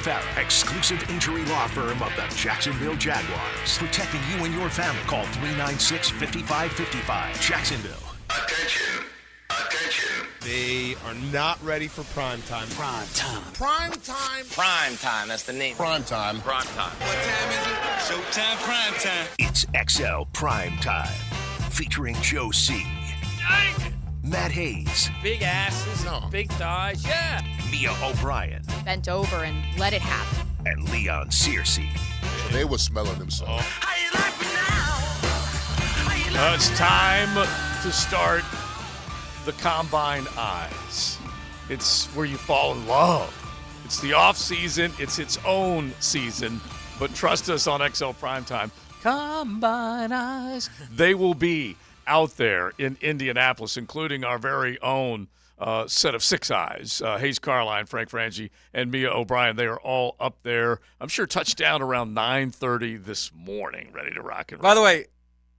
Farah, exclusive injury law firm of the Jacksonville Jaguars. Protecting you and your family. Call 396-5555. Jacksonville. Attention. Attention. They are not ready for prime time. Prime time. Prime time. Prime time. That's the name. Prime time. Prime time. What time is it? Showtime prime time. It's XL Prime Time. Featuring Joe C. Matt Hayes. Big asses, big thighs, yeah. Mia O'Brien. Bent over and let it happen. And Leon Searcy. So they were smelling themselves. How you like me now? It's time to start the Combine Eyes. It's where you fall in love. It's the off season. It's its own season. But trust us on XL Primetime. Combine Eyes. They will be out there in Indianapolis, including our very own set of six eyes. Hayes Carline, Frank Frangie, and Mia O'Brien. They are all up there. I'm sure touchdown around 9:30 this morning, ready to rock and roll. By the way,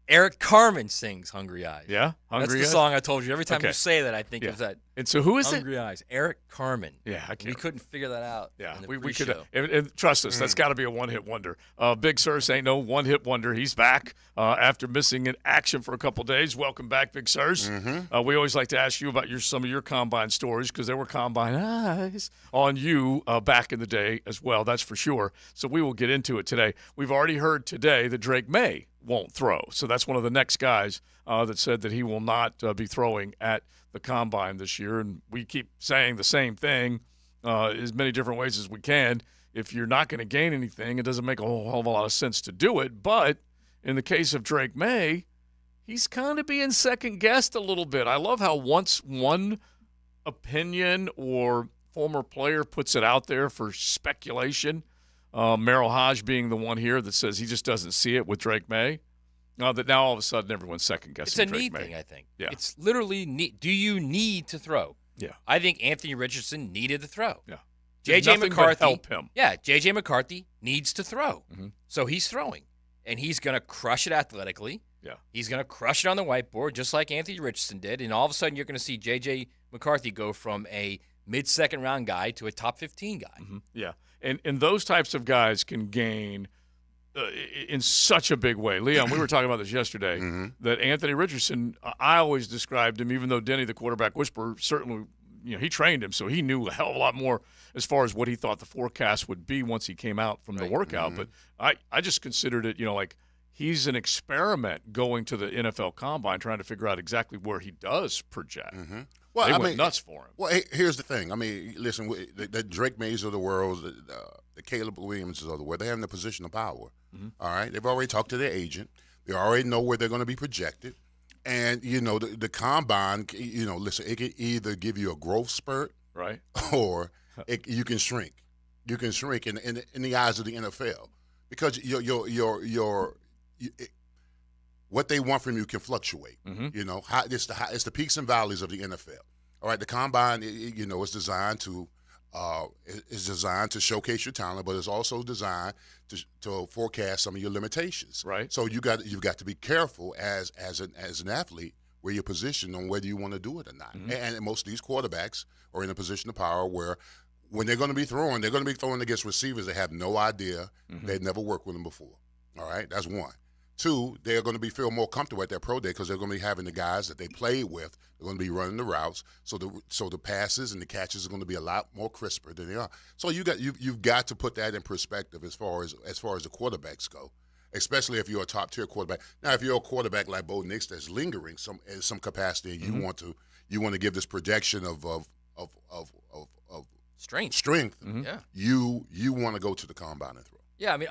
Eric Carmen sings Hungry Eyes. Yeah? Hungry That's the Eyes? song I told you. Every time Okay. you say that, I think of that. And so who is Hungry Eyes. Eric Carmen. Yeah, I can't. We couldn't figure that out. Yeah, in the we pre-show. could. And trust us, that's got to be a one-hit wonder. Big Sirs ain't no one-hit wonder. He's back after missing in action for a couple days. Welcome back, Big Sirs. We always like to ask you about some of your Combine stories because there were Combine eyes on you back in the day as well, that's for sure. So we will get into it today. We've already heard today that Drake May won't throw. So that's one of the next guys that said that he will not be throwing at the Combine this year. And we keep saying the same thing as many different ways as we can. If you're not going to gain anything, it doesn't make a whole hell of a lot of sense to do it. But in the case of Drake May, he's kind of being second-guessed a little bit. I love how once one opinion or former player puts it out there for speculation, Merrill Hodge being the one here that says he just doesn't see it with Drake May. That now all of a sudden everyone's second guessing. It's a Drake need May. thing, I think. Yeah. It's literally need. Do you need to throw? Yeah. I think Anthony Richardson needed to throw. Yeah. J.J. Nothing but McCarthy. help him. Yeah, J.J. McCarthy needs to throw. Mm-hmm. So he's throwing. And he's going to crush it athletically. Yeah. He's going to crush it on the whiteboard just like Anthony Richardson did. And all of a sudden you're going to see J.J. McCarthy go from a mid-second round guy to a top 15 guy. Mm-hmm. Yeah. And those types of guys can gain in such a big way. Leon, we were talking about this yesterday, that Anthony Richardson, I always described him, even though Denny, the quarterback whisperer, certainly, he trained him, so he knew a hell of a lot more as far as what he thought the forecast would be once he came out from the workout. But I just considered it, like he's an experiment going to the NFL Combine, trying to figure out exactly where he does project. Well, they went nuts for him. Well, here's the thing. I mean, listen, the Drake Mays of the world, the Caleb Williamses of the world, they have the position of power. All right? They've already talked to their agent. They already know where they're going to be projected. And, the Combine, listen, it can either give you a growth spurt, right, or you can shrink. You can shrink in the eyes of the NFL because what they want from you can fluctuate. It's the peaks and valleys of the NFL. All right, the Combine, is designed to showcase your talent, but it's also designed to forecast some of your limitations. Right. So you've got to be careful as an athlete where you're positioned on whether you want to do it or not. And most of these quarterbacks are in a position of power where when they're going to be throwing against receivers that have no idea. They've never worked with them before. All right, that's one. Two, they're going to feel more comfortable at their pro day because they're going to be having the guys that they played with. They're going to be running the routes, so the passes and the catches are going to be a lot more crisper than they are. So you've got to put that in perspective as far as the quarterbacks go, especially if you're a top tier quarterback. Now, if you're a quarterback like Bo Nix that's lingering in some capacity, and you want to give this projection of Strength. Yeah. You want to go to the Combine and throw. Yeah, I mean,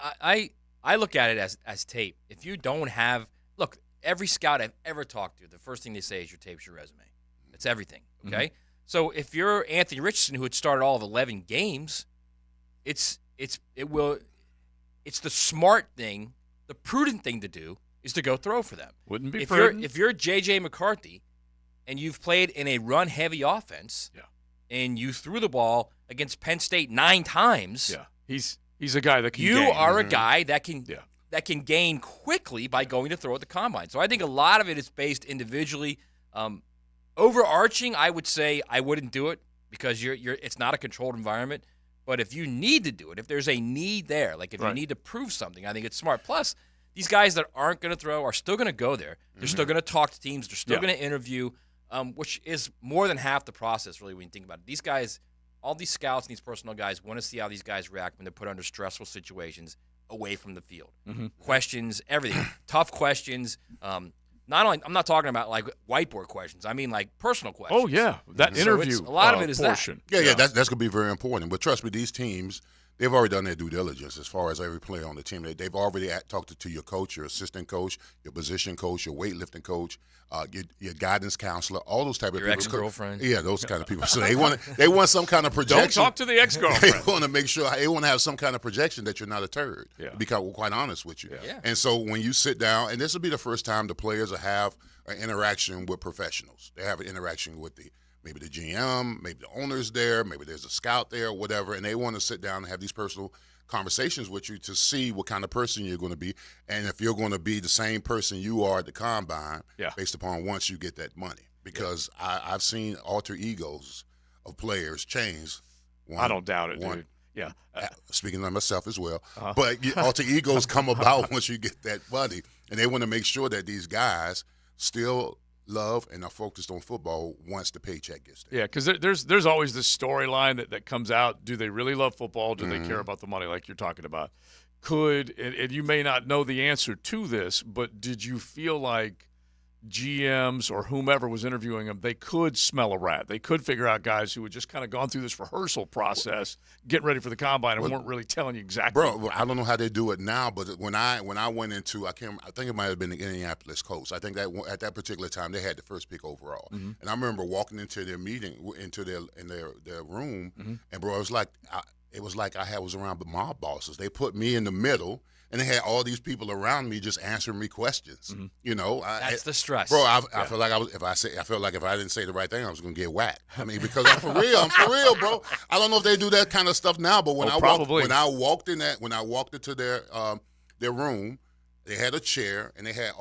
I look at it as tape. If you don't have – look, every scout I've ever talked to, the first thing they say is your tape's your resume. It's everything, okay? So if you're Anthony Richardson, who had started all of 11 games, it's the smart thing, the prudent thing to do is to go throw for them. Wouldn't be prudent. If you're J.J. McCarthy and you've played in a run-heavy offense and you threw the ball against Penn State 9 times – He's a guy that can gain. You are a guy that can gain quickly by going to throw at the Combine. So I think a lot of it is based individually. Overarching, I would say I wouldn't do it because it's not a controlled environment. But if you need to do it, if there's a need there, like if you Right. need to prove something, I think it's smart. Plus, these guys that aren't going to throw are still going to go there. They're still going to talk to teams. They're still going to interview, which is more than half the process, really, when you think about it. These guys, all these scouts and these personnel guys want to see how these guys react when they're put under stressful situations away from the field. Questions, everything. Tough questions. Not only, I'm not talking about like whiteboard questions. I mean like personal questions. Oh, yeah. That So interview it's- a lot of it is that. portion. Yeah, that's going to be very important. But trust me, these teams, they've already done their due diligence as far as every player on the team. They've already talked to your coach, your assistant coach, your position coach, your weightlifting coach, your guidance counselor, all those type of Your people. ex-girlfriend. Yeah, those kind of people. So they want some kind of projection. Don't talk to the They ex-girlfriend. want to make sure they want to have some kind of projection that you're not a turd. Yeah. To be quite honest with you. Yeah. And so when you sit down, and this will be the first time the players will have an interaction with professionals. They have an interaction with maybe the GM, maybe the owner's there, maybe there's a scout there, whatever, and they want to sit down and have these personal conversations with you to see what kind of person you're going to be, and if you're going to be the same person you are at the combine, based upon once you get that money. Because I've seen alter egos of players change. I don't doubt it, dude. Yeah. Speaking of myself as well. But alter egos come about once you get that money, and they want to make sure that these guys still love and are focused on football once the paycheck gets there. Yeah, because there's always this storyline that comes out. Do they really love football? Do they care about the money like you're talking about? And you may not know the answer to this, but did you feel like GMs or whomever was interviewing them, they could smell a rat? They could figure out guys who had just kind of gone through this rehearsal process, getting ready for the combine, and weren't really telling you exactly. Bro, I don't know how they do it now, but when I went into, I think it might have been the Indianapolis Colts. I think that at that particular time they had the first pick overall, and I remember walking into their meeting, into their room, and bro, it was like I was around the mob bosses. They put me in the middle, and they had all these people around me just answering me questions. You know, That's the stress. Bro, I feel like I felt like if I didn't say the right thing, I was gonna get whacked. I mean, because I'm for real, bro. I don't know if they do that kind of stuff now, but when I walked into their room, they had a chair and they had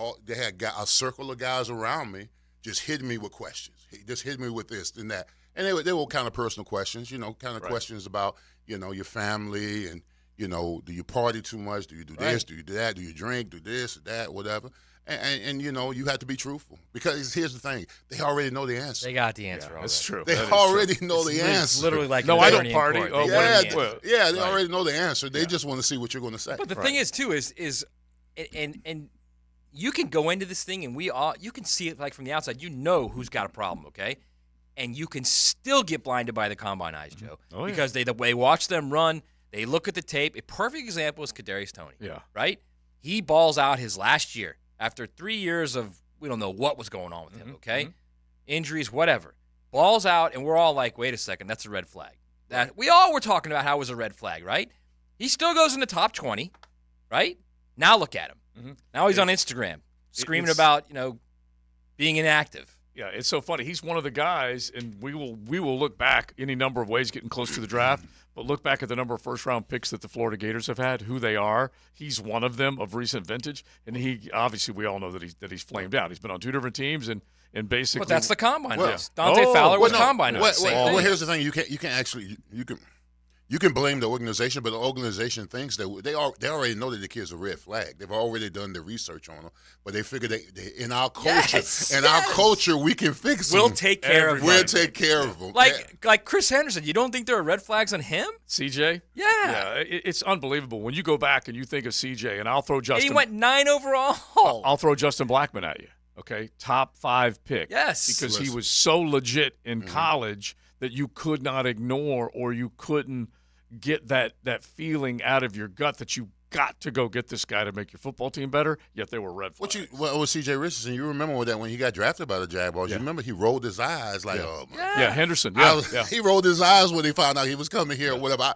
a circle of guys around me, just hitting me with questions. Just hitting me with this and that, and they were kind of personal questions, questions about your family and. Do you party too much? Do you do this? Do you do that? Do you drink? Do this or that? Whatever. And you have to be truthful because here's the thing: they already know the answer. They got the answer. Yeah, that's true. They already know the answer. It's literally like No, an I don't attorney in party. court. Oh, They what know is the it? answer. Yeah, they already know the answer. They just want to see what you're going to say. But the thing is, too, is and you can go into this thing and you can see it like from the outside. You know who's got a problem, okay? And you can still get blinded by the combine eyes, Joe, because they watch them run. They look at the tape. A perfect example is Kadarius Toney. Yeah. Right? He balls out his last year after 3 years of we don't know what was going on with him, okay? Injuries, whatever. Balls out, and we're all like, wait a second, that's a red flag. That we all were talking about how it was a red flag, right? He still goes in the top 20, right? Now look at him. Now he's on Instagram screaming about, being inactive. Yeah, it's so funny. He's one of the guys, and we will look back any number of ways getting close to the draft, but look back at the number of first-round picks that the Florida Gators have had, who they are. He's one of them of recent vintage, and he obviously we all know that he's flamed out. He's been on two different teams, and basically. But that's the combine. Well, Dante Fowler was combine. Well, here's the thing: you can blame the organization, but the organization thinks that they already know that the kid's a red flag. They've already done the research on them, but they figure they in our culture, we can fix them. We'll take care of them. We'll take care of them. Like Chris Henderson. You don't think there are red flags on him? CJ? Yeah. It's unbelievable. When you go back and you think of CJ, and I'll throw Justin. And he went 9 overall. I'll throw Justin Blackman at you. Okay, top 5 pick. Yes. Because he was so legit in college that you could not ignore or you couldn't get that feeling out of your gut that you got to go get this guy to make your football team better, yet they were red flags. With C.J. Richardson, you remember that when he got drafted by the Jaguars, you remember he rolled his eyes like, oh, my God. Yeah, Henderson. He rolled his eyes when he found out he was coming here or whatever.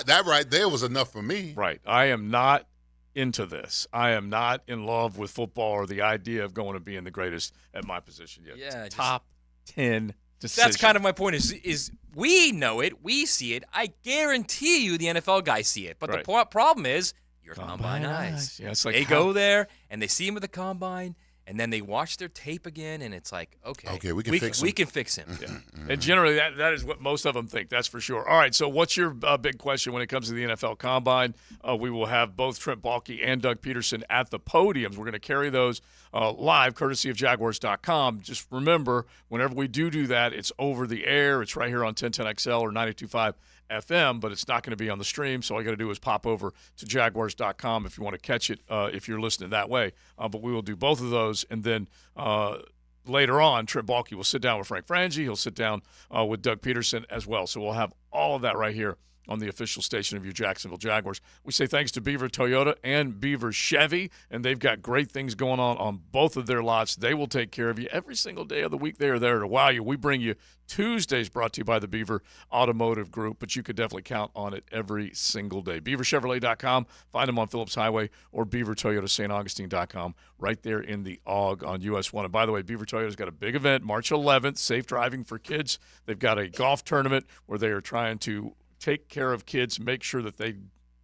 That right there was enough for me. Right. I am not into this. I am not in love with football or the idea of going to being the greatest at my position yet. Yeah, top 10 decision. That's kind of my point is we know it. We see it. I guarantee you the NFL guys see it. But the problem is your combine eyes. Yeah, it's like they go there, and they see him at the combine, And then they watch their tape again, and it's like, okay, we can fix him. We can fix him. And generally, that is what most of them think. That's for sure. All right, so what's your big question when it comes to the NFL Combine? We will have both Trent Baalke and Doug Peterson at the podiums. We're going to carry those live, courtesy of Jaguars.com. Just remember, whenever we do that, it's over the air. It's right here on 1010XL or 92.5 FM, but it's not going to be on the stream, so all you got to do is pop over to Jaguars.com if you want to catch it if you're listening that way. But we will do both of those, and then later on, Trent Baalke will sit down with Frank Frangie. He'll sit down with Doug Peterson as well. So we'll have all of that right here on the official station of your Jacksonville Jaguars. We say thanks to Beaver Toyota and Beaver Chevy, and they've got great things going on both of their lots. They will take care of you every single day of the week. They are there to wow you. We bring you Tuesdays brought to you by the Beaver Automotive Group, but you could definitely count on it every single day. BeaverChevrolet.com. Find them on Phillips Highway or BeaverToyotaSt.Augustine.com right there in the AUG on US 1. And by the way, Beaver Toyota's got a big event, March 11th, safe driving for kids. They've got a golf tournament where they are trying to take care of kids, make sure that they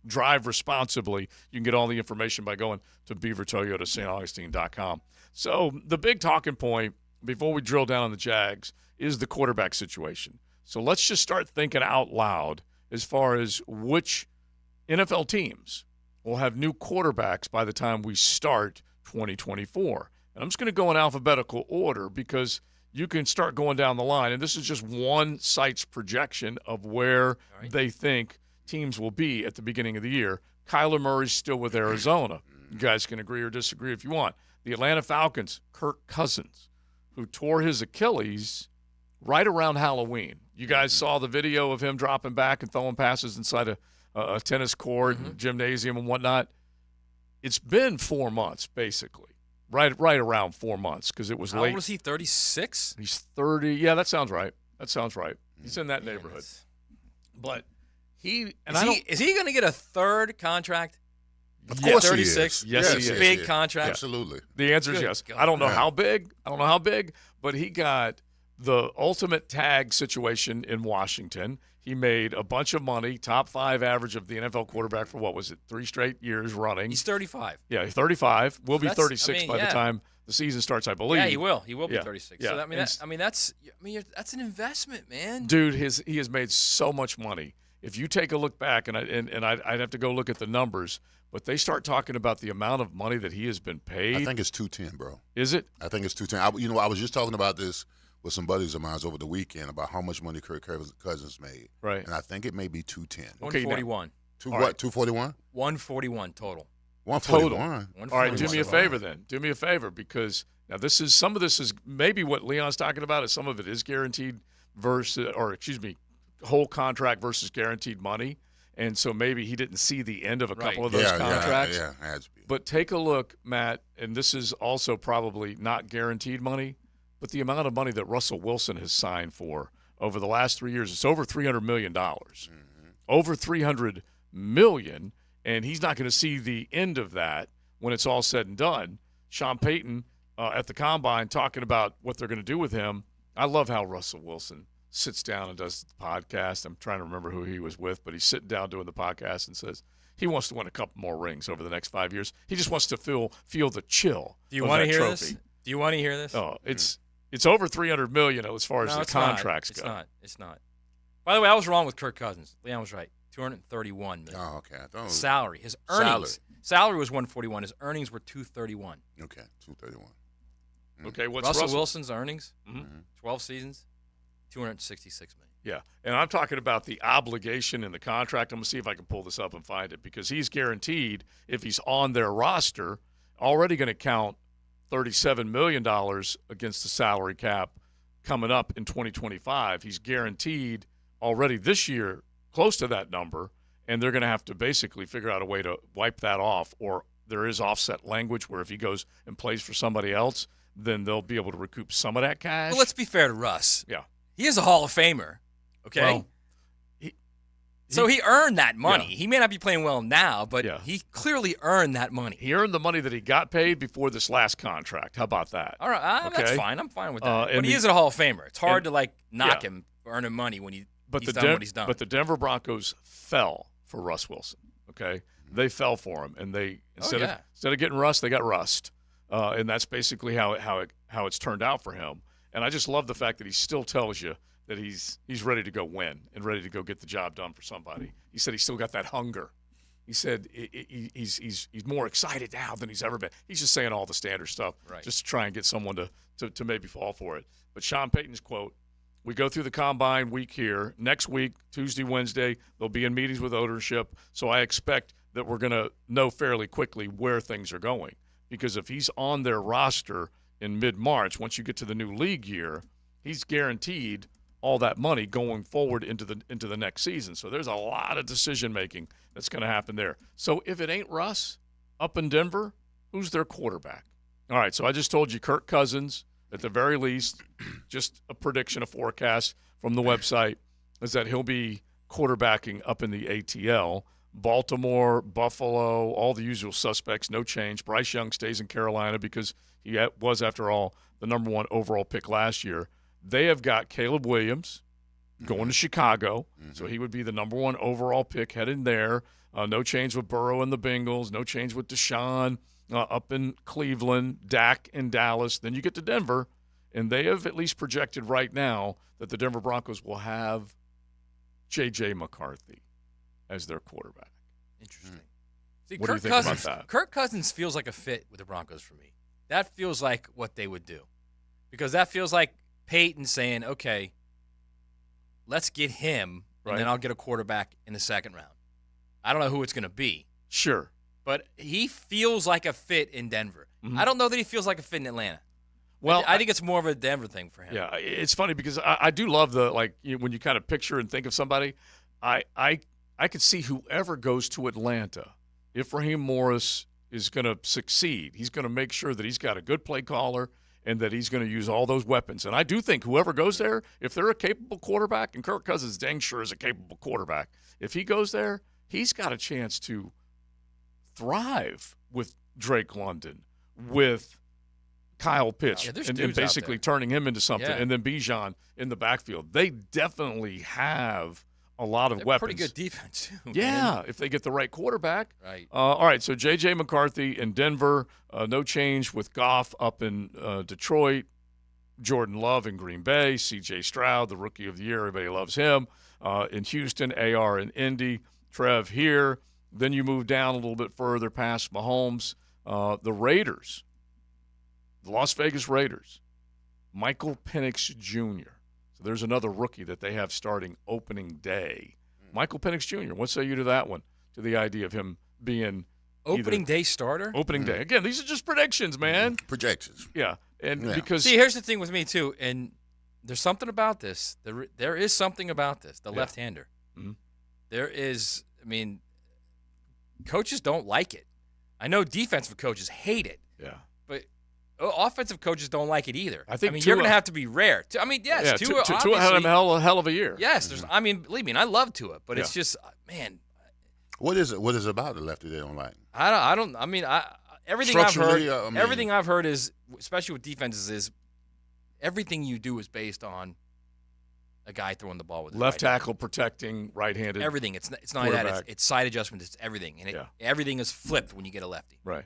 drive responsibly. You can get all the information by going to BeaverToyotaSt.Augustine.com. So the big talking point before we drill down on the Jags is the quarterback situation. So let's just start thinking out loud as far as which NFL teams will have new quarterbacks by the time we start 2024. And I'm just going to go in alphabetical order because you can start going down the line, and this is just one site's projection of where they think teams will be at the beginning of the year. Kyler Murray's still with Arizona. You guys can agree or disagree if you want. The Atlanta Falcons, Kirk Cousins, who tore his Achilles right around Halloween. You guys saw the video of him dropping back and throwing passes inside a tennis court and gymnasium and whatnot. It's been 4 months, basically. Right around 4 months because it was late. How old is he, 36? He's 30. Yeah, that sounds right. He's in that neighborhood. But is he going to get a third contract? Of course 36. He is. Yes, he is. Big contract. Absolutely. The answer is yes. God. I don't know how big, but he got the ultimate tag situation in Washington. He made a bunch of money, top 5 average of the NFL quarterback for, 3 straight years running. He's 35. Yeah, he's 35. Will be 36 by the time the season starts, I believe. Yeah, he will. He will be 36. Yeah. So, that's an investment, man. Dude, he has made so much money. If you take a look back, and I'd have to go look at the numbers, but they start talking about the amount of money that he has been paid. I think it's 210, bro. Is it? I think it's 210. I was just talking about this with some buddies of mine over the weekend about how much money Kirk Cousins made. Right. And I think it may be 210. 141. 241? 141 total. 141. All right, do me a favor then. Do me a favor because now some of this is maybe what Leon's talking about is some of it is guaranteed whole contract versus guaranteed money. And so maybe he didn't see the end of a couple of those contracts. Yeah, it has to be. But take a look, Matt, and this is also probably not guaranteed money, but the amount of money that Russell Wilson has signed for over the last 3 years, it's over $300 million. Over $300 million, and he's not going to see the end of that when it's all said and done. Sean Payton at the Combine talking about what they're going to do with him. I love how Russell Wilson sits down and does the podcast. I'm trying to remember who he was with, but he's sitting down doing the podcast and says he wants to win a couple more rings over the next 5 years. He just wants to feel the chill. Do you want to hear this? Do you want to hear this? Oh, it's over $300 million as far as the contracts go. It's not. By the way, I was wrong with Kirk Cousins. Leon was right. $231 million. Oh, okay. Salary. His earnings. Salary was $141. His earnings were $231. Okay, $231. Okay, what's Russell Wilson's earnings? 12 seasons, $266 million. Yeah, and I'm talking about the obligation in the contract. I'm going to see if I can pull this up and find it because he's guaranteed, if he's on their roster, already going to count $37 million against the salary cap coming up in 2025. He's guaranteed already this year close to that number, and they're going to have to basically figure out a way to wipe that off, or there is offset language where if he goes and plays for somebody else, then they'll be able to recoup some of that cash. Well, let's be fair to Russ. Yeah. He is a Hall of Famer, okay? Well, so he earned that money. Yeah. He may not be playing well now, but he clearly earned that money. He earned the money that he got paid before this last contract. How about that? All right, okay. That's fine. I'm fine with that. But he is a Hall of Famer. It's hard to knock him for earning money when he's done what he's done. But the Denver Broncos fell for Russ Wilson. Okay, they fell for him, and they instead of getting Russ, they got Rust. and that's basically how it's turned out for him. And I just love the fact that he still tells you that he's ready to go win and ready to go get the job done for somebody. He said he's still got that hunger. He said he's more excited now than he's ever been. He's just saying all the standard stuff just to try and get someone to maybe fall for it. But Sean Payton's quote, we go through the combine week here. Next week, Tuesday, Wednesday, they'll be in meetings with ownership. So I expect that we're going to know fairly quickly where things are going. Because if he's on their roster in mid-March, once you get to the new league year, he's guaranteed all that money going forward into the next season. So there's a lot of decision-making that's going to happen there. So if it ain't Russ up in Denver, who's their quarterback? All right, so I just told you Kirk Cousins, at the very least, just a prediction, a forecast from the website, is that he'll be quarterbacking up in the ATL. Baltimore, Buffalo, all the usual suspects, no change. Bryce Young stays in Carolina because he was, after all, the number 1 overall pick last year. They have got Caleb Williams going to Chicago, so he would be the number 1 overall pick heading there. No change with Burrow and the Bengals. No change with Deshaun up in Cleveland, Dak in Dallas. Then you get to Denver, and they have at least projected right now that the Denver Broncos will have J.J. McCarthy as their quarterback. Interesting. See, What do you think about that? Kirk Cousins feels like a fit with the Broncos for me. That feels like what they would do. Because that feels like Peyton saying, okay, let's get him, and then I'll get a quarterback in the second round. I don't know who it's going to be. Sure. But he feels like a fit in Denver. I don't know that he feels like a fit in Atlanta. Well, I think it's more of a Denver thing for him. Yeah, it's funny because I do love when you kind of picture and think of somebody, I could see whoever goes to Atlanta, if Raheem Morris is going to succeed, he's going to make sure that he's got a good play caller and that he's going to use all those weapons. And I do think whoever goes there, if they're a capable quarterback, and Kirk Cousins dang sure is a capable quarterback, if he goes there, he's got a chance to thrive with Drake London, with Kyle Pitts, and basically turning him into something, and then Bijan in the backfield. They definitely have a lot of weapons. Pretty good defense, too. Yeah, if they get the right quarterback. Right. All right, so J.J. McCarthy in Denver, no change with Goff up in Detroit, Jordan Love in Green Bay, C.J. Stroud, the Rookie of the Year, everybody loves him. In Houston, A.R. in Indy, Trev here. Then you move down a little bit further past Mahomes. The Raiders, the Las Vegas Raiders, Michael Penix Jr. So there's another rookie that they have starting opening day. Michael Penix Jr., what say you to that one, to the idea of him being opening day starter? Opening day. Again, these are just predictions, man. Projections. Yeah. Because see, here's the thing with me, too, and there's something about this. There is something about this, the left-hander. Mm-hmm. There is, coaches don't like it. I know defensive coaches hate it. Yeah. But offensive coaches don't like it either. I think you're going to have to be rare. Yes, Tua had him a hell of a year. Yes, believe me, and I love Tua, but it's just, man. What is it about the lefty they don't like? Everything I've heard, everything I've heard is, especially with defenses, is everything you do is based on a guy throwing the ball with his left tackle protecting right-handed. Everything. It's not that. It's side adjustment. It's everything, and everything is flipped when you get a lefty. Right.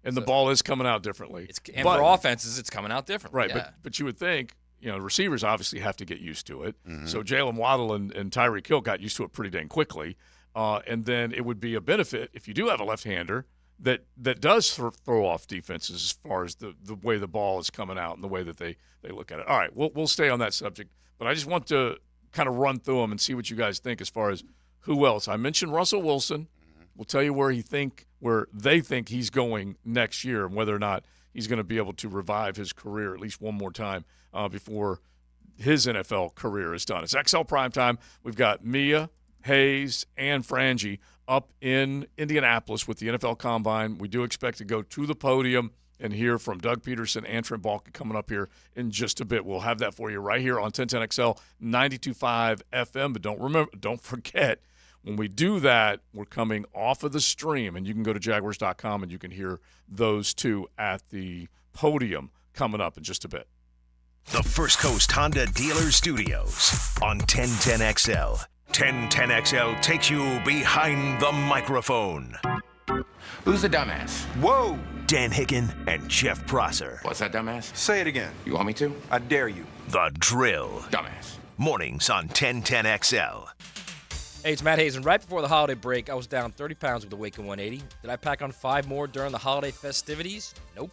And the ball is coming out differently. For offenses, it's coming out differently. Right, yeah. but you would think, receivers obviously have to get used to it. Mm-hmm. So Jalen Waddle and Tyreek Hill got used to it pretty dang quickly. And then it would be a benefit if you do have a left-hander that does throw off defenses as far as the way the ball is coming out and the way that they look at it. All right, we'll stay on that subject. But I just want to kind of run through them and see what you guys think as far as who else. I mentioned Russell Wilson. We'll tell you where they think he's going next year and whether or not he's going to be able to revive his career at least one more time before his NFL career is done. It's XL Primetime. We've got Mia, Hayes, and Frangie up in Indianapolis with the NFL Combine. We do expect to go to the podium and hear from Doug Peterson and Trent Baalke coming up here in just a bit. We'll have that for you right here on 1010XL 92.5 FM. But don't forget, when we do that, we're coming off of the stream, and you can go to Jaguars.com and you can hear those two at the podium coming up in just a bit. The First Coast Honda Dealer Studios on 1010XL. 1010XL takes you behind the microphone. Who's the dumbass? Whoa! Dan Hicken and Jeff Prosser. What's that, dumbass? Say it again. You want me to? I dare you. The Drill. Dumbass. Mornings on 1010XL. Hey, it's Matt Hazen. Right before the holiday break, I was down 30 pounds with the Awaken 180. Did I pack on 5 more during the holiday festivities? Nope.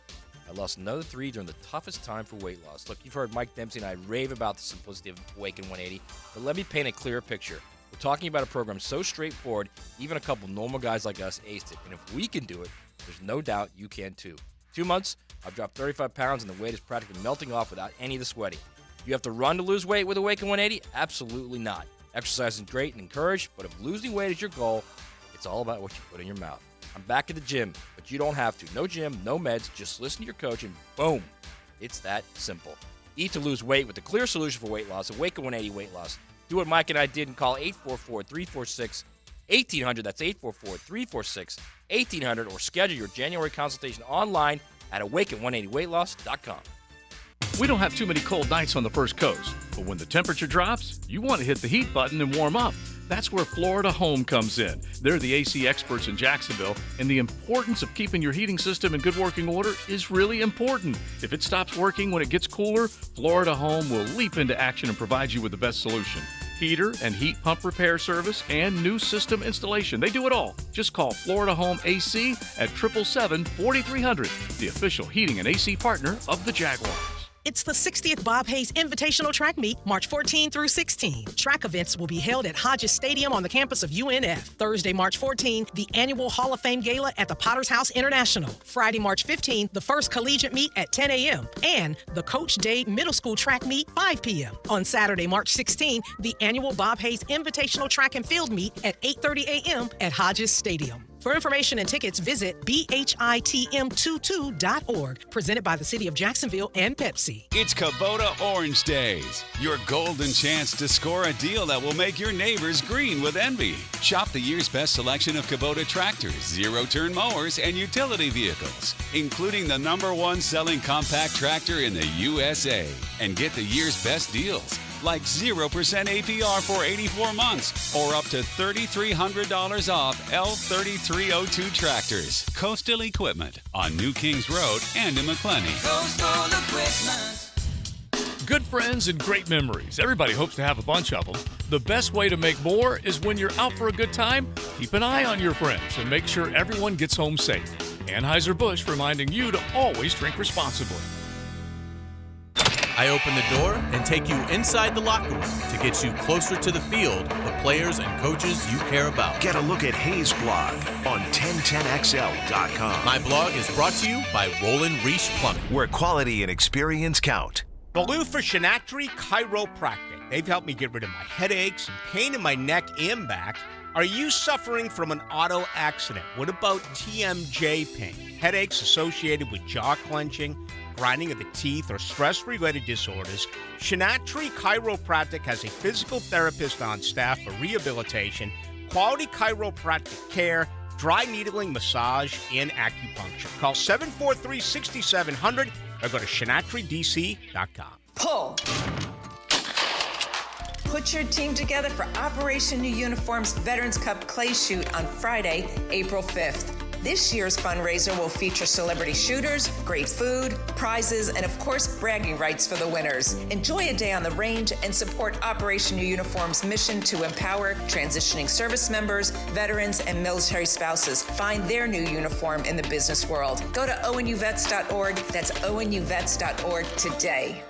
I lost another 3 during the toughest time for weight loss. Look, you've heard Mike Dempsey and I rave about the simplicity of Awaken 180, but let me paint a clearer picture. We're talking about a program so straightforward, even a couple normal guys like us aced it. And if we can do it, there's no doubt you can too. 2 months, I've dropped 35 pounds and the weight is practically melting off without any of the sweating. You have to run to lose weight with Awaken 180? Absolutely not. Exercise is great and encouraged, but if losing weight is your goal, it's all about what you put in your mouth. I'm back at the gym, but you don't have to. No gym, no meds, just listen to your coach and boom. It's that simple. Eat to lose weight with the clear solution for weight loss, Awaken 180 Weight Loss. Do what Mike and I did and call 844-346-1800. That's 844-346-1800, or schedule your January consultation online at awaken180weightloss.com. We don't have too many cold nights on the First Coast, but when the temperature drops, you want to hit the heat button and warm up. That's where Florida Home comes in. They're the AC experts in Jacksonville, and the importance of keeping your heating system in good working order is really important. If it stops working when it gets cooler, Florida Home will leap into action and provide you with the best solution. Heater and heat pump repair service and new system installation. They do it all. Just call Florida Home AC at 777-4300, the official heating and AC partner of the Jaguars. It's the 60th Bob Hayes Invitational Track Meet, March 14 through 16. Track events will be held at Hodges Stadium on the campus of UNF. Thursday, March 14, the annual Hall of Fame Gala at the Potter's House International. Friday, March 15, the first collegiate meet at 10 a.m. and the Coach Day Middle School Track Meet, 5 p.m. On Saturday, March 16, the annual Bob Hayes Invitational Track and Field Meet at 8:30 a.m. at Hodges Stadium. For information and tickets, visit bhitm22.org. Presented by the City of Jacksonville and Pepsi. It's Kubota Orange Days, your golden chance to score a deal that will make your neighbors green with envy. Shop the year's best selection of Kubota tractors, zero-turn mowers, and utility vehicles, including the #1 selling compact tractor in the USA. And get the year's best deals, like 0% APR for 84 months, or up to $3,300 off L3302 tractors. Coastal Equipment on New Kings Road and in McClenny. Coastal Equipment. Good friends and great memories. Everybody hopes to have a bunch of them. The best way to make more is when you're out for a good time, keep an eye on your friends and make sure everyone gets home safe. Anheuser-Busch reminding you to always drink responsibly. I open the door and take you inside the locker room to get you closer to the field, the players and coaches you care about. Get a look at Hayes' blog on 1010XL.com. My blog is brought to you by Roland Reich Plumbing, where quality and experience count. Baloo for Shinatri Chiropractic. They've helped me get rid of my headaches and pain in my neck and back. Are you suffering from an auto accident? What about TMJ pain? Headaches associated with jaw clenching, grinding of the teeth, or stress-related disorders? Shinatri Chiropractic has a physical therapist on staff for rehabilitation, quality chiropractic care, dry needling, massage, and acupuncture. Call 743-6700 or go to ShinatriDC.com. Pull. Put your team together for Operation New Uniform's Veterans Cup Clay Shoot on Friday, April 5th. This year's fundraiser will feature celebrity shooters, great food, prizes, and of course, bragging rights for the winners. Enjoy a day on the range and support Operation New Uniform's mission to empower transitioning service members, veterans, and military spouses find their new uniform in the business world. Go to onuvets.org. That's onuvets.org today.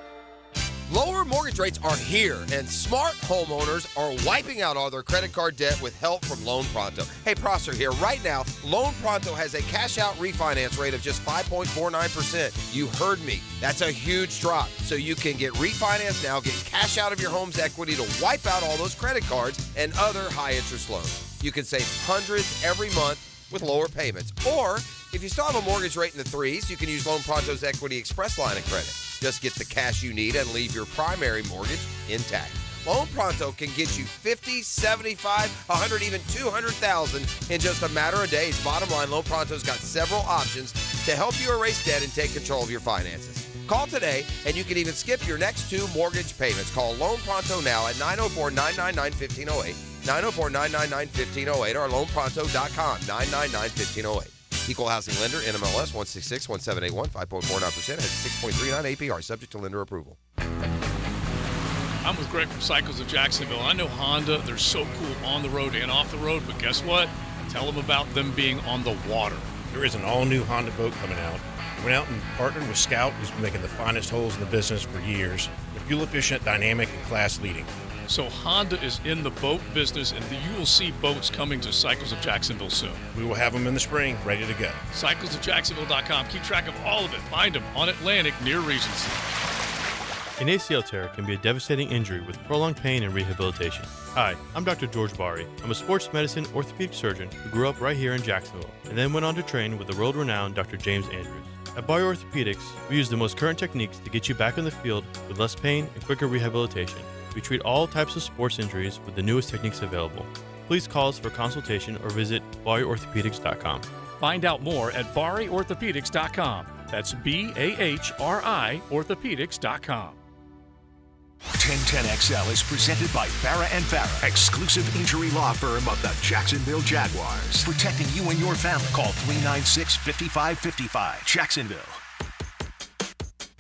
Lower mortgage rates are here, and smart homeowners are wiping out all their credit card debt with help from Loan Pronto. Hey, Prosser here. Right now, Loan Pronto has a cash-out refinance rate of just 5.49%. You heard me. That's a huge drop. So you can get refinanced now, get cash out of your home's equity to wipe out all those credit cards and other high-interest loans. You can save hundreds every month with lower payments. Or, if you still have a mortgage rate in the 3s, you can use Loan Pronto's Equity Express line of credit. Just get the cash you need and leave your primary mortgage intact. Loan Pronto can get you $50, $75, $100, even $200,000 in just a matter of days. Bottom line, Loan Pronto's got several options to help you erase debt and take control of your finances. Call today, and you can even skip your next 2 mortgage payments. Call Loan Pronto now at 904-999-1508, 904-999-1508, or loanpronto.com, 999-1508. Equal housing lender, NMLS 1661781, 5.49%, has 6.39 APR, subject to lender approval. I'm with Greg from Cycles of Jacksonville. I know Honda, they're so cool on the road and off the road, but guess what? Tell them about them being on the water. There is an all-new Honda boat coming out. We went out and partnered with Scout, who's been making the finest holes in the business for years. They're fuel-efficient, dynamic, and class-leading. So Honda is in the boat business, and you will see boats coming to Cycles of Jacksonville soon. We will have them in the spring, ready to go. CyclesofJacksonville.com. Keep track of all of it. Find them on Atlantic near Regency. An ACL tear can be a devastating injury with prolonged pain and rehabilitation. Hi, I'm Dr. George Bari. I'm a sports medicine orthopedic surgeon who grew up right here in Jacksonville and then went on to train with the world-renowned Dr. James Andrews. At Bari Orthopedics, we use the most current techniques to get you back on the field with less pain and quicker rehabilitation. We treat all types of sports injuries with the newest techniques available. Please call us for consultation or visit BariOrthopedics.com. Find out more at BariOrthopedics.com. That's BAHRI Orthopedics.com. 1010XL is presented by Farah & Farah, exclusive injury law firm of the Jacksonville Jaguars. Protecting you and your family. Call 396-5555. Jacksonville.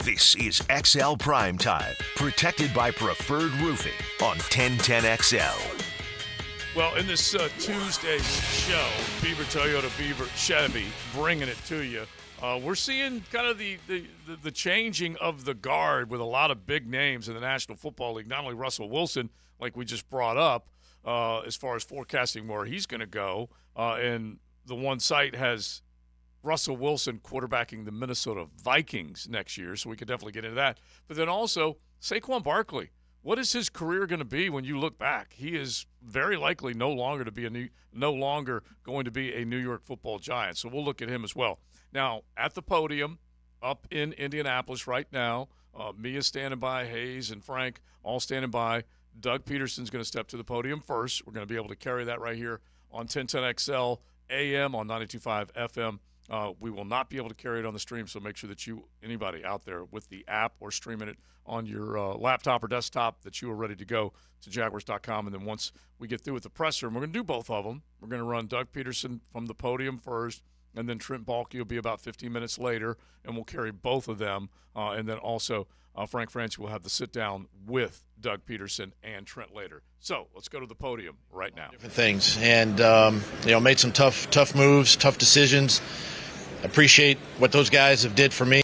This is XL Primetime, protected by Preferred Roofing on 1010XL. Well, in this Tuesday's show, Beaver Toyota, Beaver Chevy, bringing it to you. We're seeing kind of the changing of the guard with a lot of big names in the National Football League. Not only Russell Wilson, like we just brought up, as far as forecasting where he's going to go. And the one site has Russell Wilson quarterbacking the Minnesota Vikings next year, so we could definitely get into that. But then also Saquon Barkley. What is his career going to be when you look back? He is very likely no longer going to be a New York Football Giant. So we'll look at him as well. Now, at the podium up in Indianapolis right now, Mia's standing by, Hayes and Frank all standing by. Doug Peterson's going to step to the podium first. We're going to be able to carry that right here on 1010XL AM on 92.5 FM. We will not be able to carry it on the stream, so make sure that anybody out there with the app or streaming it on your laptop or desktop, that you are ready to go to Jaguars.com. And then once we get through with the presser, and we're going to do both of them, we're going to run Doug Peterson from the podium first, and then Trent Baalke will be about 15 minutes later, and we'll carry both of them. And then also Frank Franchi will have the sit-down with Doug Peterson and Trent later. So let's go to the podium right now. Different things, and made some tough moves, tough decisions. Appreciate what those guys have did for me.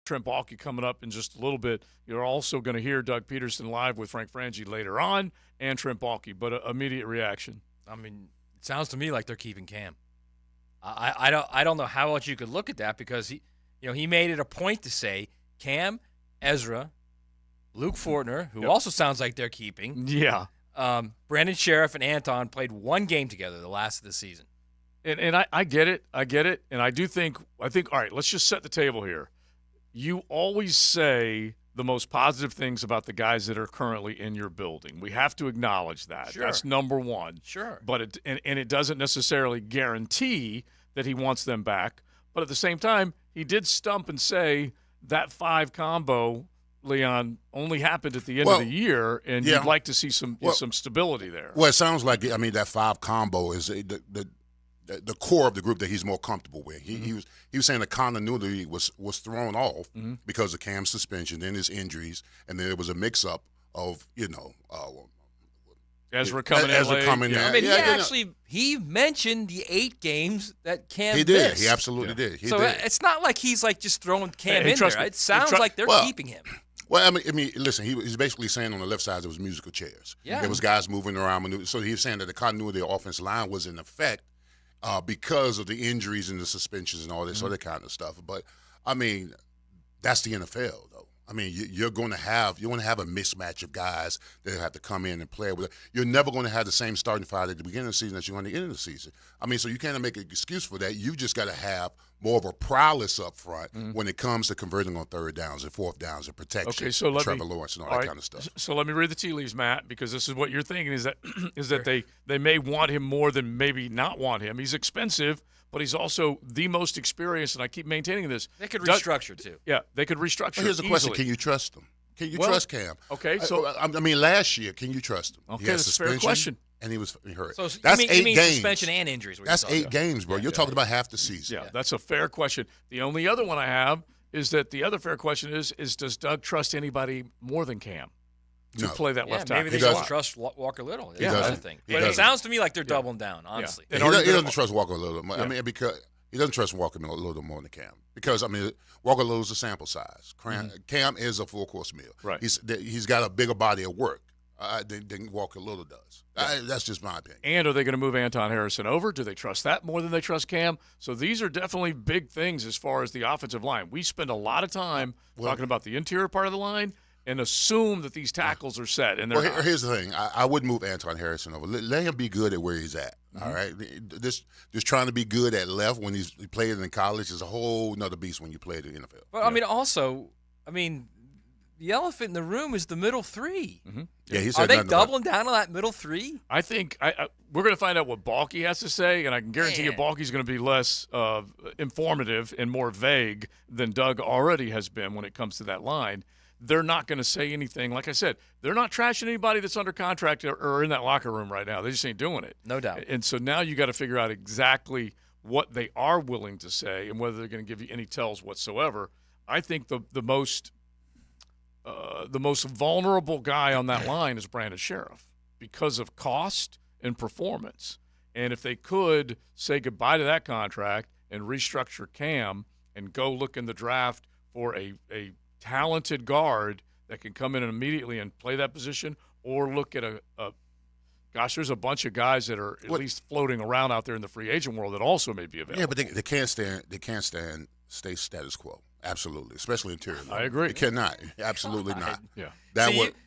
Trent Baalke coming up in just a little bit. You're also going to hear Doug Peterson live with Frank Frangie later on and Trent Baalke, but immediate reaction. I mean, it sounds to me like they're keeping Cam. I don't know how else you could look at that because he made it a point to say Cam, Ezra, Luke Fortner, who also sounds like they're keeping. Yeah. Brandon Sheriff and Anton played one game together the last of the season. And I get it. And I think, all right, let's just set the table here. You always say the most positive things about the guys that are currently in your building. We have to acknowledge that. Sure. That's number one. Sure. But it doesn't necessarily guarantee that he wants them back. But at the same time, he did stump and say that 5 combo, Leon, only happened at the end of the year, and you'd like to see some stability there. Well, it sounds like, that 5 combo is the core of the group that he's more comfortable with. He was saying the continuity was thrown off because of Cam's suspension, then his injuries, and then there was a mix-up of Ezra coming in. I mean, he mentioned the 8 games that Cam He did. missed. He absolutely did. He so did. It's not like he's like just throwing Cam in trust there. me. It sounds like they're keeping him. Well, I mean, listen. He's basically saying on the left side there was musical chairs. Yeah. There was guys moving around. So he was saying that the continuity of the offensive line was in effect because of the injuries and the suspensions and all this other kind of stuff. But I mean, that's the NFL, though. I mean, you're going to have a mismatch of guys that have to come in and play with it. You're never going to have the same starting five at the beginning of the season that you're going to the end of the season. I mean, so you can't make an excuse for that. You just got to have more of a prowess up front when it comes to converting on 3rd downs and 4th downs and protection. Okay, so Trevor Lawrence and all that kind of stuff. So let me read the tea leaves, Matt, because this is what you're thinking is that they may want him more than maybe not want him. He's expensive, but he's also the most experienced, and I keep maintaining this. They could restructure, too. Yeah, they could restructure. Well, here's the question. Can you trust him? Can you trust Cam? Okay, so I mean, last year, can you trust him? Okay, that's a fair question. And he hurt. So that's you 8 mean games. suspension and injuries. That's 8 games, bro. You're talking about half the season. Yeah, that's a fair question. The only other one I have is that the other fair question is does Doug trust anybody more than Cam to play that left tackle? Maybe they don't trust Walker Little. He doesn't. But it sounds to me like they're doubling down, honestly. Yeah. He doesn't trust Walker Little. I mean, because he doesn't trust Walker a little more than Cam. Because, I mean, Walker Little's a sample size. Cam is a full-course meal. Right. He's got a bigger body of work than Walker Little does. That's just my opinion. And are they going to move Anton Harrison over? Do they trust that more than they trust Cam? So these are definitely big things as far as the offensive line. We spend a lot of time talking about the interior part of the line and assume that these tackles are set. And here's the thing. I wouldn't move Anton Harrison over. Let him be good at where he's at. All right? Just trying to be good at left when he played in college is a whole nother beast when you play in the NFL. But, I mean, also, the elephant in the room is the middle 3. Yeah, are they doubling down on that middle 3? I think we're going to find out what Baalke has to say, and I can guarantee you Balky's going to be less informative and more vague than Doug already has been when it comes to that line. They're not going to say anything. Like I said, they're not trashing anybody that's under contract or in that locker room right now. They just ain't doing it. No doubt. And so now you got to figure out exactly what they are willing to say and whether they're going to give you any tells whatsoever. I think the most vulnerable guy on that line is Brandon Sheriff because of cost and performance. And if they could say goodbye to that contract and restructure Cam and go look in the draft for a talented guard that can come in immediately and play that position, or look at there's a bunch of guys that are at least floating around out there in the free agent world that also may be available. Yeah, but they can't stay status quo. Absolutely, especially interior. I agree. They cannot. Absolutely not. Yeah.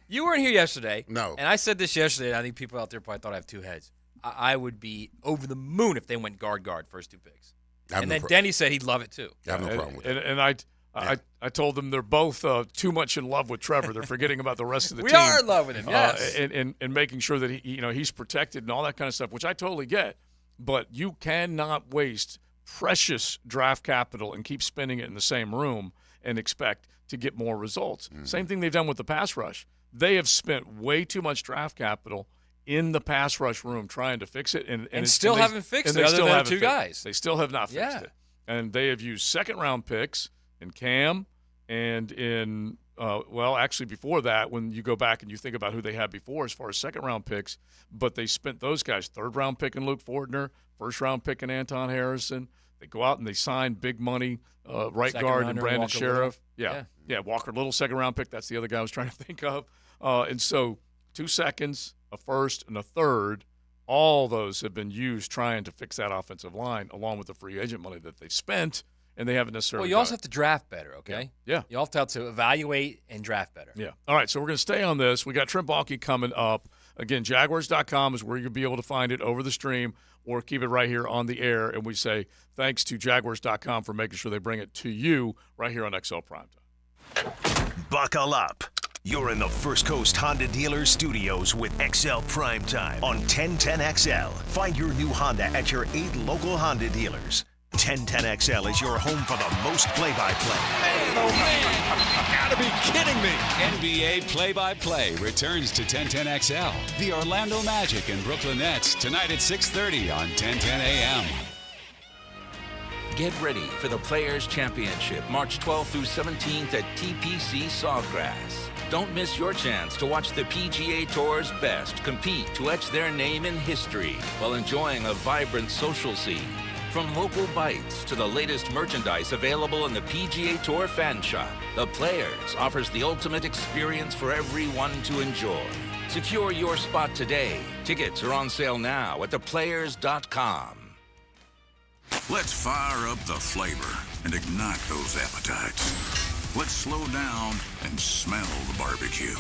You weren't here yesterday. No. And I said this yesterday, and I think people out there probably thought I have 2 heads. I would be over the moon if they went guard first 2 picks. And then Denny said he'd love it too. I have no problem with that. And I told them they're both too much in love with Trevor. They're forgetting about the rest of the team. We are in love with him, yes. And making sure that he's protected and all that kind of stuff, which I totally get. But you cannot waste precious draft capital and keep spending it in the same room and expect to get more results. Same thing they've done with the pass rush. They have spent way too much draft capital in the pass rush room trying to fix it. And still haven't fixed it other than 2 guys. They still have not fixed it. And they have used second-round picks in Cam and in actually before that, when you go back and you think about who they had before as far as second-round picks, but they spent those guys, 3rd-round pick in Luke Fortner, 1st-round pick in Anton Harrison. They go out and they sign big money right Second guard and runner, Brandon Walker Sheriff. Little. Yeah, Walker Little, second-round pick. That's the other guy I was trying to think of. And so 2 seconds, a first, and a third, all those have been used trying to fix that offensive line along with the free agent money that they spent, and they haven't necessarily Well, you also have to draft better, okay? Yeah. You also have to evaluate and draft better. Yeah. All right, so we're going to stay on this. We got Trent Baalke coming up. Again, Jaguars.com is where you'll be able to find it over the stream or keep it right here on the air. And we say thanks to Jaguars.com for making sure they bring it to you right here on XL Primetime. Buckle up. You're in the First Coast Honda Dealer Studios with XL Primetime on 1010XL. Find your new Honda at your 8 local Honda dealers. 1010XL is your home for the most play-by-play. Man, oh man, you gotta be kidding me. NBA play-by-play returns to 1010XL. The Orlando Magic and Brooklyn Nets tonight at 6:30 on 1010 AM. Get ready for the Players' Championship, March 12th through 17th at TPC Sawgrass. Don't miss your chance to watch the PGA Tour's best compete to etch their name in history while enjoying a vibrant social scene. From local bites to the latest merchandise available in the PGA Tour fan shop, the Players offers the ultimate experience for everyone to enjoy. Secure your spot today. Tickets are on sale now at theplayers.com. Let's fire up the flavor and ignite those appetites. Let's slow down and smell the barbecue.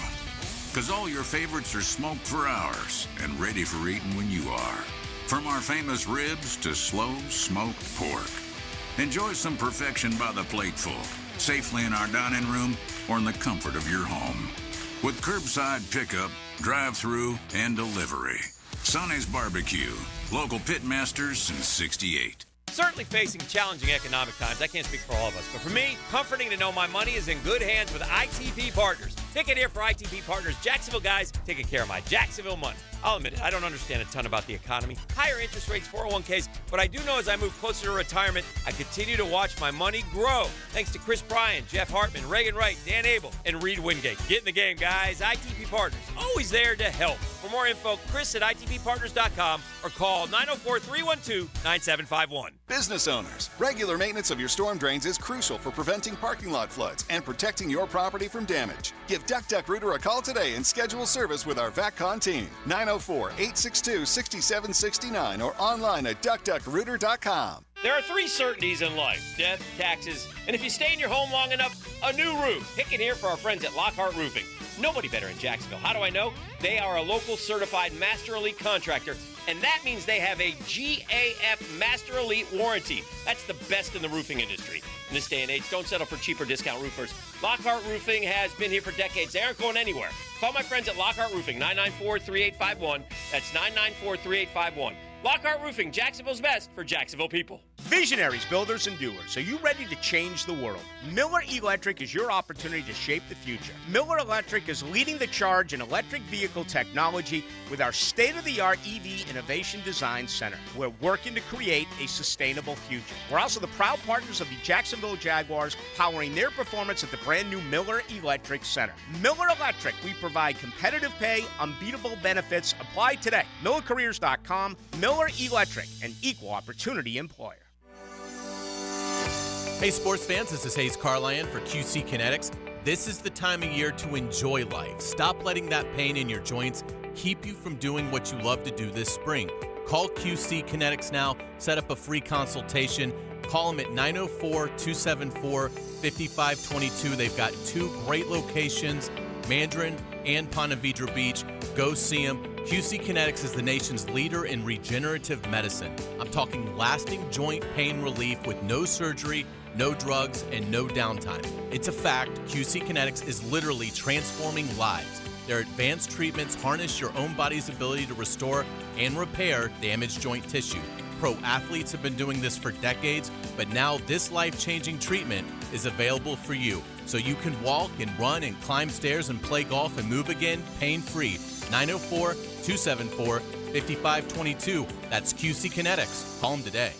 Because all your favorites are smoked for hours and ready for eating when you are. From our famous ribs to slow smoked pork. Enjoy some perfection by the plateful, safely in our dining room or in the comfort of your home. With curbside pickup, drive-through, and delivery. Sonny's Barbecue, local pitmasters since '68. Certainly facing challenging economic times. I can't speak for all of us. But for me, comforting to know my money is in good hands with ITP Partners. Ticket here for ITP Partners. Jacksonville guys taking care of my Jacksonville money. I'll admit it, I don't understand a ton about the economy. Higher interest rates, 401ks. What I do know as I move closer to retirement, I continue to watch my money grow. Thanks to Chris Bryan, Jeff Hartman, Reagan Wright, Dan Abel, and Reed Wingate. Get in the game, guys. ITP Partners. Always there to help. For more info, Chris at ITPPartners.com or call 904-312-9751. Business owners, regular maintenance of your storm drains is crucial for preventing parking lot floods and protecting your property from damage. Give Duck Duck Rooter a call today and schedule service with our VACCON team. 904-862-6769 or online at duckduckrooter.com. There are 3 certainties in life: death, taxes, and if you stay in your home long enough, a new roof. Pick it here for our friends at Lockhart Roofing. Nobody better in Jacksonville. How do I know? They are a local certified Master Elite contractor, and that means they have a GAF Master Elite warranty. That's the best in the roofing industry. In this day and age, don't settle for cheaper discount roofers. Lockhart Roofing has been here for decades. They aren't going anywhere. Call my friends at Lockhart Roofing, 994-3851. That's 994-3851. Lockhart Roofing, Jacksonville's best for Jacksonville people. Visionaries, builders, and doers. Are you ready to change the world? Miller Electric is your opportunity to shape the future. Miller Electric is leading the charge in electric vehicle technology with our state-of-the-art EV Innovation Design Center. We're working to create a sustainable future. We're also the proud partners of the Jacksonville Jaguars, powering their performance at the brand new Miller Electric Center. Miller Electric, we provide competitive pay, unbeatable benefits. Apply today. MillerCareers.com. Miller Electric, an equal opportunity employer. Hey sports fans, this is Hayes Carlyon for QC Kinetics. This is the time of year to enjoy life. Stop letting that pain in your joints keep you from doing what you love to do this spring. Call QC Kinetics now, set up a free consultation. Call them at 904-274-5522. They've got 2 great locations, Mandarin and Ponte Vedra Beach. Go see them. QC Kinetics is the nation's leader in regenerative medicine. I'm talking lasting joint pain relief with no surgery, no drugs, and no downtime. It's a fact. QC Kinetics is literally transforming lives. Their advanced treatments harness your own body's ability to restore and repair damaged joint tissue. Pro athletes have been doing this for decades, but now this life-changing treatment is available for you. So you can walk and run and climb stairs and play golf and move again pain-free. 904-274-5522. That's QC Kinetics. Call them today.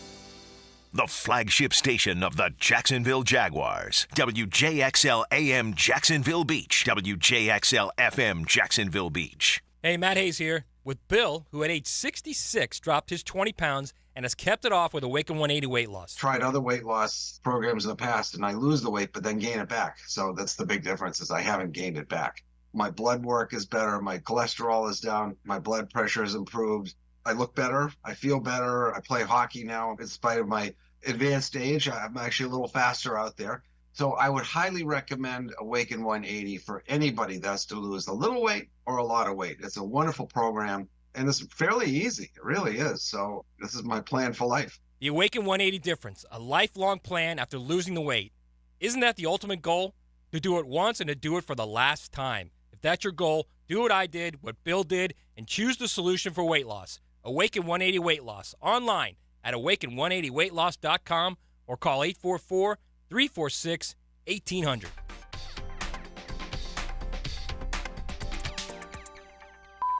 The flagship station of the Jacksonville Jaguars. WJXL AM Jacksonville Beach. WJXL FM Jacksonville Beach. Hey, Matt Hayes here with Bill, who at age 66 dropped his 20 pounds and has kept it off with Awaken 180 weight loss. Tried other weight loss programs in the past, and I lose the weight, but then gain it back. So that's the big difference is I haven't gained it back. My blood work is better. My cholesterol is down. My blood pressure has improved. I look better. I feel better. I play hockey now. In spite of my advanced age, I'm actually a little faster out there. So I would highly recommend Awaken 180 for anybody that's to lose a little weight or a lot of weight. It's a wonderful program, and it's fairly easy. It really is. So this is my plan for life. The Awaken 180 difference, a lifelong plan after losing the weight. Isn't that the ultimate goal? To do it once and to do it for the last time. If that's your goal, do what I did, what Bill did, and choose the solution for weight loss. Awaken 180 Weight Loss. Online at awaken180weightloss.com or call 844-346-1800.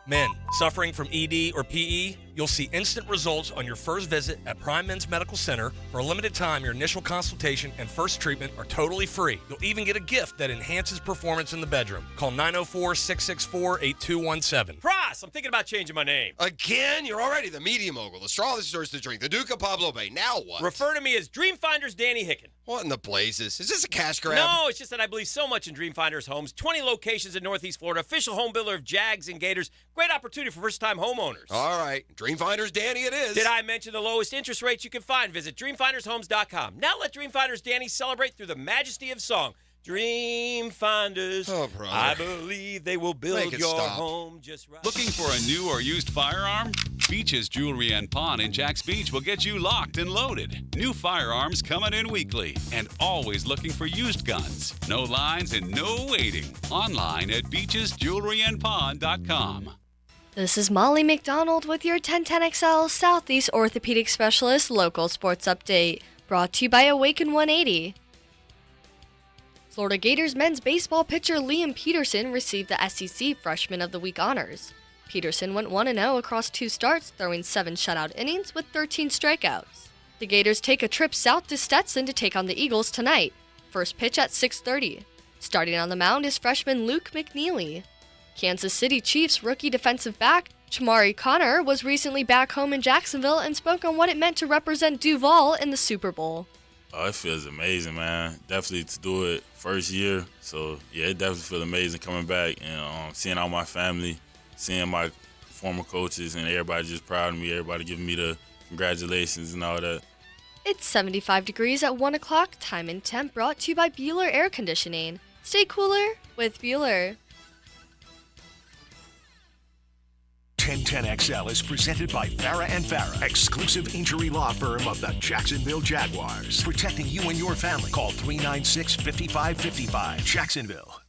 Men suffering from ED or PE, you'll see instant results on your first visit at Prime Men's Medical Center. For a limited time, your initial consultation and first treatment are totally free. You'll even get a gift that enhances performance in the bedroom. Call 904-664-8217. Cross, I'm thinking about changing my name. Again? You're already the media mogul, the straw that stirs the drink, the Duke of Pablo Bay. Now what? Refer to me as Dreamfinders Danny Hicken. What in the blazes? Is this a cash grab? No, it's just that I believe so much in Dreamfinders Homes. 20 locations in Northeast Florida, official home builder of Jags and Gators. Great opportunity for first-time homeowners. All right. Dreamfinders Danny it is. Did I mention the lowest interest rates you can find? Visit dreamfindershomes.com. Now let Dreamfinders Danny celebrate through the majesty of song. Dreamfinders, I believe they will build your home just right. Looking for a new or used firearm? Beach's Jewelry and Pawn in Jacks Beach will get you locked and loaded. New firearms coming in weekly, and always looking for used guns. No lines and no waiting. Online at beachesjewelryandpawn.com. This is Molly McDonald with your 1010XL Southeast Orthopedic Specialist Local Sports Update, brought to you by Awaken 180. Florida Gators men's baseball pitcher Liam Peterson received the SEC Freshman of the Week honors. Peterson went 1-0 across 2 starts, throwing 7 shutout innings with 13 strikeouts. The Gators take a trip south to Stetson to take on the Eagles tonight. First pitch at 6:30. Starting on the mound is freshman Luke McNeely. Kansas City Chiefs rookie defensive back Chamari Connor was recently back home in Jacksonville and spoke on what it meant to represent Duval in the Super Bowl. Oh, it feels amazing, man. Definitely to do it first year. So, yeah, it definitely feels amazing coming back and seeing all my family, seeing my former coaches, and everybody just proud of me, everybody giving me the congratulations and all that. It's 75 degrees at 1 o'clock. Time and temp brought to you by Bueller Air Conditioning. Stay cooler with Bueller. 1010XL is presented by Farah and Farah, exclusive injury law firm of the Jacksonville Jaguars. Protecting you and your family. Call 396-5555. Jacksonville.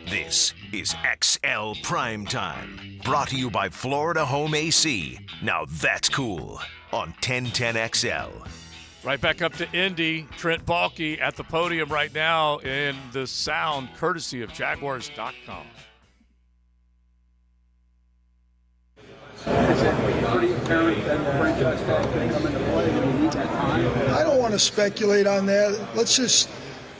This is XL Primetime. Brought to you by Florida Home AC. Now that's cool. On 1010XL. Right back up to Indy. Trent Baalke at the podium right now in the sound courtesy of Jaguars.com. I don't want to speculate on that. Let's just,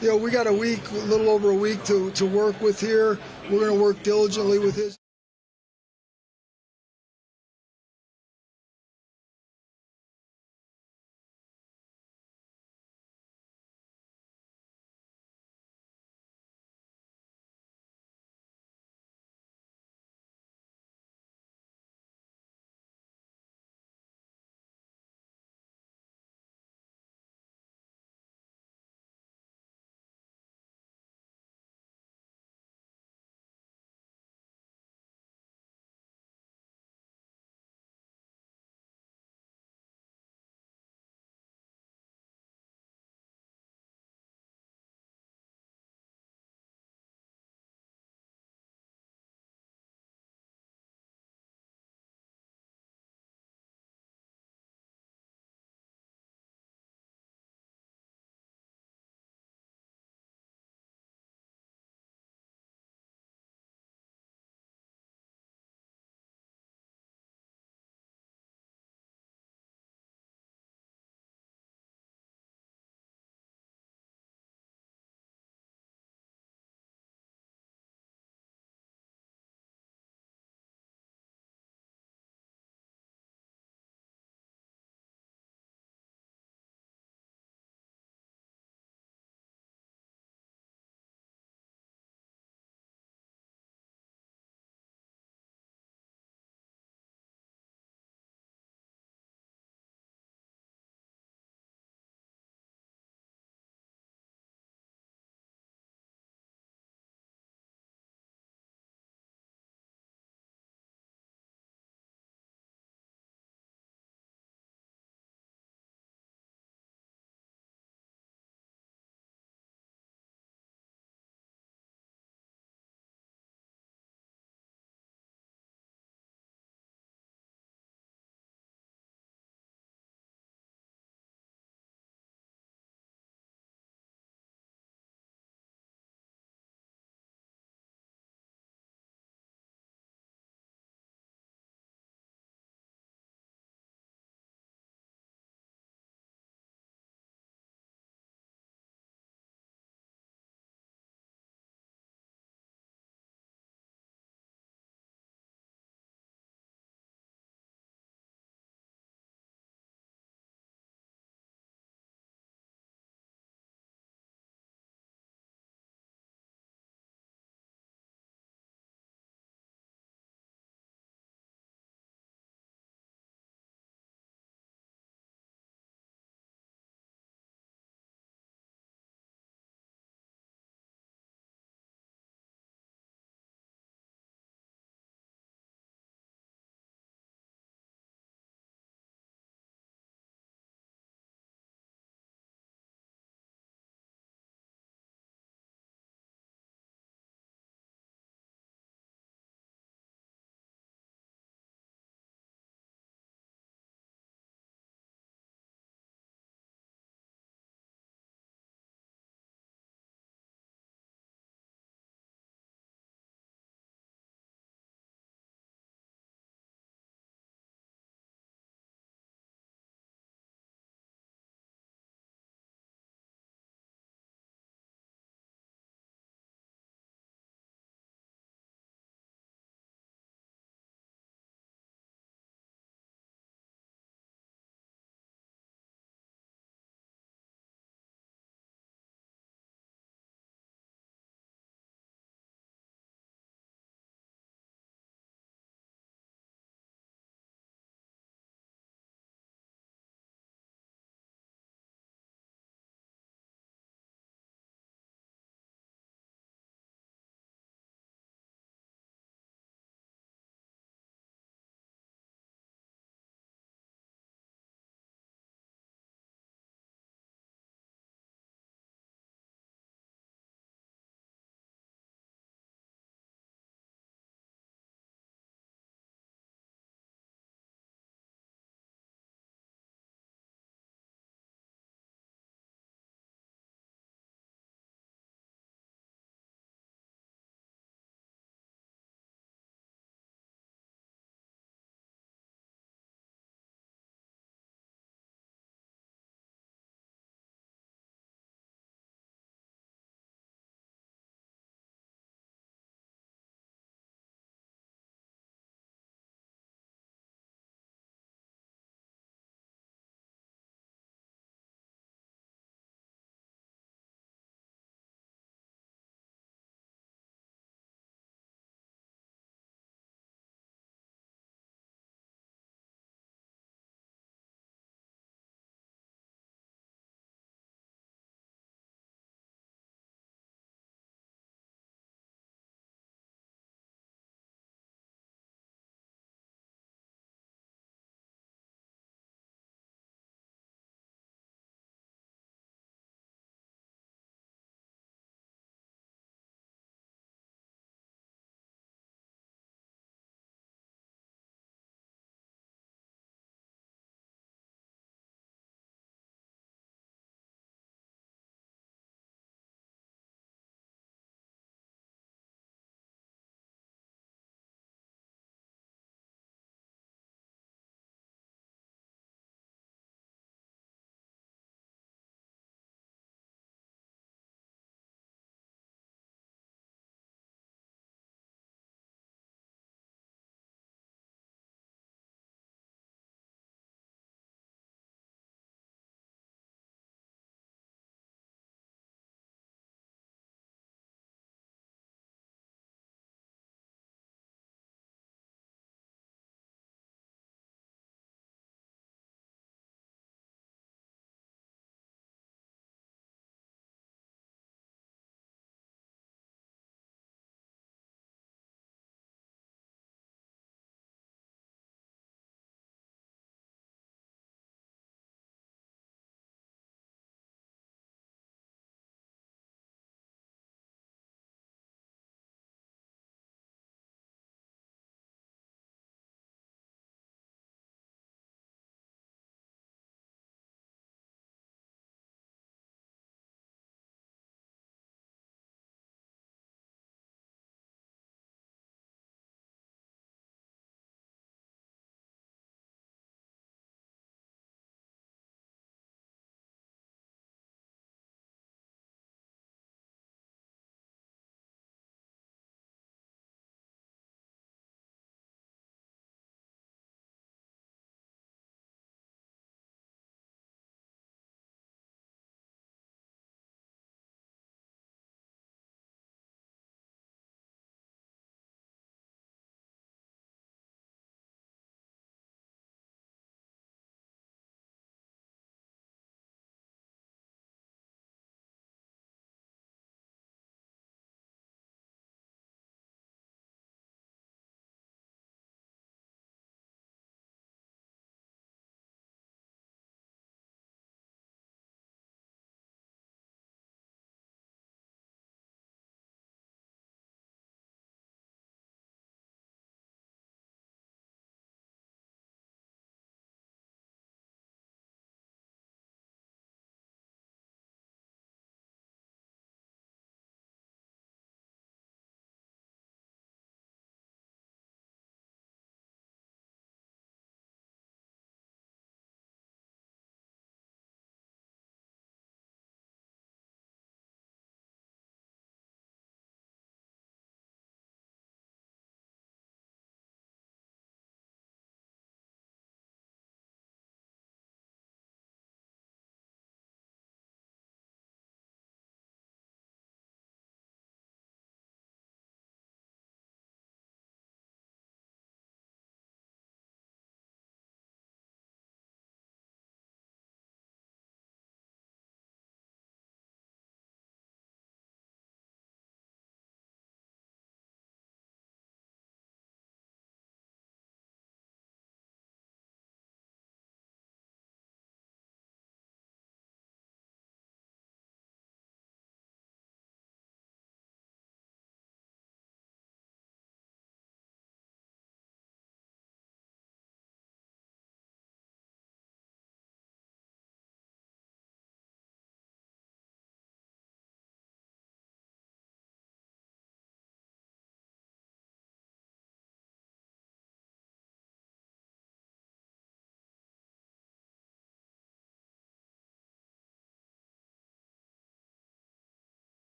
we got a little over a week to work with here. We're going to work diligently with his.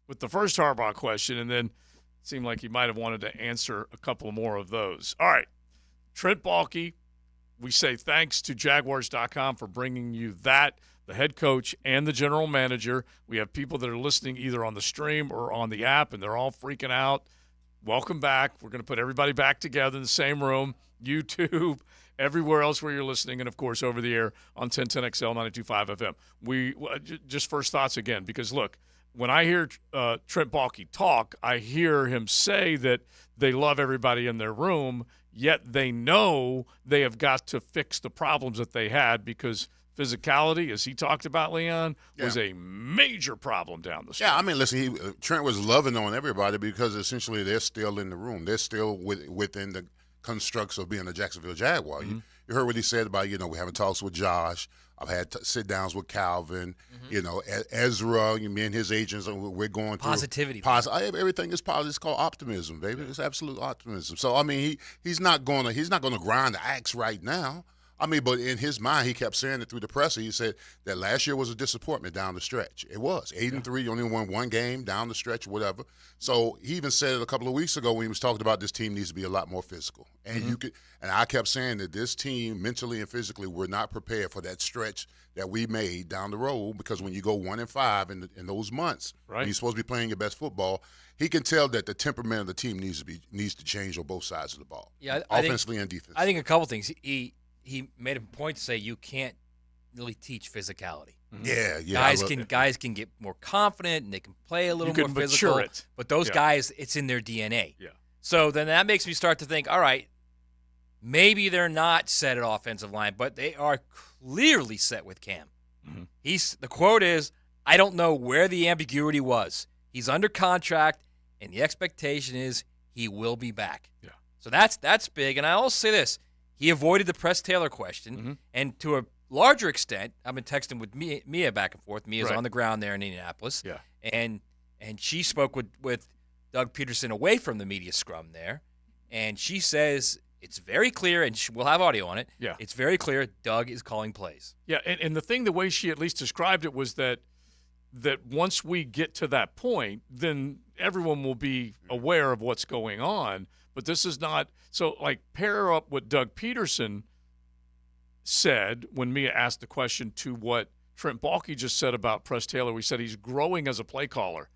with the first Harbaugh question, and then it seemed like he might have wanted to answer a couple more of those. All right, Trent Baalke, we say thanks to Jaguars.com for bringing you that, the head coach and the general manager. We have people that are listening either on the stream or on the app, and they're all freaking out. Welcome back. We're going to put everybody back together in the same room, YouTube, everywhere else where you're listening, and, of course, over the air on 1010XL 92.5 FM. We just first thoughts again, because, look, when I hear Trent Baalke talk, I hear him say that they love everybody in their room, yet they know they have got to fix the problems that they had because physicality, as he talked about, Leon, was a major problem down the street. Yeah, I mean, listen, Trent was loving on everybody because essentially they're still in the room. They're still within the constructs of being a Jacksonville Jaguar. Mm-hmm. You heard what he said about, we having talks with Josh. I've had sit-downs with Calvin. Ezra, me and his agents, we're going through. Positivity. Everything is positive. It's called optimism, baby. It's absolute optimism. So, I mean, he's not going to grind the axe right now. I mean, but in his mind, he kept saying it through the presser. He said that last year was a disappointment down the stretch. It was 8-3. You only won one game down the stretch, whatever. So he even said it a couple of weeks ago when he was talking about this team needs to be a lot more physical. And I kept saying that this team, mentally and physically, were not prepared for that stretch that we made down the road. Because when you go 1-5 in those months, when you're supposed to be playing your best football, he can tell that the temperament of the team needs to change on both sides of the ball, offensively and defensively. I think a couple things. He made a point to say you can't really teach physicality. Yeah. Guys can get more confident and they can play a little more physical. Mature it. But those guys, it's in their DNA. Yeah. So then that makes me start to think, all right, maybe they're not set at offensive line, but they are clearly set with Cam. Mm-hmm. The quote is, I don't know where the ambiguity was. He's under contract, and the expectation is he will be back. Yeah. So that's big. And I also say this. He avoided the Press Taylor question, and to a larger extent, I've been texting with Mia back and forth. Mia's on the ground there in Indianapolis, and she spoke with Doug Peterson away from the media scrum there, and she says it's very clear, and we'll have audio on it. Yeah, it's very clear Doug is calling plays. Yeah, and the way she at least described it was that once we get to that point, then everyone will be aware of what's going on. But this is not – so, pair up what Doug Peterson said when Mia asked the question to what Trent Baalke just said about Press Taylor. We said he's growing as a play caller.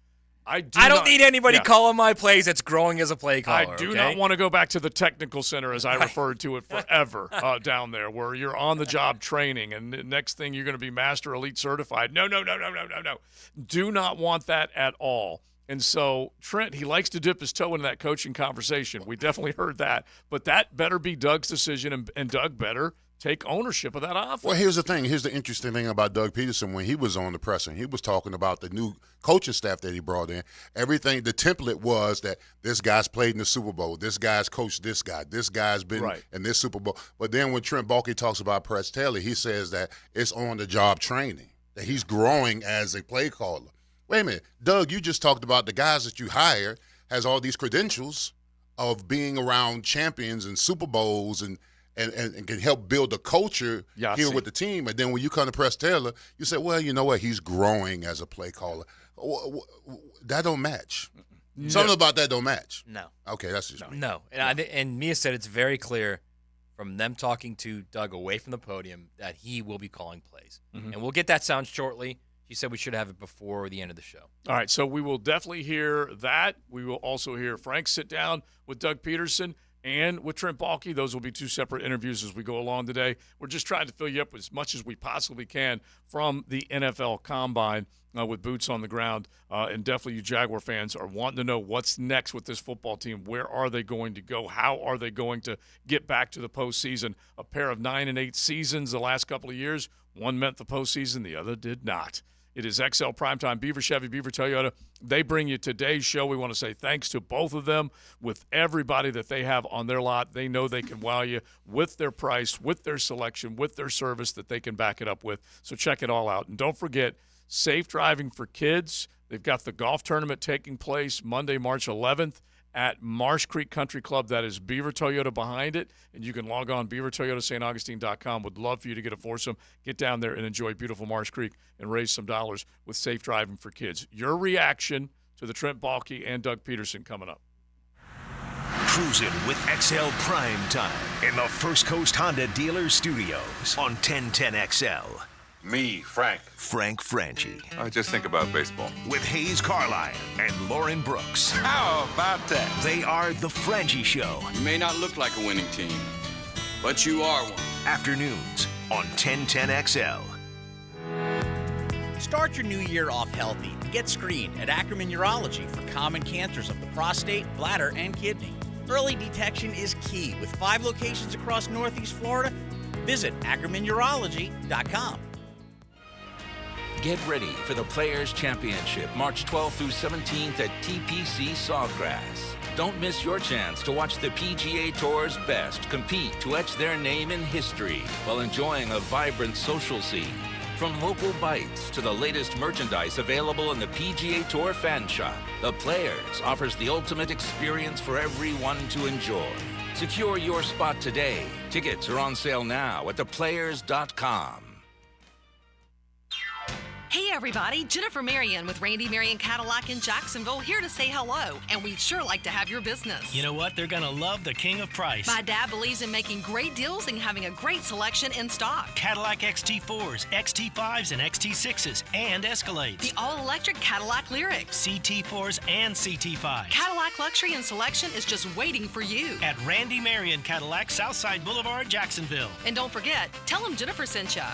I don't need anybody calling my plays that's growing as a play caller. I do not want to go back to the technical center, as I referred to it forever, down there, where you're on-the-job training, and the next thing you're going to be Master Elite certified. No. Do not want that at all. And so Trent, he likes to dip his toe into that coaching conversation. We definitely heard that. But that better be Doug's decision, and Doug better take ownership of that offense. Well, here's the thing. Here's the interesting thing about Doug Peterson. When he was on the presser, he was talking about the new coaching staff that he brought in. Everything, the template was that this guy's played in the Super Bowl. This guy's coached this guy. This guy's been in this Super Bowl. But then when Trent Baalke talks about Press Taylor, he says that it's on-the-job training, that he's growing as a play caller. Wait a minute, Doug, you just talked about the guys that you hired has all these credentials of being around champions and Super Bowls and can help build a culture here with the team. And then when you come to Press Taylor, you say, well, you know what, he's growing as a play caller. That don't match. No. Something about that don't match. No. Okay, that's just me. No. And Mia said it's very clear from them talking to Doug away from the podium that he will be calling plays. Mm-hmm. And we'll get that sound shortly. She said we should have it before the end of the show. All right, so we will definitely hear that. We will also hear Frank sit down with Doug Peterson and with Trent Baalke. Those will be two separate interviews as we go along today. We're just trying to fill you up as much as we possibly can from the NFL Combine with boots on the ground. And definitely you Jaguar fans are wanting to know what's next with this football team. Where are they going to go? How are they going to get back to the postseason? A pair of 9-8 seasons the last couple of years. One meant the postseason, the other did not. It is XL Primetime, Beaver Chevy, Beaver Toyota. They bring you today's show. We want to say thanks to both of them with everybody that they have on their lot. They know they can wow you with their price, with their selection, with their service that they can back it up with. So check it all out. And don't forget, safe driving for kids. They've got the golf tournament taking place Monday, March 11th. At Marsh Creek Country Club. That is Beaver Toyota behind it. And you can log on beavertoyotastAugustine.com. Would love for you to get a foursome. Get down there and enjoy beautiful Marsh Creek and raise some dollars with safe driving for kids. Your reaction to the Trent Baalke and Doug Peterson coming up. Cruising with XL Primetime in the First Coast Honda Dealer Studios on 1010XL. Me, Frank. Frank Franchi. Just think about baseball. With Hayes Carlyle and Lauren Brooks. How about that? They are the Franchi Show. You may not look like a winning team, but you are one. Afternoons on 1010XL. Start your new year off healthy. Get screened at Ackerman Urology for common cancers of the prostate, bladder, and kidney. Early detection is key with 5 locations across Northeast Florida. Visit AckermanUrology.com. Get ready for the Players' Championship, March 12th through 17th at TPC Sawgrass. Don't miss your chance to watch the PGA Tour's best compete to etch their name in history while enjoying a vibrant social scene. From local bites to the latest merchandise available in the PGA Tour fan shop, the Players offers the ultimate experience for everyone to enjoy. Secure your spot today. Tickets are on sale now at theplayers.com. Hey everybody, Jennifer Marion with Randy Marion Cadillac in Jacksonville here to say hello, and we'd sure like to have your business. You know what? They're going to love the king of price. My dad believes in making great deals and having a great selection in stock. Cadillac XT4s, XT5s, and XT6s, and Escalades. The all-electric Cadillac Lyriq. CT4s and CT5s. Cadillac luxury and selection is just waiting for you. At Randy Marion Cadillac, Southside Boulevard, Jacksonville. And don't forget, tell them Jennifer sent ya.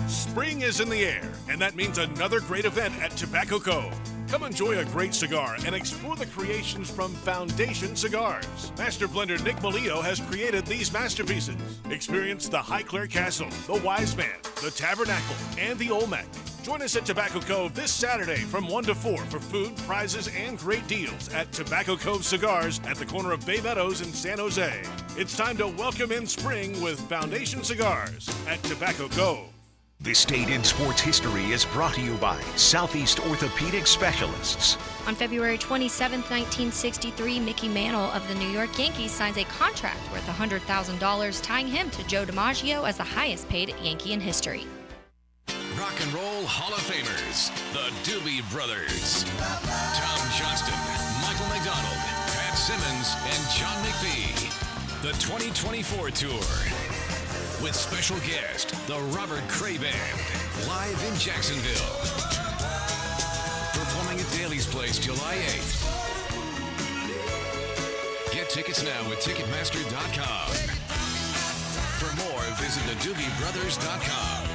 Spring is in the air, and that means another great event at Tobacco Cove. Come enjoy a great cigar and explore the creations from Foundation Cigars. Master blender Nick Molillo has created these masterpieces. Experience the Highclere Castle, the Wise Man, the Tabernacle, and the Olmec. Join us at Tobacco Cove this Saturday from 1 to 4 for food, prizes, and great deals at Tobacco Cove Cigars at the corner of Bay Meadows and San Jose. It's time to welcome in spring with Foundation Cigars at Tobacco Cove. This date in sports history is brought to you by Southeast Orthopedic Specialists. On February 27, 1963, Mickey Mantle of the New York Yankees signs a contract worth $100,000, tying him to Joe DiMaggio as the highest-paid Yankee in history. Rock and Roll Hall of Famers, the Doobie Brothers. Tom Johnston, Michael McDonald, Pat Simmons, and John McPhee. The 2024 Tour. With special guest, the Robert Cray Band, live in Jacksonville. Performing at Daly's Place July 8th. Get tickets now at Ticketmaster.com. For more, visit theDoobieBrothers.com.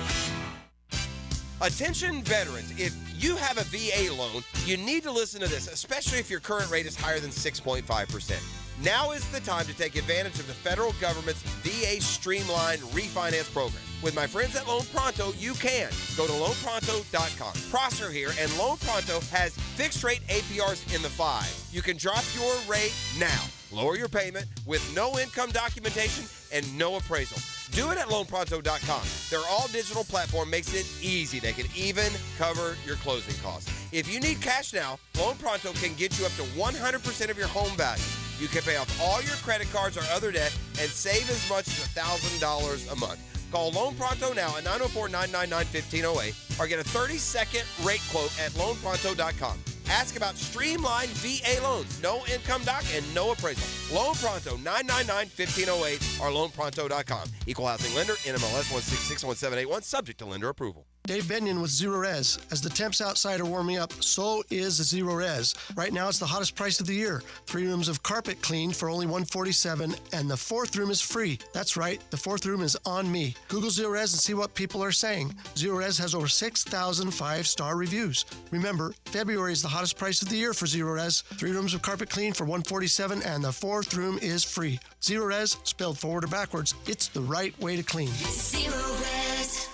Attention veterans, if you have a VA loan, you need to listen to this, especially if your current rate is higher than 6.5%. Now is the time to take advantage of the federal government's VA Streamlined Refinance Program. With my friends at Loan Pronto, you can. Go to loanpronto.com. Prosser here, and Loan Pronto has fixed rate APRs in the 5s. You can drop your rate now. Lower your payment with no income documentation and no appraisal. Do it at loanpronto.com. Their all-digital platform makes it easy. They can even cover your closing costs. If you need cash now, Loan Pronto can get you up to 100% of your home value. You can pay off all your credit cards or other debt and save as much as $1,000 a month. Call Loan Pronto now at 904-999-1508 or get a 30-second rate quote at loanpronto.com. Ask about streamlined VA loans, no income doc, and no appraisal. Loan Pronto, 999-1508 or loanpronto.com. Equal housing lender, NMLS 1661781, subject to lender approval. Dave Benyon with Zero Res. As the temps outside are warming up, so is Zero Res. Right now, it's the hottest price of the year. 3 rooms of carpet cleaned for only $147, and the 4th room is free. That's right, the 4th room is on me. Google Zero Res and see what people are saying. Zero Res has over 6,000 5-star reviews. Remember, February is the hottest price of the year for Zero Res. 3 rooms of carpet cleaned for $147, and the 4th room is free. Zero Res, spelled forward or backwards, it's the right way to clean. Zero Res.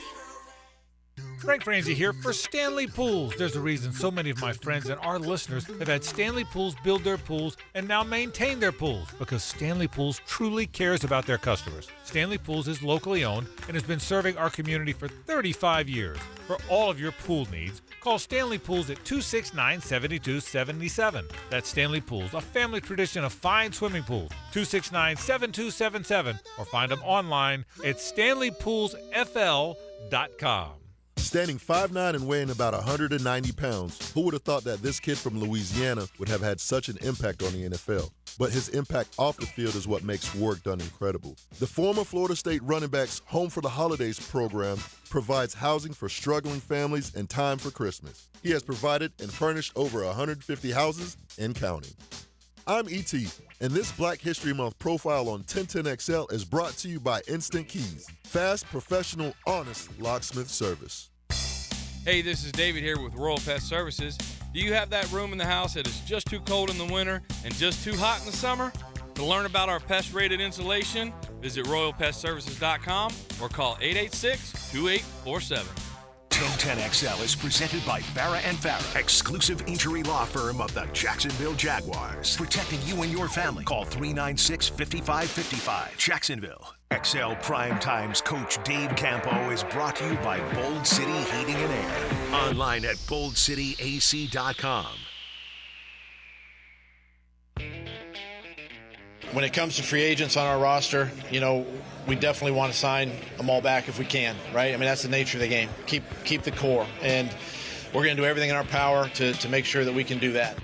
Frank Franzi here for Stanley Pools. There's a reason so many of my friends and our listeners have had Stanley Pools build their pools and now maintain their pools, because Stanley Pools truly cares about their customers. Stanley Pools is locally owned and has been serving our community for 35 years. For all of your pool needs, call Stanley Pools at 269-7277. That's Stanley Pools, a family tradition of fine swimming pools. 269-7277, or find them online at stanleypoolsfl.com. Standing 5'9" and weighing about 190 pounds, who would have thought that this kid from Louisiana would have had such an impact on the NFL? But his impact off the field is what makes work done incredible. The former Florida State running backs Home for the Holidays program provides housing for struggling families and time for Christmas. He has provided and furnished over 150 houses and counting. I'm E.T., and this Black History Month profile on 1010XL is brought to you by Instant Keys. Fast, professional, honest locksmith service. Hey, this is David here with Royal Pest Services. Do you have that room in the house that is just too cold in the winter and just too hot in the summer? To learn about our pest-rated insulation, visit RoyalPestServices.com or call 886-2847. 1010XL is presented by Farah & Farah, exclusive injury law firm of the Jacksonville Jaguars. Protecting you and your family. Call 396-5555. Jacksonville. XL Primetime's coach Dave Campo is brought to you by Bold City Heating and Air. Online at boldcityac.com. When it comes to free agents on our roster, we definitely want to sign them all back if we can, right? I mean, that's the nature of the game. Keep the core, and we're going to do everything in our power to make sure that we can do that.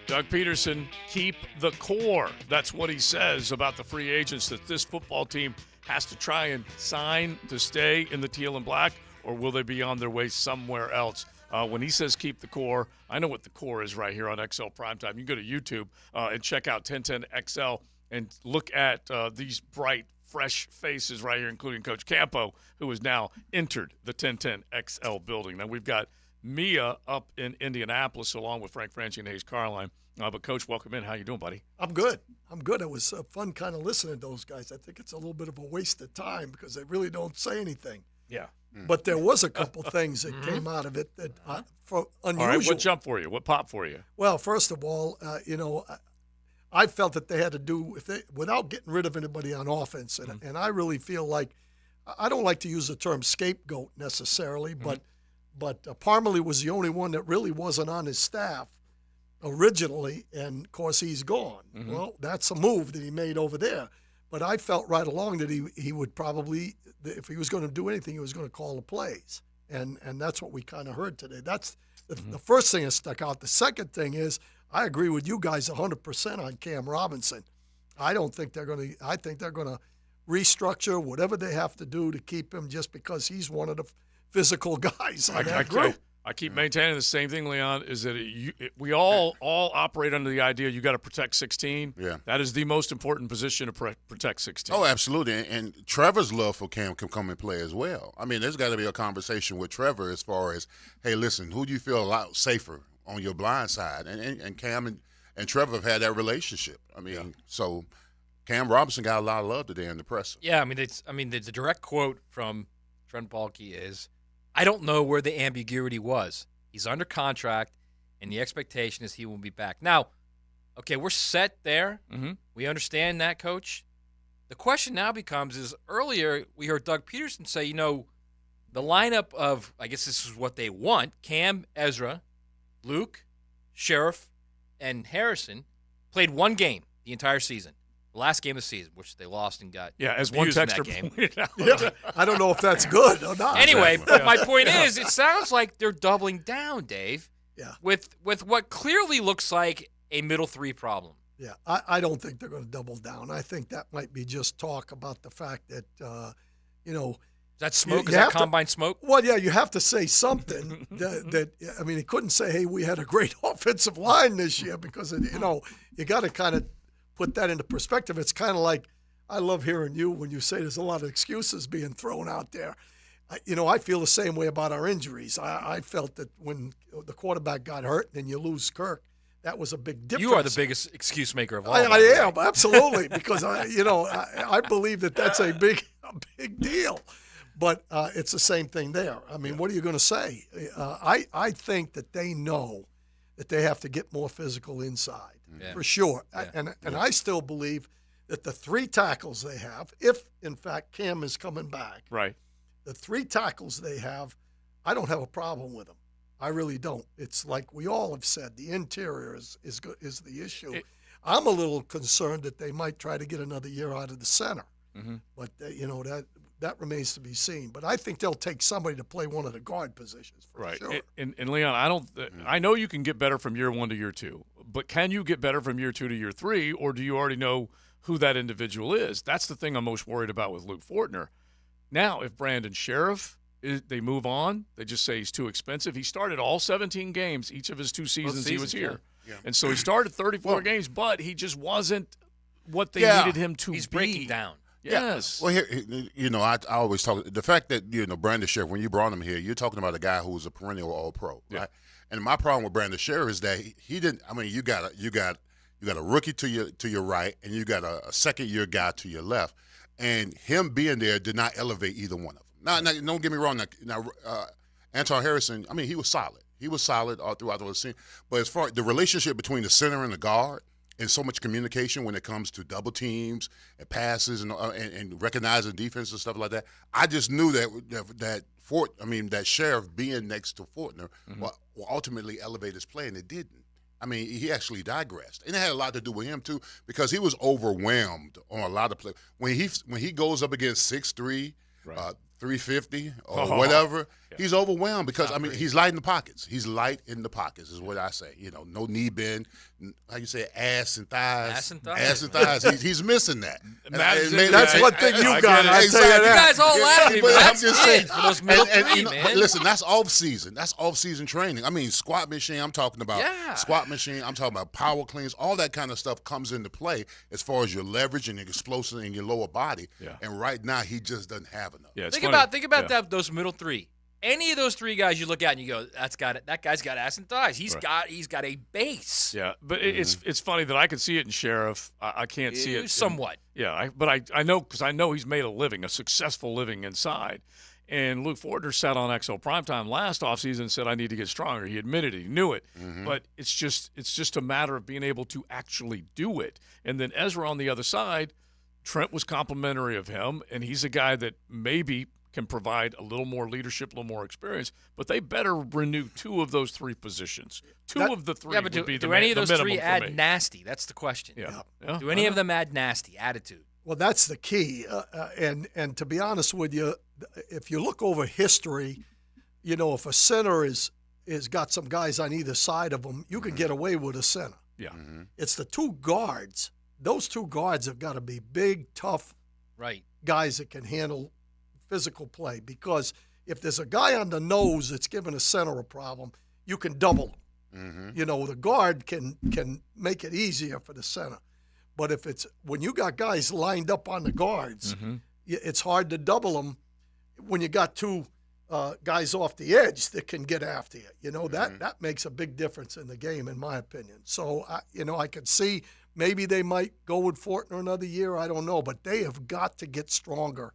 Doug Peterson, keep the core. That's what he says about the free agents that this football team has to try and sign to stay in the teal and black, or will they be on their way somewhere else? When he says keep the core, I know what the core is right here on XL Primetime. You can go to YouTube and check out 1010XL and look at these bright, fresh faces right here, including Coach Campo, who has now entered the 1010XL building. Now, we've got Mia up in Indianapolis along with Frank Franchi and Hayes Carline. But, Coach, welcome in. How you doing, buddy? I'm good. It was fun kind of listening to those guys. I think it's a little bit of a waste of time because they really don't say anything. Yeah. But there was a couple things that came out of it that for unusual. All right, what jumped for you? What popped for you? Well, first of all, I felt that they had to do without getting rid of anybody on offense, and I really feel like I don't like to use the term scapegoat necessarily, but Parmalee was the only one that really wasn't on his staff originally, and of course he's gone. Well, that's a move that he made over there. But I felt right along that he would probably, if he was going to do anything, he was going to call the plays. And that's what we kind of heard today. That's the first thing that stuck out. The second thing is I agree with you guys 100% on Cam Robinson. I think they're going to restructure whatever they have to do to keep him just because he's one of the physical guys on that group. I keep maintaining the same thing, Leon, is that we all operate under the idea you got to protect 16. Yeah. That is the most important position to protect 16. Oh, absolutely. And Trevor's love for Cam can come and play as well. I mean, there's got to be a conversation with Trevor as far as, hey, listen, who do you feel a lot safer on your blind side? And Cam and Trevor have had that relationship. I mean, so Cam Robinson got a lot of love today in the presser. Yeah, the direct quote from Trent Baalke is, I don't know where the ambiguity was. He's under contract, and the expectation is he will be back. Now, okay, we're set there. Mm-hmm. We understand that, Coach. The question now becomes is earlier we heard Doug Peterson say, the lineup of, I guess this is what they want, Cam, Ezra, Luke, Sheriff, and Harrison played one game the entire season. The last game of the season, which they lost and got as one texter pointed out. Yeah, I don't know if that's good or not. Anyway, but my point is, it sounds like they're doubling down, Dave. Yeah. With what clearly looks like a middle three problem. Yeah, I don't think they're going to double down. I think that might be just talk about the fact that, Is that smoke? Is that combine smoke? Well, yeah, you have to say something he couldn't say, hey, we had a great offensive line this year because, you got to kind of put that into perspective. It's kind of like I love hearing you when you say there's a lot of excuses being thrown out there. I feel the same way about our injuries. I felt that when the quarterback got hurt and you lose Kirk, that was a big difference. You are the biggest excuse maker of all. I am, absolutely, because I believe that that's a big deal. But it's the same thing there. I mean, what are you going to say? I think that they know that they have to get more physical inside. Yeah. For sure. Yeah. And I still believe that the three tackles they have, if, in fact, Cam is coming back, right, the three tackles they have, I don't have a problem with them. I really don't. It's like we all have said, the interior is the issue. I'm a little concerned that they might try to get another year out of the center. Mm-hmm. But, that remains to be seen. But I think they'll take somebody to play one of the guard positions for sure. And Leon, I know you can get better from year 1 to year 2, but can you get better from year 2 to year 3, or do you already know who that individual is? That's the thing I'm most worried about with Luke Fortner. Now, if Brandon Sheriff, they move on, they just say he's too expensive. He started all 17 games each of his 2 seasons he was here. Yeah. And so he started 34 games, but he just wasn't what they needed him to be. He's breaking down. Yes. Well, here, I always talk the fact that Brandon Sheriff, when you brought him here, you're talking about a guy who was a perennial All-Pro, right? And my problem with Brandon Sheriff is that he didn't. I mean, you got a rookie to your right, and you got a second-year guy to your left, and him being there did not elevate either one of them. Now don't get me wrong. Now Anton Harrison, I mean, he was solid. He was solid all throughout the season. But as far as the relationship between the center and the guard, and so much communication when it comes to double teams and passes and recognizing defense and stuff like that. I just knew that Sheriff being next to Fortner will ultimately elevate his play, and it didn't. I mean, he actually digressed, and it had a lot to do with him too because he was overwhelmed on a lot of plays. When he goes up against 6'3", 350 or whatever, he's overwhelmed because he's light in the pockets. He's light in the pockets is what I say. No knee bend, how you say ass and thighs. Ass and thighs. He's missing that. That's one thing you got. I tell you that. You guys all laugh at me, but I'm just saying. For those middle three, man. Listen, that's off season. That's off season training. I mean, squat machine. I'm talking about squat machine. I'm talking about power cleans. All that kind of stuff comes into play as far as your leverage and your explosive in your lower body. Yeah. And right now, he just doesn't have enough. Yeah, think about those middle three. Any of those three guys you look at and you go, that guy's got ass and thighs. He's got a base. Yeah, but it's funny that I can see it in Sheriff. I can't see it somewhat. But I know because I know he's made a successful living inside. And Luke Fortner sat on XL Primetime last offseason and said, I need to get stronger. He admitted it. He knew it. But it's just a matter of being able to actually do it. And then Ezra on the other side, Trent was complimentary of him, and he's a guy that maybe can provide a little more leadership, a little more experience, but they better renew 2 of those 3 positions. Two of the 3 would be the minimum for me. Do any of those 3 add nasty? That's the question. Yeah. Do any of them add nasty attitude? Well, that's the key. And to be honest with you, if you look over history, if a center is got some guys on either side of them, you can get away with a center. Yeah. It's the 2 guards. Those 2 guards have got to be big, tough guys that can handle physical play, because if there's a guy on the nose that's giving a center a problem, you can double him. The guard can make it easier for the center. But when you got guys lined up on the guards, it's hard to double them when you got 2 guys off the edge that can get after you. That makes a big difference in the game, in my opinion. So, I could see maybe they might go with Fortner another year. I don't know. But they have got to get stronger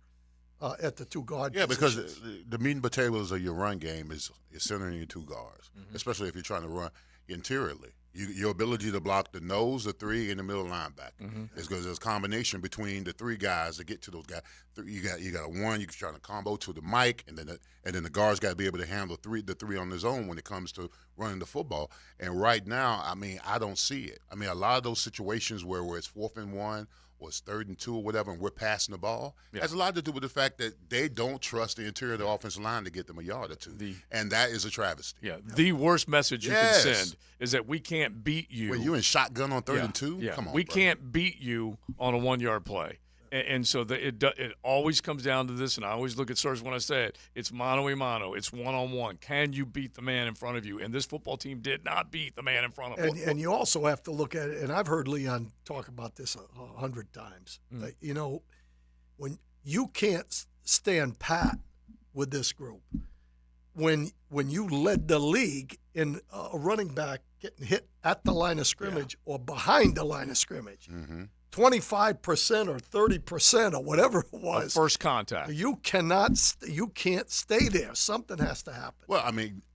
at the 2 guard positions. Because the meat and potatoes of your run game is centering your 2 guards, especially if you're trying to run interiorly. Your ability to block the nose, the 3, and the middle linebacker. It's because there's a combination between the 3 guys to get to those guys. You got a 1 you're trying to combo to the mic, and then the guards got to be able to handle the 3 on his own when it comes to running the football. And right now, I don't see it. A lot of those situations where it's 4th and 1 or it's 3rd and 2 or whatever, and we're passing the ball, has a lot to do with the fact that they don't trust the interior of the offensive line to get them a yard or 2. And that is a travesty. Yeah, the worst message you can send is that we can't beat you. Well, you in shotgun on 3rd and 2? Yeah. Come on, we can't beat you on a 1-yard play. And so it always comes down to this, and I always look at Searcy when I say it. It's mano-a-mano. It's one-on-one. Can you beat the man in front of you? And this football team did not beat the man in front of them. And you also have to look at it, and I've heard Leon talk about this 100 times. When you can't stand pat with this group, when you led the league in a running back getting hit at the line of scrimmage or behind the line of scrimmage, 25% or 30% or whatever it was. First contact. You can't stay there. Something has to happen. Well,